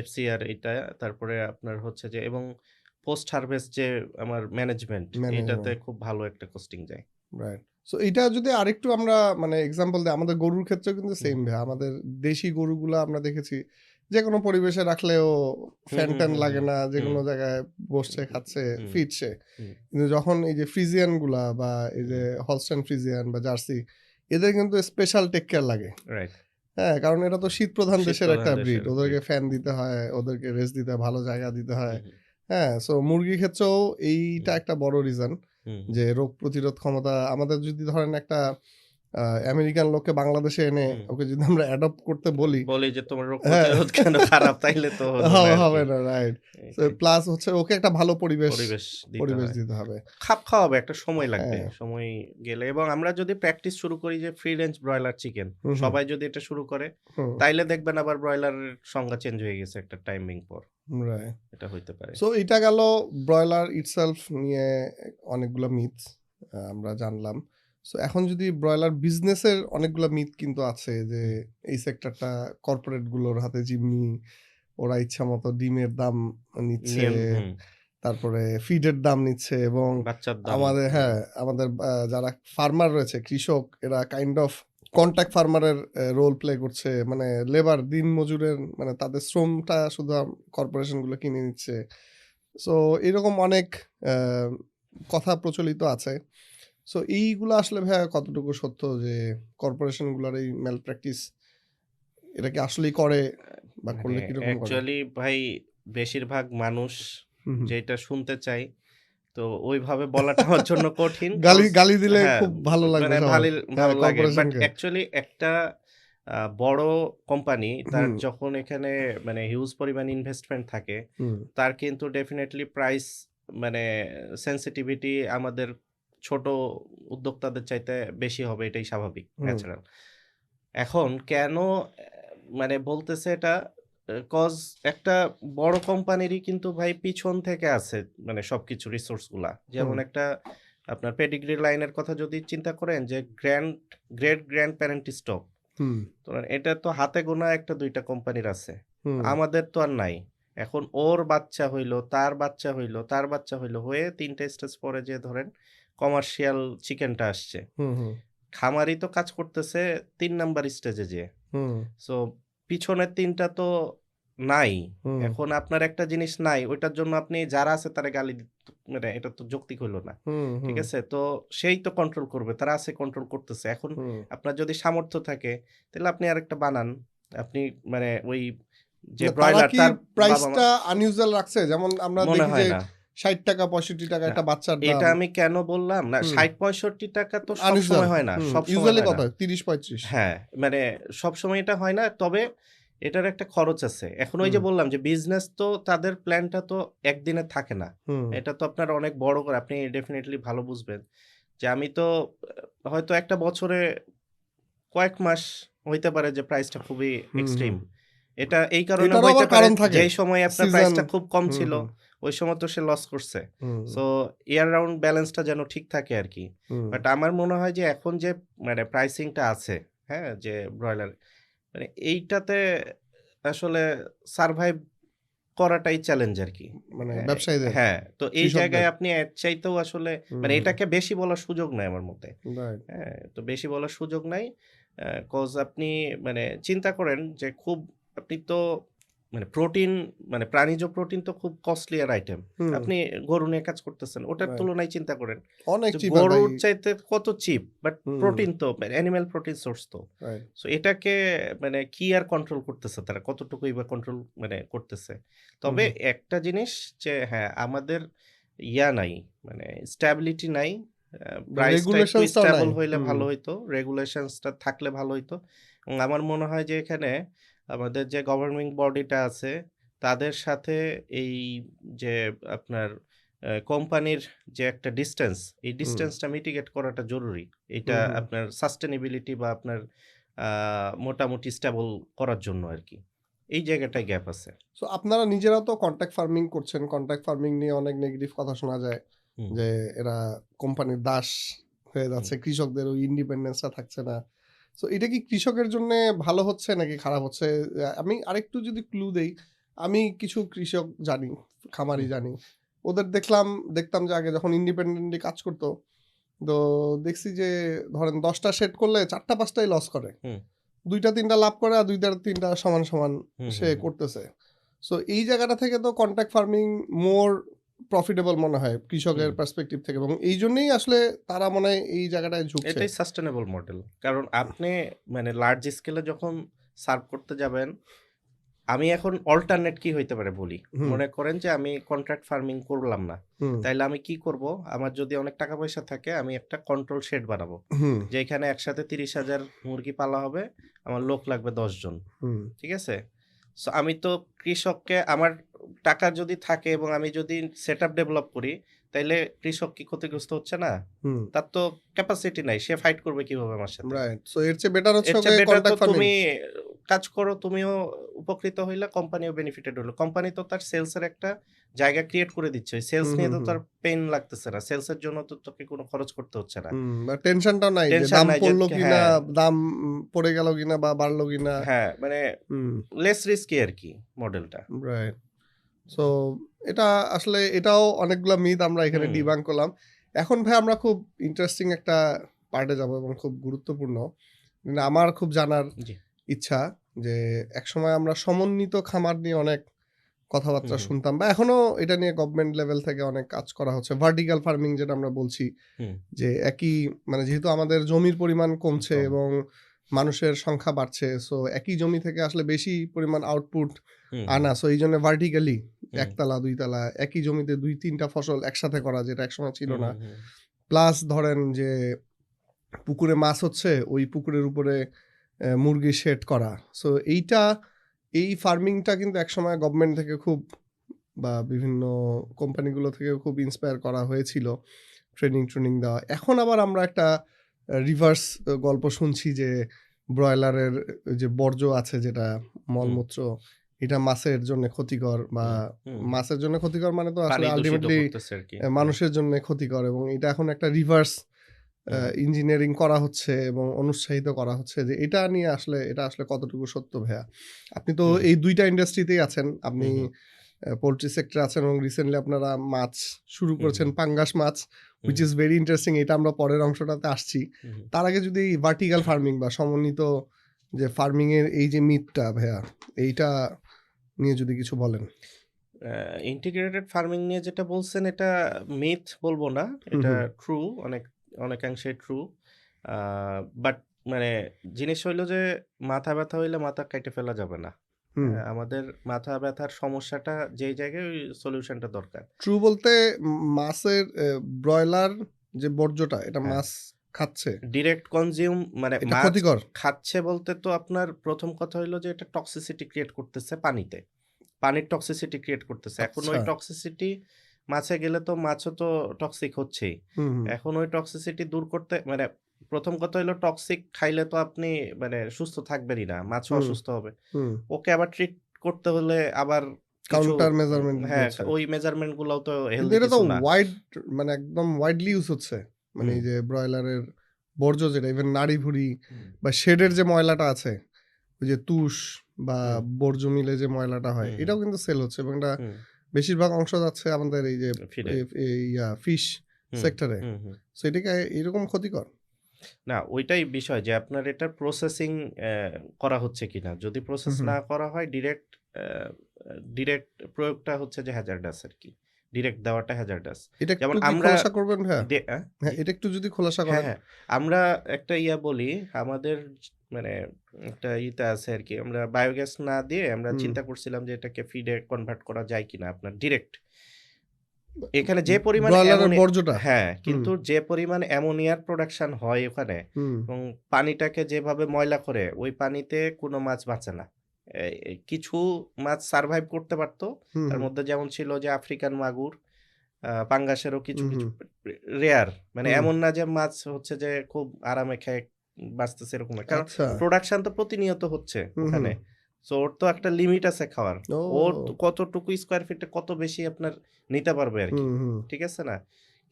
এফসিআর এটা। তারপরে আপনার হচ্ছে যে এবং পোস্ট হারভেস্ট যে আমার ম্যানেজমেন্ট, এইটাতে ম্যানেজমেন্ট। খুব ভালো একটা কস্টিং যায়। রাইট। সো এইটা যদি আরেকটু আমরা মানে এক্সাম্পল দেই, আমাদের গরুর ক্ষেত্রেও কিন্তু হুম, সেইম ভাই। আমাদের দেশি গরুগুলা আমরা দেখেছি যেকোনো পরিবেশে রাখলেও হুম, হুম, ফ্যান-ট্যান হুম, লাগে হুম, না। হুম, যেকোনো জায়গায় বসছে, হুম, খাচ্ছে, হুম, ফিটছে। হুম, কিন্তু যখন এই যে ফ্রিজিয়ান গুলা বা এই যে হুম, হলস্টাইন ফ্রিজিয়ান বা জার্সি, এদের কিন্তু স্পেশাল টেক কেয়ার লাগে। রাইট। হ্যাঁ, কারণ এটা তো শীতপ্রধান দেশের শীতপ্রধান একটা ব্রিড। দেশের ওদেরকে ব্রিড। ফ্যান দিতে হয়, ওদেরকে রেস্ট দিতে হয়, ভালো জায়গা দিতে হয়। হুম, হুম, হ্যাঁ? সো মুরগির ক্ষেত্রেও এইটা হুম, একটা বড় রিজন হুম, হুম, যে রোগ প্রতিরোধ ক্ষমতা আমাদের যদি ধরেন একটা আ আমেরিকান লোককে বাংলাদেশে এনে হুম। ওকে যদি আমরা অ্যাডপ্ট করতে বলি, বলি যে তোমার রোগ হ্যাঁ, প্রতিরোধ কেন খারাপ, তাইলে তো হলো না হবে আরকি। হবে না, রাইট। সো এটাই। প্লাস হচ্ছে ওকে একটা ভালো পরিবেশ দিতে পরিবেশ হয়। দিতে হবে। খাপ খাওয়াবে, একটা সময় লাগবে। হ্যাঁ। সময় গেলে এবং আমরা যদি প্র্যাকটিস শুরু করি যে ফ্রি রেঞ্জ ব্রয়লার চিকেন, হুম, হুম, সবাই যদি এটা শুরু করে, হুম, তাইলে দেখবেন আবার ব্রয়লারের সংজ্ঞা চেঞ্জ হয়ে গেছে একটা টাইমিং পর। রাইট। এটা হইতে পারে। সো এটা গেল ব্রয়লার ইটসেলফ নিয়ে অনেকগুলা মিথ আমরা জানলাম। সো এখন যদি ব্রয়লার বিজনেসের অনেকগুলা মিথ কিন্তু আছে যে হুম। এই সেক্টরটা কর্পোরেট গুলোর হাতে জিম্মি, ওরা ইচ্ছামতো ডিমের দাম নিচ্ছে, হুম, তারপরে ফিডের দাম নিচ্ছে এবং বাচ্চার দাম। আমাদের হ্যাঁ, আমাদের যারা ফার্মার রয়েছে, কৃষক এরা কাইন্ড অফ কন্ট্রাক্ট ফার্মারের রোল প্লে করছে। মানে লেবার দিন মজুরের মানে তাদের শ্রমটা শুধু কর্পোরেশন গুলো কিনে নিচ্ছে। সো এরকম অনেক আ কথা প্রচলিত আছে। সো এইগুলা আসলে ভাইয়া কতটুকু সত্য যে কর্পোরেশন গুলার এই ম্যাল প্র্যাকটিস এটা কি আসলেই করে বা মানে করলে কিরকম করে? অ্যাকচুয়ালি ভাই বেশিরভাগ মানুষ হুম, হুম। যেটা শুনতে চায়, তো ওইভাবে বলাটা আমার জন্য কঠিন। গালি গালি দিলে হ্যাঁ, খুব ভালো লাগবে মানে সবার। হ্যাঁ, ভালো লাগে। বাট কর্পোরেশনকে। অ্যাকচুয়ালি একটা বড় কোম্পানি তার হুম, যখন এখানে মানে হিউজ পরিমাণ ইনভেস্টমেন্ট থাকে, হুম, তার কিন্তু ডেফিনিটলি প্রাইস মানে সেনসিটিভিটি আমাদের ছোট উদ্যোক্তাদের চাইতে বেশি হবে, এটাই স্বাভাবিক, হুম, ন্যাচারাল। এখন কেন মানে বলতেছে এটা কজ একটা বড় কোম্পানিরই কিন্তু ভাই পিছন থেকে আছে মানে সবকিছু রিসোর্স গুলা। হুম, যেমন একটা আপনার পেডিগ্রি লাইনের কথা যদি চিন্তা করেন যে গ্র্যান্ড প্যারেন্ট স্টক, হুম তো এটা তো হাতে গোনা 1-2টা কোম্পানির আছে। হুম আমাদের তো আর নাই। এখন ওর বাচ্চা হইলো, তার বাচ্চা হইলো, তার বাচ্চা হইলো, হয়ে ৩ টা স্টেজ পরে যেয়ে ধরেন কমার্শিয়াল চিকেনটা আসছে। হুম হুম খামারি তো কাজ করতেছে ৩ নাম্বার স্টেজে যেয়ে। হুম সো পিছনের ৩ টা তো নাই। হুম এখন আপনার একটা জিনিস নাই, ওইটার জন্য আপনি যারা আছে তারে গালি মানে এটা তো যৌক্তিক হইল না। হুম ঠিক হুম আছে? তো সেই তো কন্ট্রোল করবে। তারা আছে কন্ট্রোল করতেছে। এখন হুম আপনার যদি সামর্থ্য থাকে তাহলে আপনি আরেকটা বানান। আপনি মানে ওই যে না, তারা ব্রয়লার কি তার বাবা-মা প্রাইসটা আনইউজুয়াল রাখছে? যেমন আমরা মনে দেখি যে হয় না। 60 টাকা 65 টাকা না, একটা বাচ্চার এটা দাম। আমি কেন বললাম? না হুম ৬০-৬৫ টাকা তো আনইউজুয়াল। সবসময় হয় না। হুম সবসময় ইউজুয়ালি হয় কত না। 30-35? হ্যাঁ, মানে সবসময় এটা হয় না। তবে এটার একটা খরচ আছে। এখন ওই হুম যে বললাম যে বিজনেস তো তাদের প্ল্যানটা তো একদিনে থাকে না। হুম এটা তো আপনার অনেক বড় করে আপনি ডেফিনিটলি ভালো বুঝবেন। যে আমি তো হয়তো একটা বছরে কয়েক মাস হইতে পারে যে প্রাইসটা খুবই হুম হুম এক্সট্রিম। এটা এই কারণে এটারও হইতে আবার পারে কারণ থাকে, যেই সময় আপনার সিজন। প্রাইসটা খুব কম হুম ছিল, হুম ওই সময় তো সে লস করছে। হুম সো ইয়ার রাউন্ড ব্যালেন্সটা যেন ঠিক থাকে আরকি। হুম বাট আমার মনে হয় যে এখন যে মানে প্রাইসিংটা আছে, হ্যাঁ? যে ব্রয়লার মানে এইটাতে আসলে সারভাইভ করাটাই চ্যালেঞ্জ আরকি। মানে হ্যাঁ, ব্যবসায়ীদের, হ্যাঁ। তো এই জায়গায় কৃষকদের। আপনি এর চাইতেও আসলে মানে হুম এটাকে বেশি বলার সুযোগ নাই আমার মতে। রাইট। হ্যাঁ, তো বেশি বলার সুযোগ নাই। কজ আপনি মানে চিন্তা করেন যে খুব আপনি তো মানে প্রোটিন মানে প্রাণিজ প্রোটিন তো খুব কস্টলিয়ার আইটেম। হুম আপনি গরু নিয়ে কাজ করতেছেন। ওটার রাইট। তুলনায় চিন্তা করেন অনেক যে চিপার ভাই। গরুর চাইতে কত চিপ বাট হুম প্রোটিন তো অ্যানিমাল প্রোটিন সোর্স তো। রাইট। সো এটাকে মানে কি আর কন্ট্রোল করতেছে তারা? কতটুকুই বা কন্ট্রোল মানে করতেছে। হুম তবে হুম একটা জিনিস যে হ্যাঁ, আমাদের নাই মানে স্ট্যাবিলিটি নাই। প্রাইসটা একটু রেগুলেশনসটাও নাই। স্টেবল হইলে হুম ভালো হইতো। রেগুলেশনসটা থাকলে ভালো হইতো। এবং আমার মনে হয় যে এখানে আমাদের যে গভর্নিং বডিটা আছে তাদের সাথে এই যে আপনার কোম্পানির যে একটা ডিসট্যান্স, এই হুম ডিসট্যান্সটা মিটিগেট করাটা জরুরি। এইটা হুম হুম আপনার সাস্টেনেবিলিটি বা আপনার আ মোটামুটি স্টেবল করার জন্য আরকি। এই জায়গাটায় গ্যাপ আছে। সো আপনারা নিজেরাও তো কন্ট্রাক্ট ফার্মিং করছেন। কন্ট্রাক্ট ফার্মিং নিয়ে অনেক নেগেটিভ কথা শোনা যায় হুম, যে এরা কোম্পানির দাস হয়ে হুম। যাচ্ছে, কৃষকদের ওই ইন্ডিপেন্ডেন্সটা থাকছে না। সো এটা কি কৃষকের জন্য ভালো হচ্ছে নাকি খারাপ হচ্ছে? আমি আরেকটু যদি ক্লু দেই, আমি কিছু কৃষক জানি, খামারি হুম, জানি। ওদের দেখতাম যে আগে যখন ইন্ডিপেন্ডেন্টলি কাজ করতো, তো দেখছি যে ধরেন ১০টা সেট করলে ৪টা ৫টাই লস করে। হুম, ২টা ৩টা লাভ করে আর ২টা ৩টা সমান সমান হুম, সে হুম, হুম। করতেছে। সো এই জায়গাটা থেকে তো কন্ট্রাক্ট ফার্মিং মোর প্রফিটেবল মনে হয় হুম। কৃষকের পার্সপেক্টিভ থেকে, এবং এইজন্যই আসলে তারা মনে হয় এই জায়গাটায় ঝুঁকছে। এটাই সাস্টেনেবল মডেল। কারণ আপনি মানে লার্জ স্কেলে যখন সার্ভ করতে যাবেন, আমি এখন অল্টারনেট কি হইতে পারে বলি। হুম, মনে করেন যে আমি কন্ট্রাক্ট ফার্মিং করলাম না। হুম, তাইলে আমি কি করব? আমার যদি অনেক টাকা পয়সা থাকে আমি একটা কন্ট্রোল শেড বানাবো। হুম, যেখানে একসাথে ৩০,০০০ মুরগি পালা হবে। আমার লোক লাগবে ১০ জন। হুম, ঠিক আছে? সো আমি তো কৃষককে আমার টাকা যদি থাকে এবং আমি যদি সেটআপ ডেভেলপ করি, তাইলে কৃষক কি ক্ষতিগ্রস্ত হচ্ছে না? হুম, তার তো ক্যাপাসিটি নাই। সে ফাইট করবে কিভাবে আমার সাথে? রাইট। সো এর চেয়ে বেটার হচ্ছে এর ওকে চেয়ে বেটার তো কন্ট্রাক্ট ফার্মিং। তুমি কাজ করো, তুমিও উপকৃত হইলা, কোম্পানিও বেনিফিটেড হলো। কোম্পানি তো তার সেলস এর একটা জায়গা ক্রিয়েট করে দিচ্ছে। ওই সেলস হুম, নিয়ে হুম, তো হুম, তার পেইন লাগতেছে না। সেলস এর জন্য তো তোকে কোনো খরচ করতে হচ্ছে না। হুম, বা টেনশনটাও নাই যে টেনশন দাম নাই যে পড়লো কিনা, হ্যাঁ, দাম পড়ে গেল কিনা বা বাড়লো কিনা। হ্যাঁ, মানে হুম, লেস রিস্কি আরকি মডেলটা। রাইট। সো এটা আসলে এটাও অনেকগুলা মিথ আমরা এখানে হুম, ডিবাঙ্ক করলাম। এখন ভাই আমরা খুব ইন্টারেস্টিং একটা পার্টে যাব এবং খুব গুরুত্বপূর্ণ। মানে আমার খুব জানার জি। ইচ্ছা যে একসময় আমরা সমন্বিত খামার নিয়ে অনেক হুম, কথাবার্তা হুম, শুনতাম, বা এখনো এটা নিয়ে গভর্নমেন্ট লেভেল থেকে অনেক কাজ করা হচ্ছে। ভার্টিক্যাল ফার্মিং যেটা আমরা বলছি, হুম, যে একই মানে যেহেতু আমাদের জমির পরিমাণ কমছে কম। এবং মানুষের সংখ্যা বাড়ছে, সো একই জমি থেকে আসলে বেশি পরিমাণ আউটপুট হুম, হুম, আনা। সো এইজন্য ভার্টিক্যালি হুম, একতলা ২ তলা একই জমিতে ২-৩টা ফসল একসাথে করা, যেটা একসময় ছিল হুম, না। হুম, হুম, প্লাস ধরেন যে পুকুরে মাছ হচ্ছে, ওই পুকুরের উপরে মুরগির শেড করা। সো এই ফার্মিংটা কিন্তু একসময় গভর্নমেন্ট থেকে খুব, বা বিভিন্ন কোম্পানিগুলো থেকে খুব ইন্সপায়ার করা হয়েছিল, ট্রেনিং দেওয়া। এখন আবার আমরা একটা রিভার্স গল্প শুনছি যে ব্রয়লারের যে বর্জ্য আছে, যেটা হুম, মলমূত্র, এটা মাছের জন্য ক্ষতিকর বা মাছের জন্য ক্ষতিকর মানে তো আসলে পানি দূষিত আলটিমেটলি করতেছে আর কি। মানুষের জন্য ক্ষতিকর, এবং এটা এখন একটা রিভার্স ইঞ্জিনিয়ারিং করা হচ্ছে এবং অনুৎসাহিত করা হচ্ছে যে এটা নিয়ে আসলে এটা আসলে কতটুকু সত্য ভাইয়া? আপনি তো এই ২ টা ইন্ডাস্ট্রিতেই আছেন। আপনি পোল্ট্রি সেক্টরে আছেন এবং রিসেন্টলি আপনারা মাছ শুরু করেছেন, পাঙ্গাস মাছ, হুইচ ইজ ভেরি ইন্টারেস্টিং। এটা আমরা পরের অংশটাতে আসছি। তার আগে যদি ভার্টিক্যাল ফার্মিং বা সমন্বিত যে ফার্মিং এর এই যে মিথটা ভাইয়া, এইটা নিয়ে যদি কিছু বলেন। ইন্টিগ্রেটেড ফার্মিং নিয়ে যেটা বলছেন এটা মিথ বলবো না, এটা ট্রু, অনেকাংশে ট্রু। বাট মানে জিনিস হইলো যে মাথা ব্যথা হইলে মাথা কেটে ফেলা যাবে না। আমাদের মাথা ব্যথার সমস্যাটা যেই জায়গায় ওই সলিউশনটা দরকার। ট্রু বলতে মাছের ব্রয়লার যে বর্জ্যটা এটা মাছ খাচ্ছে, ডিরেক্ট কনজিউম মানে এটা মাছ ক্ষতিকর। খাচ্ছে বলতে তো আপনার প্রথম কথা হইলো যে এটা টক্সিসিটি ক্রিয়েট করতেছে পানিতে, পানির টক্সিসিটি ক্রিয়েট করতেছে। এখন ওই টক্সিসিটি মাছে গেলে তো মাছও তো টক্সিক হচ্ছেই। এখন ওই টক্সিসিটি দূর করতে মানে প্রথম কথা হলো টক্সিক খাইলে তো আপনি মানে সুস্থ থাকবেনই না, মাছও অসুস্থ হবে। ওকে আবার ট্রিট করতে হলে আবার কাউন্টার মেজারমেন্ট হ্যাঁ দিয়েছে। ওই মেজারমেন্ট গুলাও তো কিন্তু হেলদি এটা তো কিছু না। ওয়াইড মানে একদম ওয়াইডলি ইউজ হচ্ছে, মানে এই যে ব্রয়লারের বর্জ্য যেটা ইভেন নাড়ি ভুড়ি বা শেডের যে ময়লাটা আছে, ওই যে তুষ বা বর্জ্য মিলে যে ময়লাটা হয়, এটাও কিন্তু সেল হচ্ছে এবং এটা বেশিরভাগ অংশ যাচ্ছে আমাদের এই যে ফিশ সেক্টরে। সো এটা কি এরকম ক্ষতিকর? না, ওইটাই বিষয় যে আপনার এটা প্রসেসিং করা হচ্ছে কিনা। যদি প্রসেস না করা হয় ডিরেক্ট প্রয়োগটা হচ্ছে যে হ্যাজার্ডাস আর কি। ডিরেক্ট দেওয়াটা হ্যাজার্ডাস। এটা যেমন একটু আমরা খোলাসা করবেন ভাইয়া? হ্যাঁ, এটা একটু যদি খোলাসা করেন। হ্যাঁ, আমরা একটা বলি আমাদের মানে একটা আছে আর কি। আমরা বায়োগ্যাস না দিয়ে আমরা চিন্তা করছিলাম যে এটাকে ফিডে কনভার্ট করা যায় কিনা আপনার ডিরেক্ট। এখানে যে পরিমাণ বর্জ্যটা, হ্যাঁ, কিন্তু যে পরিমাণ অ্যামোনিয়ার প্রোডাকশন হয় ওখানে এবং পানিটাকে যেভাবে ময়লা করে ওই পানিতে কোনো মাছ বাঁচে না। কিছু মাছ সারভাইভ করতে পারতো, তার মধ্যে যেমন ছিল যে আফ্রিকান মাগুর, পাঙ্গাসেরও কিছু কিছু রেয়ার, মানে এমন না যে মাছ হচ্ছে যে খুব আরামে খেয়ে বাঁচতেছে এরকম না, কারণ প্রোডাকশন তো প্রতিনিয়ত হচ্ছে ওখানে। সো ওর তো একটা লিমিট আছে খাওয়ার, ওর কতটুকু স্কোয়ার ফিটে কত বেশি আপনার নিতে পারবে আর কি, ঠিক আছে না?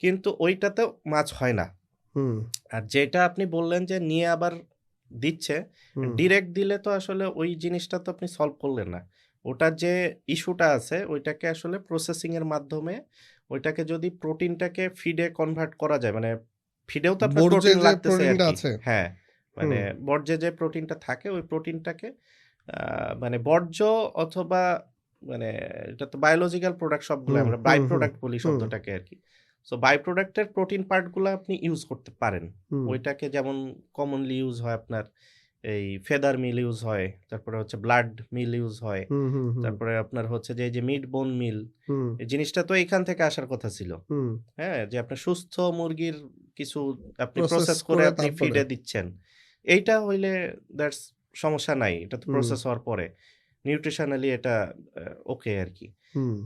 কিন্তু ওইটাতে মাছ হয় না। আর যেটা আপনি বললেন যে নিয়ে আবার দিচ্ছে, ডিরেক্ট দিলে তো আসলে ওই জিনিসটা তো আপনি সলভ করলেন না। ওটার যে ইস্যুটা আছে ওইটাকে আসলে প্রসেসিং এর মাধ্যমে ওইটাকে যদি প্রোটিনটাকে ফিডে কনভার্ট করা যায়, মানে ফিডেও তো আপনার প্রোটিন লাগতেছে আর কি। হ্যাঁ, মানে বর্জ্যে যে প্রোটিনটা থাকে ওই প্রোটিনটাকে মানে বর্জ্য অথবা মানে এটা তো বায়োলজিক্যাল প্রোডাক্ট সবগুলো, আমরা বাই প্রোডাক্ট বলি শব্দটাকে আর কি। সো বাই প্রোডাক্টের প্রোটিন পার্টগুলো আপনি ইউজ করতে পারেন। ওইটাকে যেমন কমনলি ইউজ হয় আপনার এই ফেদার মিল ইউজ হয়, তারপরে হচ্ছে ব্লাড মিল ইউজ হয়, তারপরে আপনার হচ্ছে যে এই যে মিড বোন মিল, এই জিনিসটা তো এখান থেকে আসার কথা ছিল। হ্যাঁ, যে আপনার সুস্থ মুরগির কিছু আপনি প্রসেস করে আপনি ফিডে দিচ্ছেন, এইটা হইলে দ্যাটস সমস্যা নাই, এটা তো প্রসেস হওয়ার পরে নিউট্রিশনালি এটা ওকে আর কি।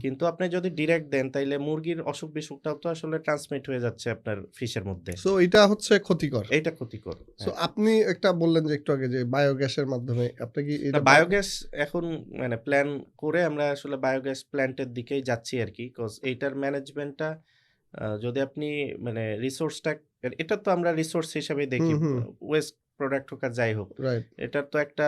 কিন্তু আপনি যদি ডিরেক্ট দেন তাইলে মুরগির অসুখ বিসুখটাও তো আসলে ট্রান্সমিট হয়ে যাচ্ছে আপনার ফিশের মধ্যে। সো এটা হচ্ছে ক্ষতিকর। এটা ক্ষতিকর। সো আপনি একটা বললেন যে একটু আগে যে বায়োগ্যাসের মাধ্যমে আপনি কি এটা বায়োগ্যাস এখন মানে প্ল্যান করে আমরা আসলে বায়োগ্যাস প্ল্যান্টের দিকেই যাচ্ছি আর কি, কজ এইটার ম্যানেজমেন্টটা যদি আপনি মানে রিসোর্সটা, এটা তো আমরা রিসোর্স হিসেবে দেখি, ওয়েস্ট প্রোডাক্ট হোক আর যাই হোক, এটার তো একটা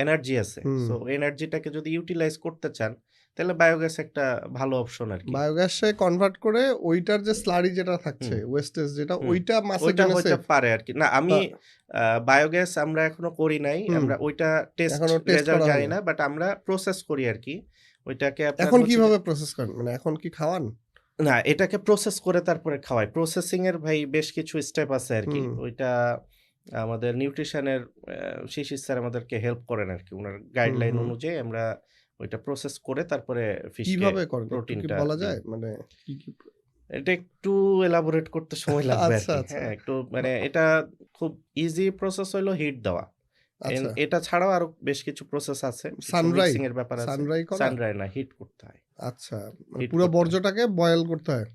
এনার্জি আছে। সো এনার্জিটাকে যদি ইউটিলাইজ করতে চান তাহলে বায়োগ্যাস একটা ভালো অপশন আর কি। বায়োগ্যাসে কনভার্ট করে ওইটার যে স্লারি যেটা থাকছে ওয়েস্টেজ যেটা ওইটা মাছের জন্য সেফ পারে আর কি। না, আমি বায়োগ্যাস আমরা এখনো করি নাই, আমরা ওইটা টেস্ট রেজাল্ট জানি না, বাট আমরা প্রসেস করি আর কি ওইটাকে। এখন কিভাবে প্রসেস করেন, মানে এখন কি খাওয়ান? না, এটাকে প্রসেস করে তারপরে খাওয়াই। প্রসেসিং এর ভাই বেশ কিছু স্টেপ আছে আর কি। ওইটা আমাদের নিউট্রিশনের শিশির স্যার আমাদেরকে হেল্প করেন আর কি, ওনার গাইডলাইন অনুযায়ী আমরা ওইটা প্রসেস করে তারপরে ফিশকে প্রোটিনটা বলা যায়, মানে কি কি এটা একটু এলাবোরেট করতে সময় লাগবে আর কি। হ্যাঁ, একটু মানে এটা খুব ইজি প্রসেস হলো হিট দেওয়া। এটা ছাড়াও আরো বেশ কিছু প্রসেস আছে, মিক্সিং এর ব্যাপার আছে। সানড্রাই না, হিট করতে হয়। আচ্ছা, পুরো বর্জ্যটাকে বয়েল করতে হয়।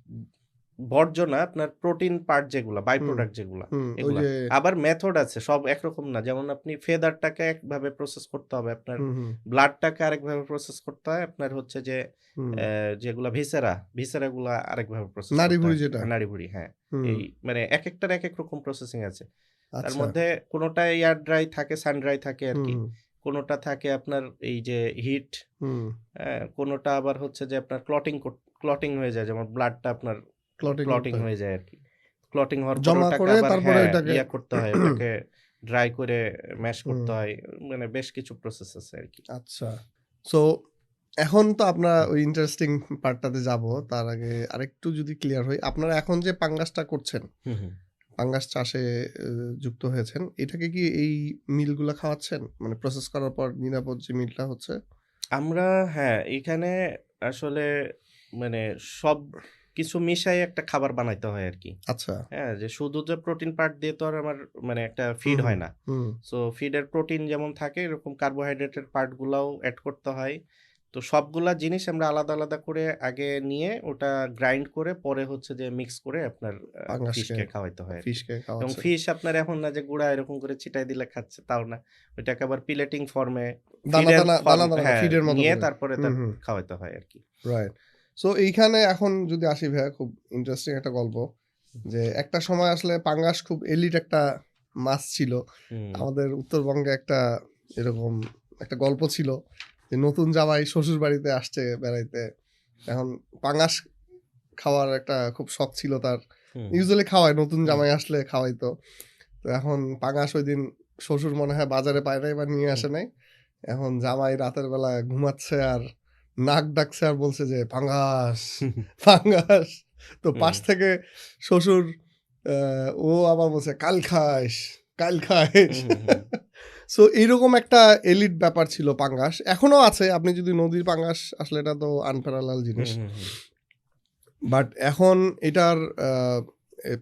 বর্জ্য না, আপনার প্রোটিন পার্ট যেগুলা, বাই হুম, প্রোডাক্ট যেগুলা, ওই এগুলা। যে আবার মেথড আছে, সব একরকম না। যেমন আপনি ফেদারটাকে একভাবে প্রসেস করতে হবে, আপনার হুম, হুম, ব্লাডটাকে আরেকভাবে প্রসেস করতে হয়, আপনার হচ্ছে যে হুম। যেগুলা ভিসেরাগুলা আরেকভাবে প্রসেস করতে নাড়ি-ভুড়ি হয়। যেটা। নাড়িভুড়ি, হ্যাঁ। হুম, এই মানে একেকটার একেক রকম প্রসেসিং আছে। তার আচ্ছা। মধ্যে কোনোটা এয়ার ড্রাই থাকে, সান ড্রাই থাকে হুম, আরকি। হুম, কোনোটা থাকে আপনার এই যে হিট, হুম। কোনোটা আবার হচ্ছে যে আপনার ক্লটিং হয়ে যায়, যেমন ব্লাডটা আপনার ক্লটিং ক্লটিং করতে হয়। হয়ে যায় আরকি। ক্লটিং হওয়ার পরে জমা ওটাকে করে আবার, তারপরে হ্যাঁ, ওইটাকে ইয়া করতে হয়, ওটাকে ড্রাই করে ম্যাশ হুম, করতে হয়। মানে বেশ কিছু প্রসেস আছে আরকি। আচ্ছা। সো এখন তো আমরা ওই ইন্টারেস্টিং পার্টটাতে যাব। তার আগে আরেকটু যদি ক্লিয়ার হই, আপনারা এখন যে পাঙ্গাসটা করছেন, হুম, হুম। পাঙ্গাস চাষে যুক্ত হয়েছেন, এটাকে কি এই মিলগুলা খাওয়াচ্ছেন? মানে প্রসেস করার পর নিরাপদ যে মিলটা হচ্ছে? আমরা, হ্যাঁ, এখানে আসলে মানে সবকিছু মিশাই একটা খাবার বানাইতে হয় আরকি। আচ্ছা। হ্যাঁ, যে শুধু যে প্রোটিন পার্ট দিয়ে তো আর আমার মানে একটা হুম, ফিড হুম, হয় না। হুম। সো ফিডের প্রোটিন যেমন থাকে, এরকম কার্বোহাইড্রেটের পার্ট গুলাও এড করতে হয়। তো সবগুলা জিনিস আমরা আলাদা, আলাদা করে আগে নিয়ে ওটা গ্রাইন্ড করে পরে হচ্ছে যে মিক্স করে আপনার পাঙ্গাসকে, ফিশকে খাওয়াইতে হয় আরকি। ফিশকে এবং খাওয়াচ্ছেন। ফিশ আপনার এখন না যে গুঁড়া এরকম করে ছিটায় দিলে খাচ্ছে, তাও না। ওইটাকে আবার পিলেটিং ফর্মে, দানা, ফিডের দানা, ফর্ম, দানা, দানা হ্যাঁ, ফিডের মতো নিয়ে করে। তারপরে হুম, হুম। খাওয়াইতে হয় আরকি। রাইট। সো এইখানে এখন যদি আসি ভাইয়া, খুব ইন্টারেস্টিং একটা গল্প। যে একটা সময় আসলে পাঙ্গাস খুব এলিট একটা মাছ ছিল। হুম। আমাদের উত্তরবঙ্গে একটা এরকম একটা গল্প ছিল যে নতুন জামাই শ্বশুর বাড়িতে আসছে বেড়াইতে। এখন পাঙ্গাস খাওয়ার একটা খুব শখ ছিল তার। হুম, ইউজুয়ালি খাওয়ায়, নতুন হুম, জামাই আসলে খাওয়াইতো। তো এখন পাঙ্গাস ঐদিন শ্বশুর মনে হয় বাজারে পায় নাই বা নিয়ে হুম, আসে নাই। এখন জামাই রাতের বেলা ঘুমাচ্ছে আর নাক ডাকছে আর বলছে যে, "পাঙ্গাস, পাঙ্গাস।" তো হুম, পাশ থেকে শ্বশুর আ ও আবার বলছে, "কাল খাইস, কাল খাইস।" হুম, হুম, হুম, সো এইরকম একটা এলিট ব্যাপার ছিল পাঙ্গাস। এখনো আছে। আপনি যদি নদীর পাঙ্গাস, আসলে এটা তো আনপ্যারালাল হুম, জিনিস। হুম, হুম। বাট এখন এটার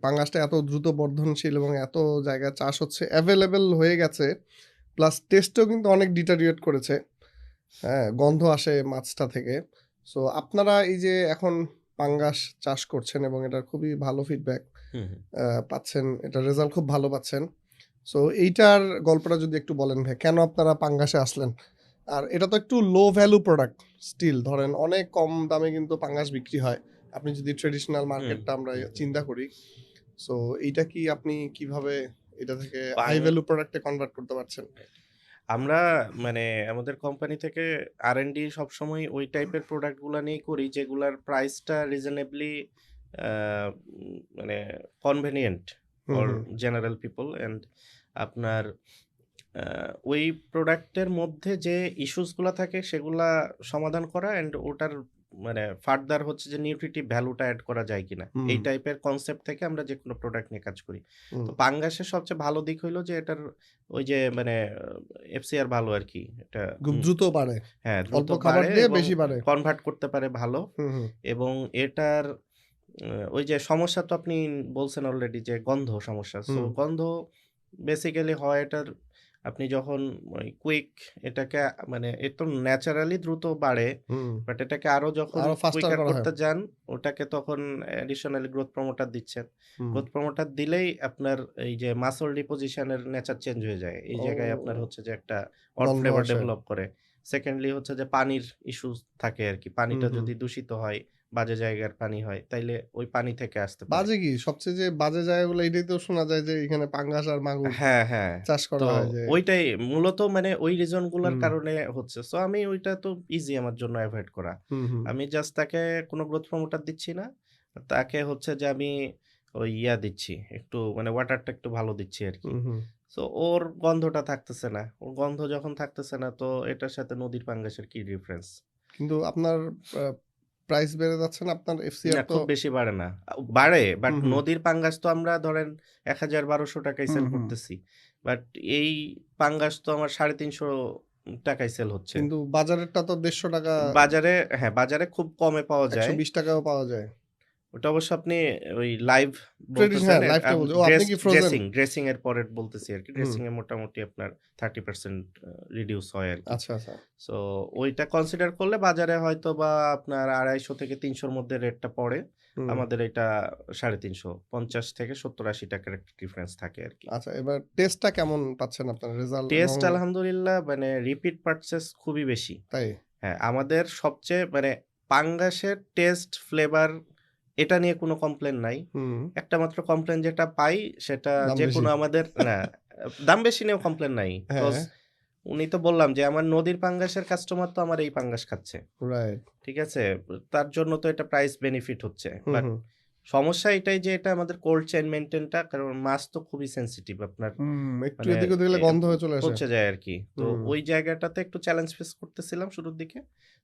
পাঙ্গাসটা এত দ্রুত বর্ধনশীল এবং এত জায়গায় চাষ হচ্ছে, এভেইলেবল হয়ে গেছে। প্লাস টেস্টেও কিন্তু অনেক ডিটারিয়েট করেছে। হ্যাঁ, গন্ধ আসে মাছটা থেকে। সো আপনারা এই যে এখন পাঙ্গাস চাষ করছেন এবং এটার খুবই ভালো ফিডব্যাক হুম, হুম। পাচ্ছেন। এটার রেজাল্ট খুব ভালো পাচ্ছেন। সো এইটার গল্পটা যদি একটু বলেন ভাই, কেন আপনারা পাঙ্গাসে আসলেন? আর এটা তো একটু লো ভ্যালু প্রোডাক্ট। স্টিল ধরেন অনেক কম দামে কিন্তু পাঙ্গাস বিক্রি হয়। আপনি যদি ট্র্যাডিশনাল হুম, মার্কেটটা আমরা হুম, হুম। চিন্তা করি। সো এইটা কি আপনি কিভাবে এটা থেকে পাং হাই ভ্যালু প্রোডাক্টে কনভার্ট করতে পারছেন? আমরা মানে আমাদের কোম্পানি থেকে R&D সবসময় ওই টাইপের প্রোডাক্ট গুলা নিয়েই করি, যেগুলার প্রাইসটা রিজনেবলি আ মানে convenient hmm, for hmm, general people, and আপনার আ ওই প্রোডাক্টের মধ্যে যে ইস্যুস গুলা থাকে সেগুলা সমাধান করা, অ্যান্ড ওটার মানে ফার্দার হচ্ছে যে নিউট্রিটিভ ভ্যালুটা এড করা যায় কিনা। হুম, এই টাইপের কনসেপ্ট থেকে আমরা যেকোনো প্রোডাক্ট নিয়ে কাজ করি। হুম। তো পাঙ্গাসের সবচেয়ে ভালো দিক হইলো যে এটার ওই যে মানে FCR ভালো আরকি। এটা খুব দ্রুত বাড়ে। হ্যাঁ, দ্রুত অল্প খাবার বাড়ে দিয়ে এবং বেশি বাড়ে। কনভার্ট করতে পারে ভালো। হুম, হুম, এবং এটার ওই যে সমস্যা তো আপনি বলছেন অলরেডি, যে গন্ধ সমস্যা। সো হুম, গন্ধ বেসিক্যালি হয় এটার, আপনি যখন ওই কুইক এটাকে মানে এ তো ন্যাচারালি দ্রুত বাড়ে। হুম। বাট এটাকে আরো যখন আরো ফাস্টার কুইকার করা হয়। করতে যান, ওটাকে তখন অ্যাডিশনালি গ্রোথ প্রমোটার দিচ্ছেন। হুম। গ্রোথ প্রমোটার দিলেই আপনার এই যে মাসল ডিপোজিশন এর নেচার চেঞ্জ হয়ে যায়। এই জায়গায় আপনার ও, হচ্ছে যে একটা অড গন্ধ ফ্লেভার আসে। ডেভেলপ করে। সেকেন্ডলি হচ্ছে যে পানির ইস্যুস থাকে আরকি। হুম, পানিটা হুম। যদি দূষিত হয়, বাজে জায়গার পানি হয়, তাইলে ওই পানি থেকে আসতে পারে। বাজে কি? সবচেয়ে যে বাজে জায়গাগুলো এটাই তো শোনা যায় যে এখানে পাঙ্গাস আর মাগুর হ্যাঁ, হ্যাঁ। চাষ তো করা হয় যে ওইটাই মূলত মানে ওই রিজন গুলার হুম, কারণে হচ্ছে। সো আমি ওইটা তো ইজি আমার জন্য এভয়েড করা। হুম, হুম, আমি জাস্ট তাকে কোনো গ্রোথ প্রমোটার দিচ্ছি না। তাকে হচ্ছে যে আমি ওই দিচ্ছি, একটু মানে ওয়াটারটা একটু ভালো দিচ্ছি আরকি। হুম, হুম। সো ওর গন্ধটা থাকতেছে না। ওর গন্ধ যখন থাকতেছে না, তো এটার সাথে নদীর পাঙ্গাসের কি ডিফারেন্স? কিন্তু আপনার আ প্রাইস বেড়ে যাচ্ছে না? আপনার না, এফসিআর তো খুব বেশি বাড়ে না। বাড়ে, বাট হুম, হুম, নদীর পাঙ্গাস তো আমরা ধরেন ৳১,০০০-১,২০০ হুম, সেল হুম। করতেছি। বাট এই পাঙ্গাস তো আমার ৳৩৫০ সেল হচ্ছে। কিন্তু বাজারেরটা তো ৳১৫০ বাজারে, হ্যাঁ, বাজারে খুব কমে পাওয়া যায়। ৳১২০ ও পাওয়া যায়। ওটা অবশ্য আপনি ওই লাইভ ট্রেডিশন, বলতেছেন, হ্যাঁ, লাইফটা বলছি। ও আপনি কি ফ্রোজেন? ড্রেসিং এর পরে বলতেছি আরকি। হুম, ড্রেসিং এ মোটামুটি আপনার 30% রিডিউস হয় আরকি। আচ্ছা, আচ্ছা। সো ওইটা কনসিডার করলে বাজারে হয়তোবা আপনার ২৫০ থেকে ৩০০ র মধ্যে রেটটা পড়ে। হুম, আমাদের এটা ৩৫০ ৫০ থেকে ৭০-৮০ টাকার একটা ডিফারেন্স থাকে আরকি। আচ্ছা, এবার টেস্টটা কেমন পাচ্ছেন আপনার রেজাল্ট এবং টেস্ট আলহামদুলিল্লাহ মানে রিপিট পারচেজ খুবই বেশি। তাই? হ্যাঁ, আমাদের সবচেয়ে মানে পাঙ্গাসের টেস্ট, ফ্লেভার এটা নিয়ে কোনো কমপ্লেন নাই। হুম, একটা মাত্র কমপ্লেন যেটা পাই সেটা দাম বেশি। যেকোনো আমাদের না, দাম বেশি নিয়েও কমপ্লেন নাই। হ্যাঁ, বিকজ উনি তো বললাম যে আমার নদীর পাঙ্গাসের কাস্টমার তো আমার এই পাঙ্গাস খাচ্ছে। রাইট। ঠিক আছে? তার জন্য তো এটা প্রাইস বেনিফিট হচ্ছে। হুম, বাট হুম, সমস্যা এটাই যে এটা আমাদের কোল্ড চেইন মেইনটেইনটা, কারণ মাছ তো খুবই সেনসিটিভ আপনার একটু মানে এদিক ওদিক হলে গন্ধ হয়ে চলে আসে। পচে যায় আরকি। তো হুম, ওই জায়গাটাতে একটু চ্যালেঞ্জ ফেস করতেছিলাম শুরুর দিকে।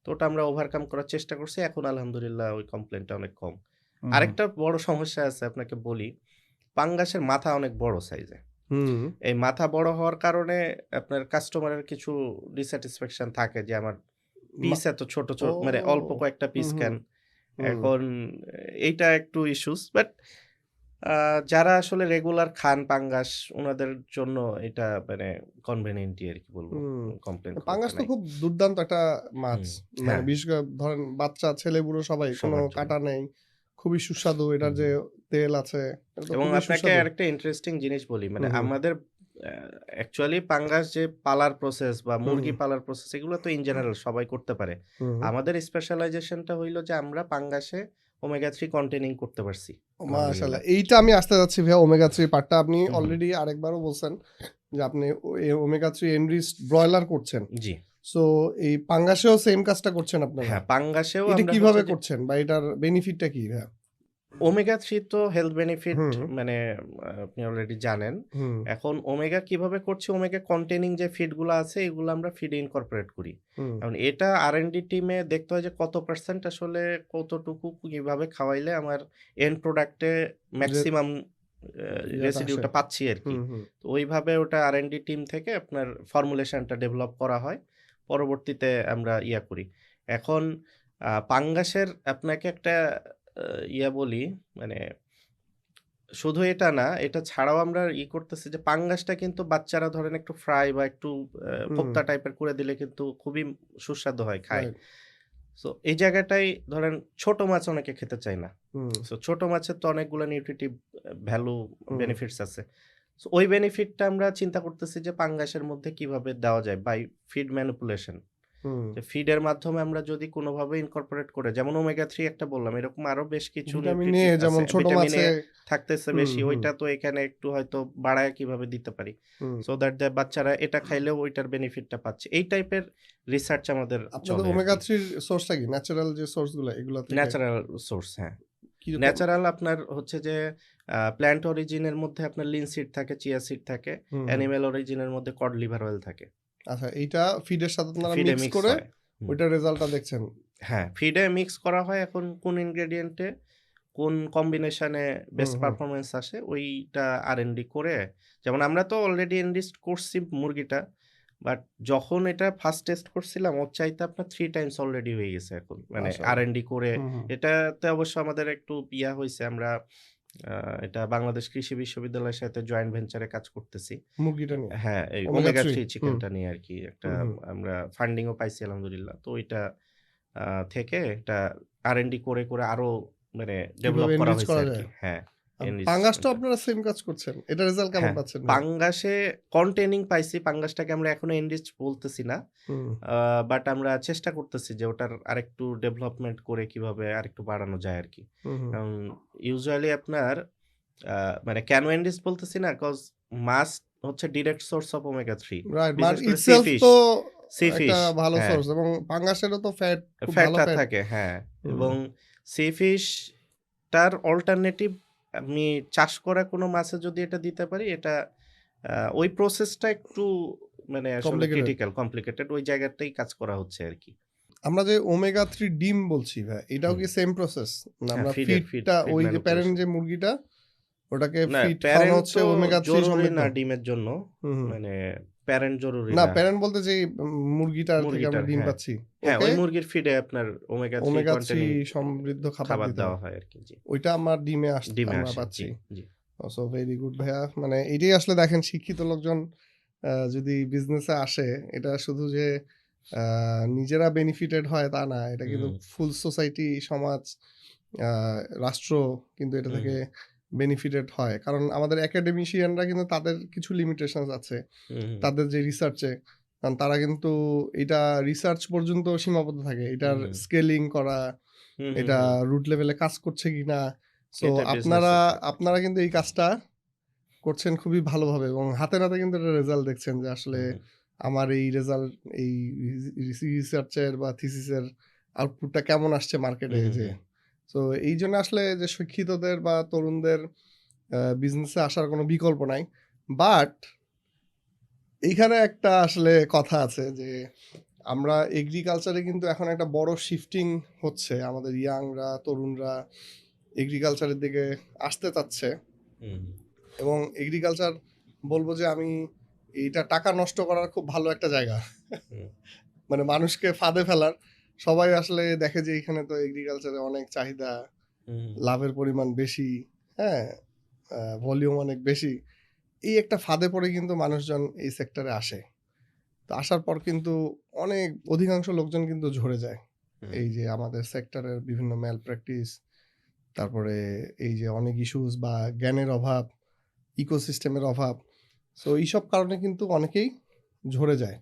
তো ওটা আমরা ওভারকাম করার চেষ্টা করছি। এখন আলহামদুলিল্লাহ ওই কমপ্লেইনটা অনেক কম। হুম, আরেকটা বড় সমস্যা আছে আপনাকে বলি। পাঙ্গাসের মাথা অনেক বড় সাইজে। হুম, এই মাথা বড় হওয়ার কারণে আপনার কাস্টমারের কিছু ডিস্স্যাটিসফ্যাকশন থাকে যে আমার মা পিস এত ছোট, ও! মানে অল্প কয়েকটা হুম, পিস হুম, কেন? হুম, এখন এইটা একটু ইস্যুস। বাট যারা আসলে রেগুলার খান পাঙ্গাস উনাদের জন্য এটা মানে কনভেনিয়েন্টই আরকি বলবো। হুম। কমপ্লেইন খুব পাঙ্গাস একটা তো নাই। খুব দুর্দান্ত একটা মাছ। হুম, মানে হ্যাঁ, বিশেষ করে ধরেন বাচ্চা, ছেলে, বুড়ো সবাই কোনো সবার জন্য। কাঁটা নেই। খুবই সুস্বাদু। এটার হুম, যে হুম। তেল আছে, এটা তো এবং খুবই আপনাকে সুস্বাদু। আরেকটা ইন্টারেস্টিং জিনিস বলি। মানে হুম, হুম, আমাদের অ্যাকচুয়ালি পাঙ্গাস যে পালার প্রসেস বা হুম, মুরগি হুম, পালার প্রসেস এগুলো তো ইন জেনারেল সবাই করতে পারে। হুম। আমাদের স্পেশালাইজেশনটা হইলো যে আমরা পাঙ্গাসে ওমেগা 3 কন্টেইনিং করতে পারছি। মাশাআল্লাহ। আলহামদুলিল্লাহ। এইটা আমি আসতে যাচ্ছি ভাইয়া ওমেগা 3 পার্টটা আপনি হুম, হুম। অলরেডি আরেকবারও বলছেন যে আপনি ওমেগা 3 এনরিচড ব্রয়লার করছেন। জি। সো এই পাঙ্গাসেও সেম কাজটা করছেন আপনারা? হ্যাঁ, পাঙ্গাসেও এটা আমরা হচ্ছে কিভাবে যে করছেন বা এটার বেনিফিটটা কি ভাইয়া? ওমেগা 3 তো হেলথ বেনিফিট হুম, মানে আপনি অলরেডি জানেন। হুম, এখন ওমেগা কিভাবে করছি? ওমেগা কন্টেইনিং যে ফিড গুলা আছে এগুলো আমরা ফিডে ইনকর্পোরেট করি। হুম। এখন এটা R&D টিমে দেখতে হয় যে কত পার্সেন্ট আসলে কতটুকু কিভাবে খাওয়াইলে আমার এন্ড প্রোডাক্ট এ যে মেক্সিমাম ইয়াটা আসে। রেসিডিউটা পাচ্ছি আরকি। হুম, হুম, তো ওইভাবে ওটা R&D টিম থেকে আপনার ফর্মুলেশনটা ডেভেলপ করা হয়। পরবর্তীতে আমরা ইয়া করি। এখন পাঙ্গাসের আপনাকে একটা আ ইয়া বলি, মানে শুধু এটা না, এটা ছাড়াও আমরা করতেছি যে পাঙ্গাসটা কিন্তু বাচ্চারা ধরেন একটু ফ্রাই বা একটু হুম। কোপ্তা টাইপের করে দিলে কিন্তু খুবই সুস্বাদু হয়, খায়। রাইট। সো এই জায়গাটায় ধরেন ছোট মাছ অনেকে খেতে চায় না। হুম, সো ছোট মাছের তো অনেকগুলো নিউট্রিটিভ ভ্যালু হুম, বেনিফিটস আছে। সো ওই বেনিফিটটা আমরা চিন্তা করতেছি যে পাঙ্গাসের মধ্যে কিভাবে দেওয়া যায় বাই ফিড ম্যানিপুলেশন। হুম। যে ফিডের মাধ্যমে আমরা যদি কোনোভাবে ইনকর্পোরেট করে, যেমন ওমেগা 3 একটা বললাম, এরকম আরো বেশ কিছু ভিটামিন এ নিউট্রিটিভ আছে। যেমন ছোট ভিটামিন মাছে এ থাকতেছে হুম, বেশি। হুম, ওইটা তো এখানে একটু হয়তো বাড়ায় কিভাবে দিতে পারি। হুম। সো দ্যাট বাচ্চারা এটা খাইলেও ওইটার বেনিফিটটা পাচ্ছে। এই টাইপের রিসার্চ আমাদের আপনাদের চলে ওমেগা আরকি। 3 র সোর্সটা কি? ন্যাচারাল যে সোর্স গুলা এগুলা থেকে ন্যাচারাল সোর্স, হ্যাঁ। কিরকম? ন্যাচারাল আপনার হচ্ছে যে প্ল্যান্ট অরিজিন এর মধ্যে আপনার লিনসিড থাকে, চিয়া সিড থাকে। হুম, হুম। অ্যানিমাল অরিজিন এর মধ্যে কড লিভার অয়েল থাকে। আচ্ছা, এইটা ফিডের সাথে আপনারা ফিডে মিক্স মিক্স করে হয়। হুম। ওইটার রেজাল্টটা দেখছেন। হ্যাঁ, ফিডে মিক্স করা হয়। এখন কোন ইনগ্রেডিয়েন্টে কোন কম্বিনেশনে হুম, বেস্ট হুম, পারফরম্যান্স আসে ওইটা R&D করে, যেমন আমরা তো অলরেডি এনরিচড করছি মুরগিটা। বাট যখন এটা ফার্স্ট টেস্ট করছিলাম ওর চাইতে আপনার 3 টাইমস অলরেডি হয়ে গেছে এখন। মানে মাশাআল্লাহ। R&D করে হুম, হুম। এটাতে অবশ্য আমাদের একটু হইছে। আমরা আ এটা বাংলাদেশ কৃষি বিশ্ববিদ্যালয়ের সাথে জয়েন্ট ভেঞ্চারে কাজ করতেছি। মুরগিটা নিয়ে। হ্যাঁ, এই ওমেগা ওমেগা 3 3 হুম, চিকেনটা নিয়ে আরকি একটা হুম, হুম। আমরা ফান্ডিং ও পাইছি আলহামদুলিল্লাহ। তো ওইটা আ থেকে এটা R&D করে আরো মানে কিভাবে ডেভেলপ করা এনরিচ হইছে করা যায়? আরকি। হ্যাঁ, পাঙ্গাসটাও এনরিচমেন্টটা। আপনারা সেম কাজ করছেন। এটার রেজাল্ট কেমন হ্যাঁ, পাচ্ছেন ভাইয়া? পাঙ্গাসে কন্টেইনিং পাইছি। পাঙ্গাসটাকে আমরা এখনো এনরিচ বলতেছি না। হুম, আ বাট আমরা চেষ্টা করতেছি যে ওটার আরেকটু ডেভেলপমেন্ট করে কিভাবে আরেকটু বাড়ানো যায় আরকি। হুম, হুম। কারণ ইউজুয়ালি আপনার আ মানে কেন এনরিচ বলতেছি না? কজ মাছ হচ্ছে direct source of omega 3। Right, বিশেষ করে সি ইটসেলফ ফিশ, তো সি একটা ফিশ ভালো হ্যাঁ। সোর্স এবং পাঙ্গাসেরও তো ফ্যাট খুব ভালো ফ্যাটটা ফ্যাট। থাকে, হ্যাঁ। হুম, এবং সি ফিশটার অল্টারনেটিভ আমি চাষ করা কোনো মাছে যদি এটা দিতে পারি, এটা ওই প্রসেসটা একটু মানে আসলে কমপ্লিকেটেড। ক্রিটিক্যাল, কমপ্লিকেটেড ওই জায়গাটাই কাজ করা হচ্ছে আরকি। আমরা যে ওমেগা 3 ডিম বলছি ভাই, এটাও হুম। কি সেম প্রসেস? না হ্যাঁ, আমরা ফিড ফিডটা ওই যে প্যারেন্ট ম্যানিপুলেশন। যে মুরগিটা ওটাকে না, ফিড খাওয়ানো প্যারেন্ট হচ্ছে তো ওমেগা 3 জরুরি সমৃদ্ধ? না ডিমের জন্য। হুম, হুম, মানে প্যারেন্ট জরুরি না না। প্যারেন্ট বলতে যে মুরগিটার থেকে আমরা মুরগিটার, ডিম হ্যাঁ। পাচ্ছি, হ্যাঁ, ওকে ওই মুরগির ফিডে আপনার ওমেগা 3 ওমেগা 3 কন্টেনিং সমৃদ্ধ খাবার খাবার দিতে দেওয়া হয়, হয় আরকি। জি। ওইটা আমার ডিমে ডিমে আমরা আসে। জি, পাচ্ছি। জি। সো ভেরি গুড ভাইয়া, মানে এটাই আসলে দেখেন শিক্ষিত লোকজন যদি বিজনেসে আসে, এটা শুধু যে নিজেরা বেনিফিটেড হয় তা না, এটা কিন্তু হুম, ফুল সোসাইটি, সমাজ, রাষ্ট্র কিন্তু এটা হুম, থেকে বেনিফিটেড হয়। কারণ আমাদের একাডেমিশিয়ানরা কিন্তু তাদের কিছু লিমিটেশনস আছে হুম, হুম, তাদের যে রিসার্চে, কারণ তারা কিন্তু এটা রিসার্চ পর্যন্ত সীমাবদ্ধ থাকে, এটার হুম, স্কেলিং করা, হুম, হুম, এটা হুম। রুট লেভেলে কাজ করছে কিনা। সো এটা আপনারা বিজনেসের পার্ট। আপনারা কিন্তু এই কাজটা করছেন খুবই ভালোভাবে এবং হাতে নাতে কিন্তু এটা রেজাল্ট দেখছেন যে আসলে হুম, আমার এই রেজাল্ট, এই রিসার্চের বা থিসিসের আউটপুটটা কেমন আসছে মার্কেটে হুম, হুম, যে। হুম, সো এই জন্য আসলে যে শিক্ষিতদের বা তরুণদের বিজনেসে আসার কোনো বিকল্প নাই। বাট এইখানে একটা আসলে কথা আছে যে আমরা এগ্রিকালচারে কিন্তু এখন একটা বড় শিফটিং হচ্ছে, আমাদের ইয়াংরা, তরুণরা এগ্রিকালচারের দিকে আসতে চাচ্ছে হুম, এবং এগ্রিকালচার বলবো যে আমি এইটা টাকা নষ্ট করার খুব ভালো একটা জায়গা। হুম, মানে মানুষকে ফাঁদে ফেলার, সবাই আসলে দেখে যে এখানে তো এগ্রিকালচারে অনেক চাহিদা, হুম, লাভের পরিমাণ বেশি, হ্যাঁ, ভলিউম অনেক বেশি। এই একটা ফাঁদে পড়ে কিন্তু মানুষজন এই সেক্টরে আসে। তো আসার পর কিন্তু অনেক অধিকাংশ লোকজন কিন্তু ঝরে যায়। হুম, এই যে আমাদের সেক্টরের বিভিন্ন ম্যাল প্র্যাকটিস, তারপরে এই যে অনেক ইস্যুস বা জ্ঞানের অভাব, ইকোসিস্টেমের অভাব। সো এইসব কারণে কিন্তু অনেকেই ঝরে যায়।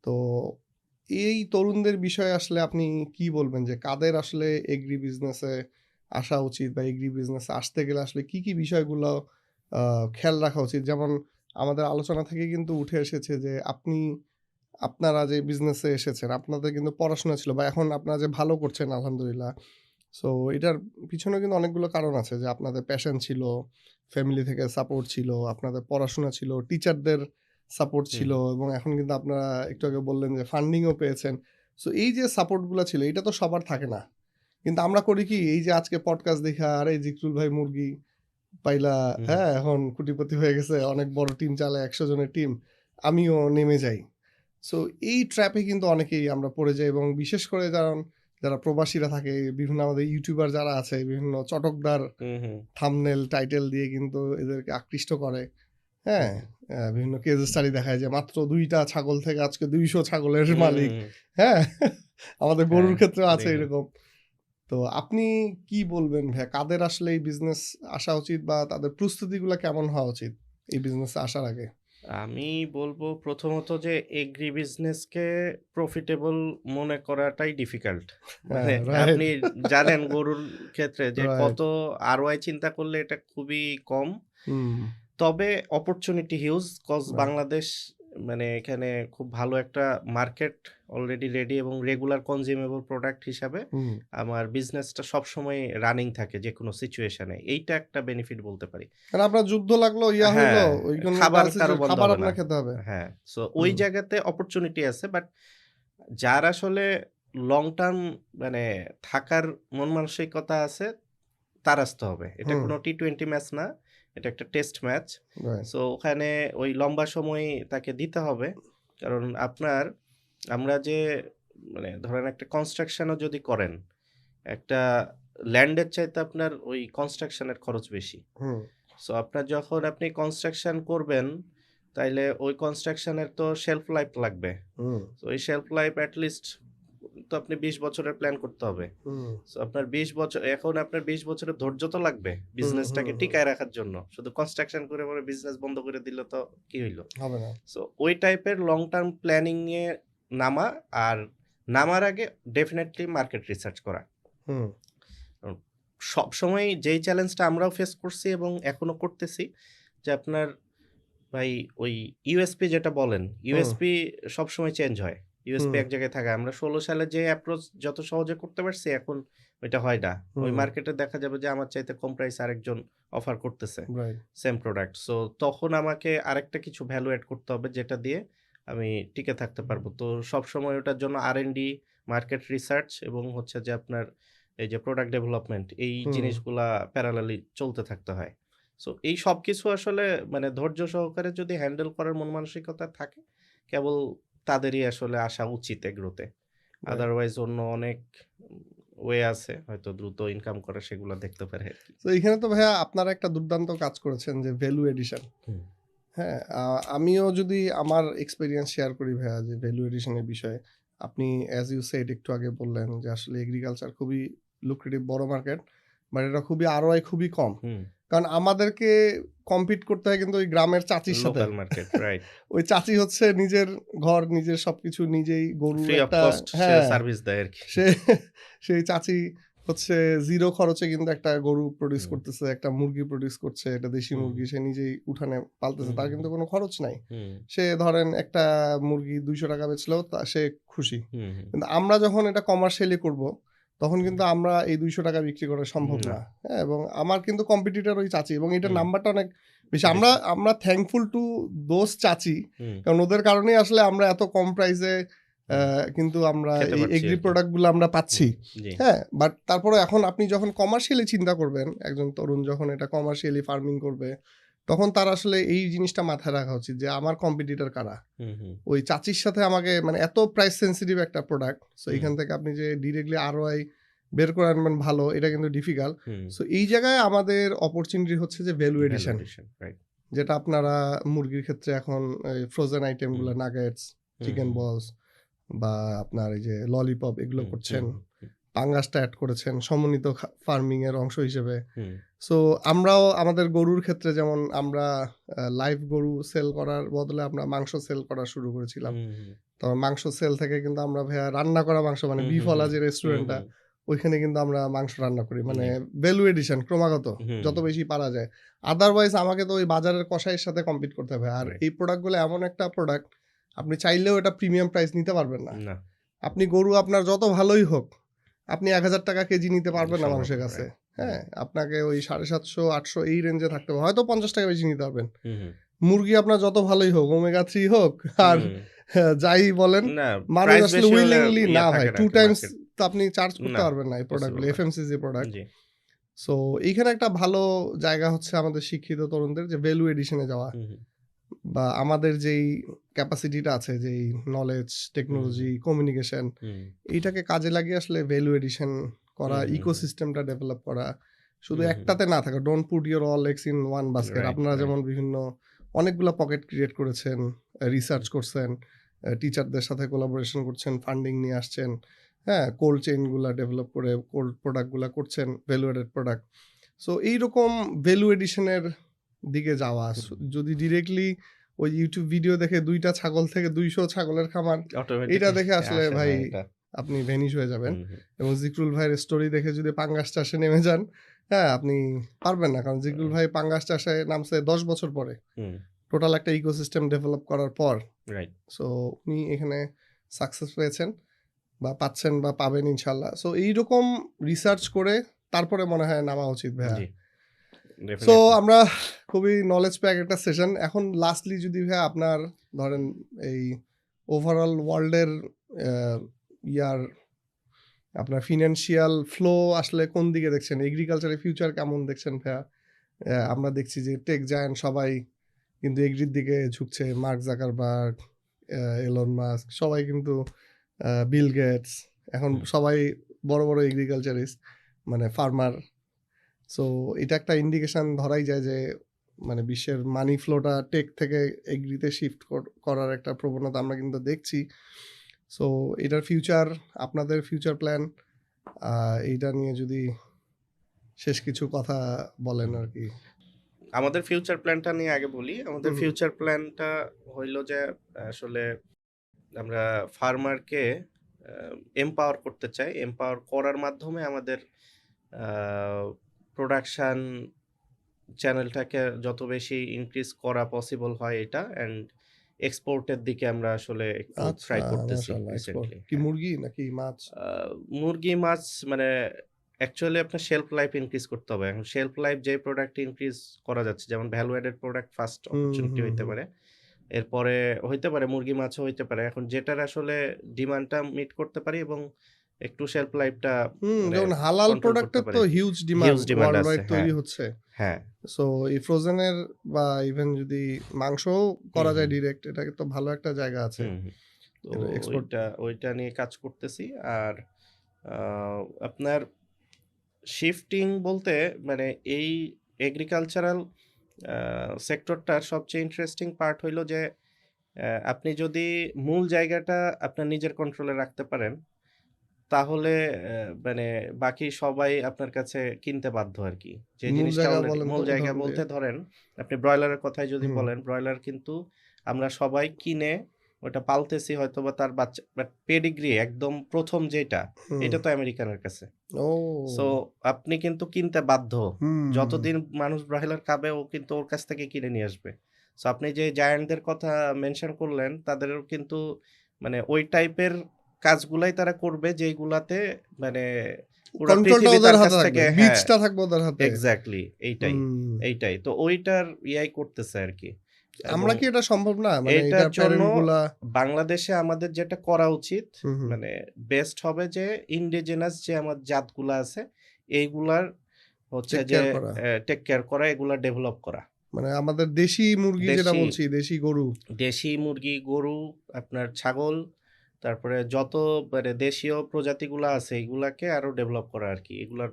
তো এই তরুণদের বিষয়ে আসলে আপনি কি বলবেন যে কাদের আসলে এগ্রি বিজনেসে আসা উচিত বা এগ্রি বিজনেসে আসতে গেলে আসলে কি কি বিষয়গুলো খেয়াল রাখা উচিত? যেমন আমাদের আলোচনা থেকে কিন্তু উঠে এসেছে যে আপনারা যে বিজনেসে এসেছেন, আপনাদের কিন্তু পড়াশোনা ছিল বা এখন আপনারা যে ভালো করছেন আলহামদুলিল্লাহ। সো এটার পিছনেও কিন্তু অনেকগুলো কারণ আছে যে আপনাদের প্যাশন ছিল, ফ্যামিলি থেকে সাপোর্ট ছিল, আপনাদের পড়াশোনা ছিল, টিচারদের সাপোর্ট হুম, ছিল এবং এখন কিন্তু আপনারা একটু আগে বললেন যে ফান্ডিংও পেয়েছেন। সো এই যে সাপোর্টগুলা ছিল, এটা তো সবার থাকে না। কিন্তু আমরা করি কি, এই যে আজকে পডকাস্ট দেখা, আরে জিকরুল ভাই মুরগি পাইলা, হুম, হ্যাঁ, এখন কোটিপতি হয়ে গেছে, অনেক বড় টিম চালায়, ১০০ জনের টিম, আমিও নেমে যাই। সো এই ট্র্যাপে কিন্তু অনেকেই আমরা পড়ে যাই এবং বিশেষ করে যারা প্রবাসীরা থাকে, বিভিন্ন আমাদের ইউটিউবার যারা আছে, বিভিন্ন চটকদার হুম, হুম, থাম্বনেল, টাইটেল দিয়ে কিন্তু এদেরকে আকৃষ্ট করে। হ্যাঁ? হুম, বিভিন্ন কেস স্টাডি দেখায় যে মাত্র ২ টা ছাগল থেকে আজকে ২০০ ছাগলের হুম, মালিক। হুম, হ্যাঁ? আমাদের হ্যাঁ, গরুর ক্ষেত্রেও আছে দেখি। এরকম। তো আপনি কি বলবেন ভাইয়া, কাদের আসলে এই বিজনেস আসা উচিত বা তাদের প্রস্তুতিগুলা কেমন হওয়া উচিত এই বিজনেসে আসার আগে? আমি বলবো প্রথমত যে এগ্রি বিজনেসকে প্রফিটেবল মনে করাটাই ডিফিকাল্ট। হ্যাঁ, মানে রাইট, আপনি জানেন গরুর ক্ষেত্রে যে রাইট। কত আরওআই চিন্তা করলে এটা খুবই কম। হুম, তবে opportunity huge cause right. Bangladesh মানে এখানে খুব ভালো একটা মার্কেট অলরেডি রেডি এবং রেগুলার কনজিউমেবল প্রোডাক্ট হিসাবে হুম। আমার বিজনেসটা সবসময় রানিং থাকে যেকোনো সিচুয়েশনে। এইটা একটা বেনিফিট বলতে পারি। কারণ আপনার যুদ্ধ লাগলো, হইলো, হ্যাঁ, ওইখানে খাবার কারো প্যারাসিট বন্ধ খাবার হবে না। আপনার খেতে হবে। হ্যাঁ, সো ওই হুম, জায়গাতে অপরচুনিটি আছে। বাট যার আসলে লং টার্ম মানে থাকার মন মানসিকতা আছে তার আসতে হবে। এটা হুম, কোনো টি-20 ম্যাচ না। এটা একটা টেস্ট ম্যাচ। রাইট। সো ওখানে ওই লম্বা সময় তাকে দিতে হবে। কারণ আমরা যে মানে ধরেন একটা কনস্ট্রাকশন ও যদি করেন, একটা ল্যান্ডের চাইতে আপনার ওই কনস্ট্রাকশন এর খরচ বেশি। হুম, সো আপনার যখন আপনি কনস্ট্রাকশন করবেন, তাইলে ওই কনস্ট্রাকশনের তো শেলফ লাইফ লাগবে। হুম, সো এই শেলফ লাইফ এট লিস্ট তো আপনি ২০ বছরের প্ল্যান করতে হবে। হুম, সো আপনার ২০ বছরের ধৈর্য তো লাগবে হুম, হুম, বিজনেসটাকে হুম। টিকায় রাখার জন্য। শুধু কনস্ট্রাকশন করে পরে বিজনেস বন্ধ করে দিলে তো কি হইল? হবে না। সো ওই টাইপের লং টার্ম প্ল্যানিং এ নামা আর নামার আগে ডেফিনিটলি মার্কেট রিসার্চ করা। হুম, কারণ সবসময় যেই চ্যালেঞ্জটা আমরাও ফেস করছি এবং এখনো করতেছি যে আপনার ভাই ওই ইউএসপি যেটা বলেন, হুম, ইউএসপি সবসময় চেঞ্জ হয়। ইউএসপি হুম, এক জায়গায় থাকে। আমরা ১৬ সালে যে অ্যাপ্রোচ যত সহজে করতে পারছি এখন ওইটা হয় না। ওই হুম, মার্কেটে দেখা যাবে যে আমার চাইতে কম প্রাইসে আরেকজন অফার করতেছে রাইট। Same product. সো তখন আমাকে আরেকটা কিছু ভ্যালু এড করতে হবে যেটা দিয়ে আমি টিকে থাকতে পারবো। তো সবসময় ওটার জন্য R&D, মার্কেট রিসার্চ এবং হচ্ছে যে আপনার এই যে প্রোডাক্ট ডেভেলপমেন্ট এই হুম, জিনিসগুলা প্যারালালি চলতে থাকতে হয়। সো এই সবকিছু আসলে মানে ধৈর্য সহকারে যদি হ্যান্ডেল করার মন মানসিকতা থাকে, কেবল তাদেরই আসলে আসা উচিত এগ্রোতে। রাইট। আদারওয়াইজ অন্য অনেক ওয়ে আছে হয়তো দ্রুত ইনকাম করা, সেগুলো দেখতে পারে আরকি। তো এখানে তো ভাইয়া আপনারা একটা দুর্দান্ত কাজ করেছেন যে ভ্যালু এডিশন। হুম, হ্যাঁ, আমিও যদি আমার এক্সপেরিয়েন্স শেয়ার করি ভাইয়া যে ভ্যালু এডিশনের বিষয়ে। আপনি অ্যাজ ইউ সেড একটু আগে বললেন যে আসলে এগ্রিকালচার খুবই লুক্রেটিভ বড় মার্কেট। বাট এটা খুবই ROI খুবই কম। হুম। কারণ আমাদেরকে কম্পিট করতে হয় কিন্তু ওই গ্রামের চাচির সাথে। Local market, right. ওই চাচি হচ্ছে নিজের ঘর, নিজের সবকিছু নিজেই গরু ফ্রি অফ একটা কস্ট সে হ্যাঁ, সার্ভিস দেয় আরকি। সে সেই চাচি হচ্ছে 0 খরচে কিন্তু একটা গরু প্রডিউস হুম, করতেছে, একটা মুরগি প্রডিউস করছে, এটা দেশি হুম, মুরগি সে নিজেই উঠানে পালতেছে। হুম, তার হুম, কিন্তু কোনো খরচ নাই। হুম, সে ধরেন একটা মুরগি ৳200 বেচলেও সে খুশি। হুম, হুম, কিন্তু আমরা যখন এটা কমার্শিয়ালি করব, তখন হুম, কিন্তু আমরা এই ৳200 বিক্রি করা সম্ভব না। না। হ্যাঁ? এবং আমার কিন্তু কম্পিটিটর ওই চাচি এবং এটার হুম, নাম্বারটা অনেক বেশি। আমরা বেশি। আমরা থ্যাঙ্কফুল টু দোজ চাচি। হুম, কারণ ওদের কারণেই আসলে আমরা এত কম প্রাইসে হুম। কিন্তু আমরা খেতে এই পারছি এগ্রি আরকি। প্রোডাক্ট গুলো আমরা পাচ্ছি। হুম, জি। হ্যাঁ? বাট তারপরে এখন আপনি যখন কমার্শিয়ালি চিন্তা করবেন, একজন তরুণ যখন এটা কমার্শিয়ালি ফার্মিং করবে, তখন তার আসলে এই জিনিসটা মাথায় রাখা উচিত যে আমার কম্পিটিটর কারা? হুম, হুম, ওই চাচির সাথে আমাকে মানে এত প্রাইস সেনসিটিভ একটা প্রোডাক্ট। সো হুম, এখান থেকে আপনি যে ডিরেক্টলি ROI বের করে আনবেন ভালো, এটা কিন্তু ডিফিকাল্ট। হুম। সো এই জায়গায় আমাদের অপরচুনিটি হচ্ছে যে value value addition. Addition, right. যেটা আপনারা মুরগির ক্ষেত্রে এখন এই ফ্রোজেন আইটেম হুম, গুলা নাগেটস, হুম, চিকেন হুম, বলস বা আপনার এই যে ললিপপ এগুলো হুম, হুম, করছেন। হুম, পাঙ্গাসটা এড করেছেন সমন্বিত ফার্মিং এর অংশ হিসেবে। হুম, সো আমরাও আমাদের গরুর ক্ষেত্রে যেমন আমরা লাইভ গরু সেল করার বদলে আমরা মাংস সেল করা শুরু করেছিলাম। হুম, হুম, তো মাংস সেল থেকে কিন্তু আমরা ভাইয়া রান্না করা মাংস মানে হুম, হুম, বিফওয়ালা হুম, যে হুম, রেস্টুরেন্টটা হুম, ওইখানে কিন্তু আমরা মাংস রান্না করি। মানে জি। ভ্যালু এডিশন ক্রমাগত হুম, যত বেশি পারা যায়। আদারওয়াইজ আমাকে তো ওই বাজারের কসাইয়ের সাথে কম্পিট করতে হবে। আর রাইট। এই প্রোডাক্টগুলো এমন একটা প্রোডাক্ট আপনি চাইলেও এটা প্রিমিয়াম প্রাইস নিতে পারবেন না। না, আপনি গরু আপনার যত ভালোই হোক, আপনি ৳১,০০০ কেজি নিতে পারবেন না সম্ভব মানুষের না, কাছে। রাইট। জি। হ্যাঁ? আপনাকে ওই ৳৭৫০, ৳৮০০ এই রেঞ্জে থাকতে হবে। হয়তো ৳৫০ বেশি নিতে পারবেন। হুম, হুম, মুরগি আপনার যত ভালোই হোক, ওমেগা 3 হোক আর হুম। যাই বলেন, না, মানুষ প্রাইস আসলে বেশি হলে উইলিংলি ইয়ে না ভাই। থাকে না 2 আরকি টাইমস মার্কেট। তো আপনি চার্জ করতে না, পারবেন না এই পসিবল প্রোডাক্টগুলো, না। FMCG product. জি। সো এইখানে একটা ভালো জায়গা হচ্ছে আমাদের শিক্ষিত তরুণদের যে ভ্যালু এডিশন এ যাওয়া। হুম, হুম, বা আমাদের যেই ক্যাপাসিটিটা আছে, যেই নলেজ, হুম, হুম, টেকনোলজি, কমিউনিকেশন হুম, এইটাকে কাজে লাগিয়ে আসলে ভ্যালু এডিশন করা, হুম, হুম, হুম, ইকোসিস্টেমটা ডেভেলপ করা। শুধু হুম, হুম। একটাতে না থাকা। Don't put your all eggs in one basket. Right, আপনারা রাইট। যেমন বিভিন্ন অনেকগুলা পকেট ক্রিয়েট করেছেন, রিসার্চ হুম, করছেন, টিচারদের সাথে কোলাবোরেশন করছেন, ফান্ডিং নিয়ে আসছেন। হ্যাঁ? কোল্ড চেইন গুলা ডেভেলপ করে কোল্ড প্রোডাক্ট গুলা করছেন, ভ্যালু এডেড প্রোডাক্ট। সো এইরকম ভ্যালু এডিশন এর দিকে যাওয়া। হুম, হুম। যদি ডিরেক্টলি ওই YouTube ভিডিও দেখে ২ টা ছাগল থেকে ২০০ ছাগলের খামার, এইটা অটোমেটিকলি দেখে আসলে আসে না ভাই এটা। আপনি ভ্যানিশ হয়ে যাবেন। হুম, হুম, এবং জিকরুল ভাইয়ের স্টোরি দেখে যদি পাঙ্গাস চাষে নেমে যান, হ্যাঁ, আপনি পারবেন না। কারণ জিকরুল ভাই পাঙ্গাস চাষে নামছে ১০ বছর পরে। হুম, টোটাল একটা ইকোসিস্টেম ডেভেলপ করার পর। রাইট। সো উনি এখানে সাকসেস পেয়েছেন বা পাচ্ছেন বা পাবেন ইনশাআল্লাহ। সো এইরকম রিসার্চ করে তারপরে মনে হয় নামা উচিত ভাইয়া। জি, সো ডেফিনিটলি। আমরা খুবই নলেজ প্যাক একটা সেশন। এখন লাস্টলি যদি ভাইয়া আপনার ধরেন এই ওভারঅল ওয়ার্ল্ডের অ্যা ইয়ার আপনার ফিন্যান্সিয়াল ফ্লো আসলে কোন দিকে দেখছেন? এগ্রিকালচারের ফিউচার কেমন দেখছেন ভাইয়া? আমরা দেখছি যে টেক জায়ান্ট সবাই কিন্তু এগ্রির দিকে ঝুঁকছে। মার্ক জাকারবার্গ, এলন মাস্ক সবাই কিন্তু বিল গেটস এখন হুম, সবাই বড়, বড় এগ্রিকালচারিস্ট মানে ফার্মার। সো এটা একটা ইন্ডিকেশন ধরাই যায় যে মানে বিশ্বের মানি ফ্লোটা টেক থেকে এগ্রিতে শিফট করার একটা প্রবণতা আমরা কিন্তু দেখছি। সো এটার ফিউচার, আপনাদের ফিউচার প্ল্যান এইটা নিয়ে যদি শেষ কিছু কথা বলেন হুম। আরকি। আমাদের ফিউচার প্ল্যানটা নিয়ে আগে বলি। আমাদের হুম, ফিউচার প্ল্যানটা হইলো যে আসলে আমরা ফার্মারকে আ এম্পাওয়ার করতে চাই। এম্পাওয়ার করার মাধ্যমে আমাদের আ প্রোডাকশন চ্যানেলটাকে যত বেশি ইনক্রিজ করা পসিবল হয় এটা অ্যান্ড এক্সপোর্টের দিকে আমরা আসলে একটু আচ্ছা ট্রাই করতেছি মাশাআল্লাহ এক্সপোর্ট। রিসেন্টলি। কি হ্যাঁ। মুরগি নাকি মাছ? আ মুরগি, মাছ মানে অ্যাকচুয়ালি আপনার শেলফ লাইফ ইনক্রিজ করতে হবে। এখন শেলফ লাইফ যে প্রোডাক্ট ইনক্রিজ করা যাচ্ছে যেমন ভ্যালু এডেড প্রোডাক্ট ফার্স্ট হুম, অপরচুনিটি হুম, হইতে হুম। পারে। এরপরে হইতে পারে মুরগি, মাছও হইতে পারে। এখন যেটার আসলে ডিমান্ডটা মিট করতে পারি এবং একটু শেলফ লাইফটা মানে যেমন হালাল কন্ট্রোল করতে প্রোডাক্টের পারে। তো huge huge demand demand world আছে। ওয়াইড তৈরি হ্যাঁ, হচ্ছে। হ্যাঁ। সো এই ফ্রোজেনের বা ইভেন যদি মাংসও হুম, করা যায় হুম, ডিরেক্ট, এটা তো ভালো একটা জায়গা আছে হুম, হুম। তো এর এক্সপোর্ট। ওইটা নিয়ে কাজ করতেছি। আর আ আপনার শিফটিং বলতে মানে এই এগ্রিকালচারাল সেক্টরটার সবচেয়ে ইন্টারেস্টিং পার্ট হইলো যে আপনি যদি মূল জায়গাটা আপনার নিজের কন্ট্রোলে রাখতে পারেন, তাহলে মানে বাকি সবাই আপনার কাছে কিনতে বাধ্য আরকি। যে মূল জিনিসটা জায়গা অলরেডি বলেন তো মূল জায়গা উদাহরণ দিয়ে। বলতে ধরেন, আপনি ব্রয়লারের কথাই যদি হুম, বলেন, ব্রয়লার কিন্তু আমরা সবাই কিনে ওটা পালতেছি হয়তোবা তার বাচ্চা বাট পেডিগ্রি একদম ১ম যেটা, হুম। এটা তো আমেরিকানের কাছে। সো ও! আপনি কিন্তু কিনতে বাধ্য। হুম। যতদিন মানুষ ব্রয়লার খাবে ও কিন্তু ওর কাছ থেকে কিনে নিয়ে আসবে। সো আপনি যে জায়ান্টদের কথা মেনশন করলেন তাদেরও কিন্তু মানে ওই টাইপের কাজগুলাই তারা করবে যেইগুলাতে মানে পুরা কন্ট্রোলটা পৃথিবী ওদের তার কাছ হাতে থাকবে। থেকে হ্যাঁ, বীজটা থাকবে ওদের হাতে। এক্সাক্টলি এইটাই, হুম। এইটাই। তো ওইটার ইয়াই করতেছে আরকি। এবং আমরা কি এটা সম্ভব না? মানে এইটার এটার জন্য প্যারেন্ট গুলা বাংলাদেশে আমাদের যেটা করা উচিত হুম, হুম। মানে বেস্ট হবে যে ইন্ডিজিনাস যে আমার জাতগুলা আছে এইগুলার হচ্ছে টেক যে কেয়ার করা। টেক কেয়ার করা, এগুলা ডেভেলপ করা। মানে আমাদের দেশি মুরগি যেটা দেশি বলছি, দেশি গরু। দেশি মুরগি, গরু, আপনার ছাগল, তারপরে যত মানে দেশীয় প্রজাতিগুলা আছে এগুলাকে আরো ডেভেলপ করা আরকি। এগুলার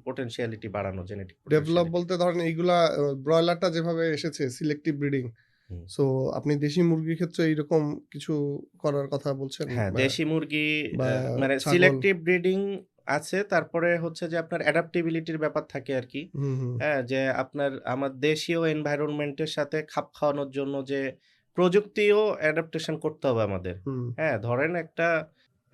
পোটেনশিয়ালিটি বাড়ানো, জেনেটিক ডেভেলপ পোটেনশিয়ালিটি। বলতে ধরেন এইগুলা ব্রয়লারটা যেভাবে এসেছে সিলেক্টিভ ব্রিডিং। হুম। সো আপনি দেশি মুরগির ক্ষেত্রে এইরকম কিছু করার কথা বলছেন? হ্যাঁ, বা দেশি মুরগি বা মানে ছাগল? সিলেক্টিভ ব্রিডিং আছে। তারপরে হচ্ছে যে আপনার অ্যাডাপ্টিবিলিটির ব্যাপার থাকে আরকি। হুম, হুম, হ্যাঁ, যে আপনার আমার দেশীয় এনভায়রনমেন্ট এর সাথে খাপ খাওয়ানোর জন্য যে প্রযুক্তিও অ্যাডাপ্টেশন করতে হবে আমাদের। হুম। হ্যাঁ, ধরেন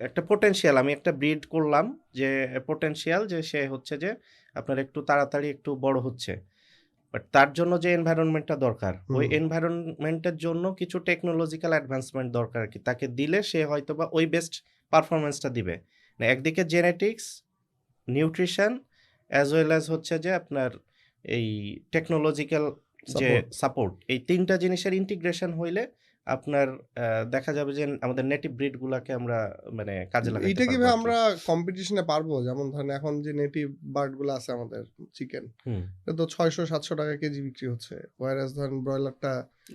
একটা পোটেনশিয়াল আমি একটা ব্রিড করলাম যে পোটেনশিয়াল যে সে হচ্ছে যে আপনার একটু তাড়াতাড়ি একটু বড় হচ্ছে। বাট তার জন্য যে এনভায়রনমেন্টটা দরকার, ওই হুম। এনভায়রনমেন্টের জন্য কিছু টেকনোলজিক্যাল অ্যাডভান্সমেন্ট দরকার আরকি। তাকে দিলে সে হয়তোবা ওই বেস্ট পারফরম্যান্সটা দিবে। না একদিকে genetics, nutrition as well as হচ্ছে যে আপনার এই টেকনোলজিক্যাল যে সাপোর্ট। সাপোর্ট, এই ৩ টা জিনিসের ইন্টিগ্রেশন হইলে আপনার দেখা যাবে যে আমাদের নেটিভ ব্রিড গুলাকে আমরা মানে কাজে লাগাইতে এইটা পারবো কিভাবে আরকি। আমরা কম্পিটিশনে পারবো? যেমন ধরেন এখন যে নেটিভ বার্ড গুলো আছে আমাদের চিকেন, হুম, এটা তো ৬০০-৭০০ টাকা কেজি বিক্রি হচ্ছে। whereas ধরেন ব্রয়লারটা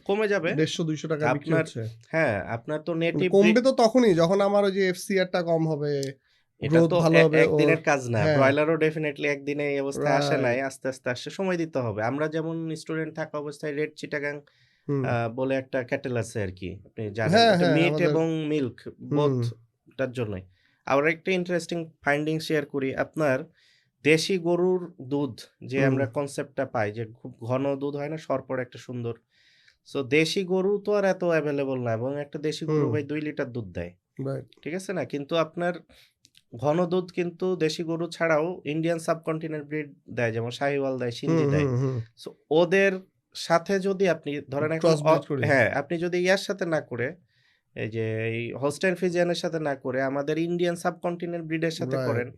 কমে যাবে। ১৫০-২০০ টাকায় বিক্রি আপনার হচ্ছে। হ্যাঁ, আপনার তো কিন্তু নেটিভ ব্রিড কমবে তো তখনই যখন আমার ওই যে FCR টা কম হবে, এটা গ্রোথ তো ভালো হবে ওর। একদিনের কাজ না। হ্যাঁ, ব্রয়লারও ডেফিনিটলি একদিনে এই অবস্থায় আসে নাই। রাইট। আস্তে, আস্তে আসছে। সময় দিতে হবে। আমরা যেমন স্টুডেন্ট থাকা অবস্থায় রেড চিটাগাং হুম। বলে একটা ক্যাটেল আছে আরকি। আপনি জানেন। হ্যাঁ, এটা হ্যাঁ, মিট আমাদের এবং মিল্ক হুম, বোথ টার জন্যই। আবার একটা ইন্টারেস্টিং ফাইন্ডিং শেয়ার করি। আপনার দেশি গরুর দুধ যে হুম, আমরা কনসেপ্টটা পাই যে খুব ঘন দুধ হয় না? সরপর একটা সুন্দর। সো দেশি গরু তো আর এত এভেইলেবল না এবং একটা দেশি গরু হুম, ভাই ২ লিটার দুধ দেয়। রাইট। ঠিক আছে না? কিন্তু আপনার ঘন দুধ কিন্তু দেশি গরু ছাড়াও ইন্ডিয়ান সাবকন্টিনেন্ট ব্রিড দেয়। যেমন শাহিওয়াল দেয়, হুম, সিন্ধি দেয়। হুম, হুম। সো ওদের সাথে যদি আপনি ধরেন এখন ক্রস ব্রিড করি। হ্যাঁ, আপনি যদি ইয়ার সাথে না করে এই যে এই হোস্টেইন ফ্রিজিয়ানের সাথে না করে আমাদের ইন্ডিয়ান সাবকন্টিনেন্ট ব্রিডের সাথে রাইট। করেন,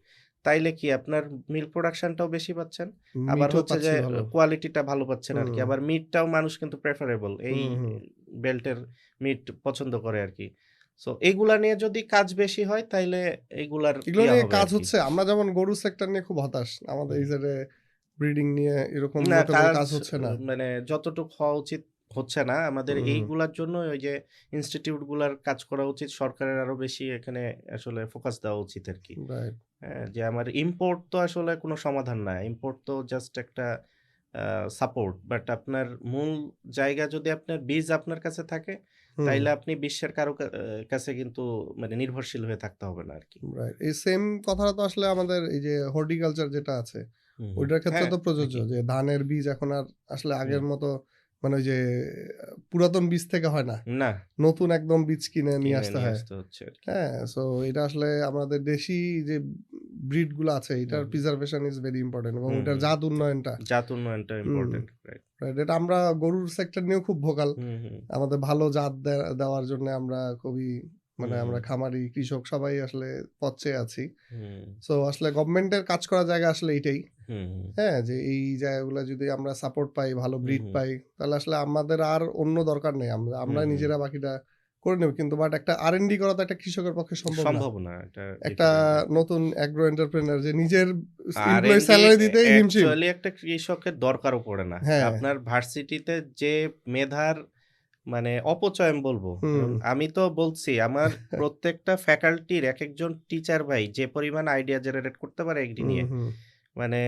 তাইলে কি আপনার মিল্ক প্রোডাকশনটাও বেশি পাচ্ছেন। আবার মিটও হচ্ছে যে পাচ্ছি ভালো। কোয়ালিটিটা ভালো পাচ্ছেন আরকি। হুম, আবার মিটটাও মানুষ কিন্তু প্রেফারেবল এই হুম, হুম। বেল্টের মিট পছন্দ করে আরকি। সো এগুলা নিয়ে যদি কাজ বেশি হয় তাইলে এগুলার এগুলো ইয়া নিয়ে হবে কাজ আরকি। হচ্ছে। আমরা যেমন গরু সেক্টর নিয়ে খুব হতাশ। আমাদের হুম। এই সাইডে ব্রিডিং নিয়ে এরকম না নোটেবল কাজ কাজ হচ্ছে না। মানে যতটুক হওয়া উচিত হচ্ছে না। আমাদের হুম, এইগুলার জন্য ওই যে ইনস্টিটিউট গুলার কাজ করা উচিত। সরকারের আরো বেশি এখানে আসলে ফোকাস দেওয়া উচিত আরকি। রাইট। হ্যাঁ, যে আমার ইম্পোর্ট তো আসলে কোনো সমাধান না। ইম্পোর্ট তো জাস্ট একটা আ সাপোর্ট। বাট আপনার মূল জায়গা যদি আপনার বীজ আপনার কাছে থাকে, হুম, তাইলে আপনি বিশ্বের কারো কাছে কিন্তু মানে নির্ভরশীল হয়ে থাকতে হবে না আরকি। রাইট। এই সেম কথাটা তো আসলে আমাদের এই যে হর্টিকালচার যেটা আছে, হুম, হুম। ওইটার ক্ষেত্রে হ্যাঁ, তো প্রযোজ্য একই। যে ধানের বীজ এখন আর আসলে হুম। আগের মতো মানে ওই যে পুরাতন বীজ থেকে হয় না। না, নতুন একদম বীজ কিনে নিয়ে কিনে আসতে নিয়ে হয়। আসতে হচ্ছে আরকি। হ্যাঁ? সো এটা আসলে আমাদের দেশি যে ব্রিড গুলো আছে এটার হুম, প্রিজার্ভেশন ইস ভেরি ইম্পোর্টেন্ট এবং হুম, ওইটার হুম। জাত উন্নয়নটা। জাত উন্নয়নটা হুম, ইম্পোর্টেন্ট। রাইট। রাইট। এটা আমরা গরুর সেক্টর নিয়েও খুব ভোকাল। হুম, হুম। আমাদের ভালো জাত দেওয়ার জন্য আমরা খুবই হুম, মানে হুম। আমরা খামারি, কৃষক সবাই আসলে পথ চেয়ে আছি। হুম, সো আসলে গভর্নমেন্টের কাজ করার জায়গা আসলে এইটাই। হুম, হুম। হ্যাঁ? যে এই জায়গাগুলা যদি আমরা সাপোর্ট পাই, ভালো হুম, ব্রিড হুম। পাই, তাহলে আসলে আমাদের আর অন্য দরকার নেই। আমরা হুম, আমরা হুম। নিজেরা বাকিটা করে নেবে, কিন্তু বাট একটা R&D করা তো একটা কৃষকের পক্ষে সম্ভব না। সম্ভব না এটা একটা definitely। নতুন অ্যাগ্রো এন্টারপ্রেনার যে নিজের এমপ্লয়ি R&D স্যালারি দিতেই হিমশিম। অ্যাকচুয়ালি একটা কৃষকের দরকারও পড়ে না। হ্যাঁ, আপনার ভার্সিটিতে যে মেধার মানে অপচয় আমি বলবো। হুম, আমি তো বলছি আমার প্রত্যেকটা ফ্যাকাল্টির একেকজন টিচার ভাই যে পরিমাণ আইডিয়া জেনারেট করতে পারে এগ্রি হুম, নিয়ে, হুম, মানে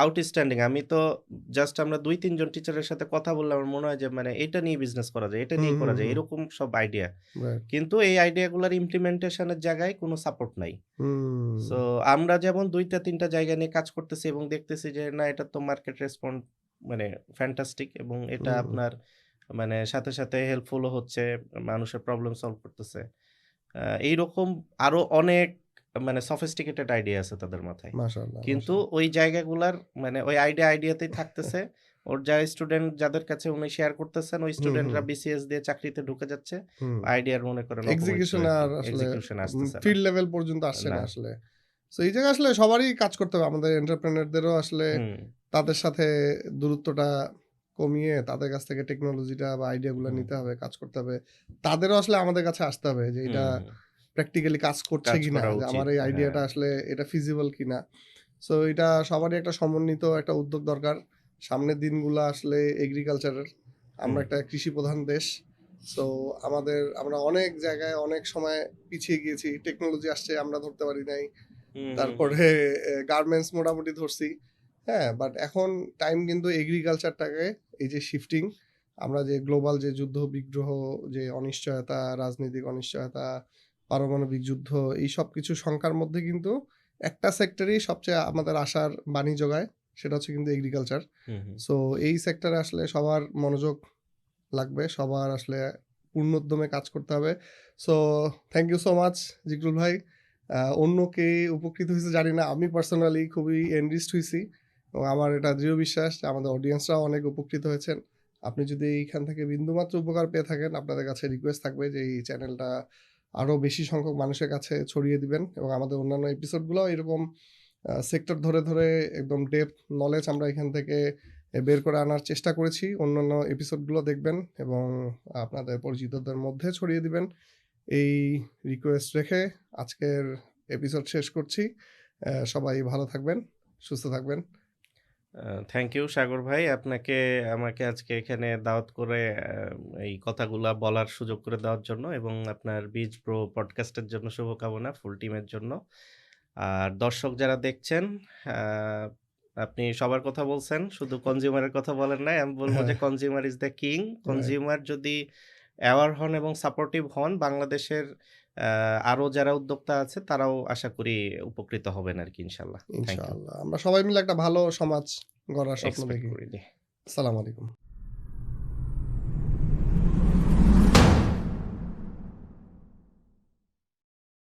আউটস্ট্যান্ডিং। আমি তো জাস্ট আমরা ২-৩ জন টিচারের সাথে কথা বললে আমার মনে হয় যে মানে এটা নিয়ে বিজনেস করা যায়, এটা হুম, নিয়ে করা হুম, যায়। হুম, এরকম সব আইডিয়া। রাইট, কিন্তু এই আইডিয়াগুলার ইমপ্লিমেন্টেশন এর জায়গায় কোনো সাপোর্ট নাই। হুম, সো আমরা যেমন ২টা-৩টা জায়গা নিয়ে কাজ করতেছি এবং দেখতেছি যে না এটা তো মার্কেট রেসপন্ড মানে ফ্যান্টাস্টিক এবং এটা হুম, আপনার মানে সাথে, সাথে হেল্পফুলও হচ্ছে, মানুষের প্রবলেম সলভ করতেছে। এইরকম আরো অনেক মানে সফিস্টিকেটেড আইডিয়া আছে তাদের মাথায়। মাশাআল্লাহ, কিন্তু মাশাআল্লাহ। ওই জায়গাগুলার মানে ওই আইডিয়াতেই থাকতেছে। ওর যা স্টুডেন্ট যাদের কাছে উনি শেয়ার করতেছেন ওই হুম, হুম, স্টুডেন্টরা বিসিএস দিয়ে চাকরিতে ঢুকে যাচ্ছে। হুম। আইডিয়ার মনে করেন অপব্যবহৃত এক্সিকিউশন আরকি। আর আসলে এক্সিকিউশন আসতেছে না। ফিল্ড লেভেল পর্যন্ত আসছে না। না আসলে। সো এই জায়গায় আসলে সবারই কাজ করতে হবে। আমাদের এন্টারপ্রেনারদেরও আসলে হুম, তাদের সাথে দূরত্বটা কমিয়ে তাদের কাছ থেকে টেকনোলজিটা বা আইডিয়াগুলা হুম, নিতে হবে, কাজ করতে হবে। তাদেরও আসলে আমাদের কাছে আসতে হবে যে এটা হুম। প্র্যাকটিক্যালি কাজ করছে কাজ কিনা, করা যে আমার উচিত। এই হ্যাঁ। আইডিয়াটা আসলে এটা ফিজিবল কিনা। সো এটা সবারই একটা সমন্বিত একটা উদ্যোগ দরকার। সামনের দিনগুলা আসলে এগ্রিকালচারের। আমরা হুম, একটা কৃষি প্রধান দেশ। সো আমরা অনেক জায়গায় অনেক সময় পিছিয়ে গিয়েছি। টেকনোলজি আসছে আমরা ধরতে পারি নাই। হুম, হুম, হুম, তারপরে গার্মেন্টস মোটামুটি ধরছি। হ্যাঁ? বাট এখন টাইম কিন্তু এগ্রিকালচারটাকে এই যে শিফটিং, আমরা যে গ্লোবাল যে যুদ্ধ বিগ্রহ, যে অনিশ্চয়তা, রাজনৈতিক অনিশ্চয়তা, পারমাণবিক যুদ্ধ, এই সবকিছু শঙ্কার মধ্যে কিন্তু একটা সেক্টরেই সবচেয়ে আমাদের আশার বাণী যোগায়। সেটা হচ্ছে কিন্তু এগ্রিকালচার। হুম, হুম। সো এই সেক্টরে আসলে সবার মনোযোগ লাগবে। সবার আসলে পূর্ণ উদ্যমে কাজ করতে হবে। So thank you so much Zikrul ভাই। অন্য কে উপকৃত হইছে জানি না। আমি পার্সোনালি খুবই এনরিচড হইছি এবং আমার এটা দৃঢ় বিশ্বাস যে আমাদের অডিয়েন্সরাও অনেক উপকৃত হয়েছেন। আপনি যদি এইখান থেকে বিন্দুমাত্র উপকার পেয়ে থাকেন, আপনাদের কাছে রিকোয়েস্ট থাকবে যে এই চ্যানেলটা আরো বেশি সংখ্যক মানুষের কাছে ছড়িয়ে দিবেন এবং আমাদের অন্যান্য এপিসোডগুলোও এরকম সেক্টর ধরে, ধরে একদম ডেপথ নলেজ আমরা এখান থেকে বের করে আনার চেষ্টা করেছি। অন্যান্য এপিসোডগুলো দেখবেন এবং আপনাদের পরিচিতদের মধ্যে ছড়িয়ে দিবেন। এই রিকোয়েস্ট রেখে আজকের এপিসোড শেষ করছি। সবাই ভালো থাকবেন, সুস্থ থাকবেন। থ্যাংক ইউ সাগর ভাই। আমাকে আজকে এখানে দাওয়াত করে এই কথাগুলা বলার সুযোগ করে দেওয়ার জন্য এবং আপনার বীজ প্রো পডকাস্টের জন্য শুভকামনা ফুল টিমের জন্য। আর দর্শক যারা দেখছেন, আ আপনি সবার কথা বলছেন, শুধু কনজিউমারের কথা বলেন নাই। আমি বলব হ্যাঁ, যে consumer is the king. Right. Consumer যদি অ্যাওয়ার হন এবং সাপোর্টিভ হন, বাংলাদেশের আ আরো যারা উদ্যোক্তা আছে তারাও আশা করি উপকৃত হবেন আরকি ইনশাআল্লাহ। Thank you. ইনশাআল্লাহ। আমরা সবাই মিলে একটা ভালো সমাজ গড়ার স্বপ্ন এক্সপেক্ট দেখি। করিনি। আসসালামু আলাইকুম।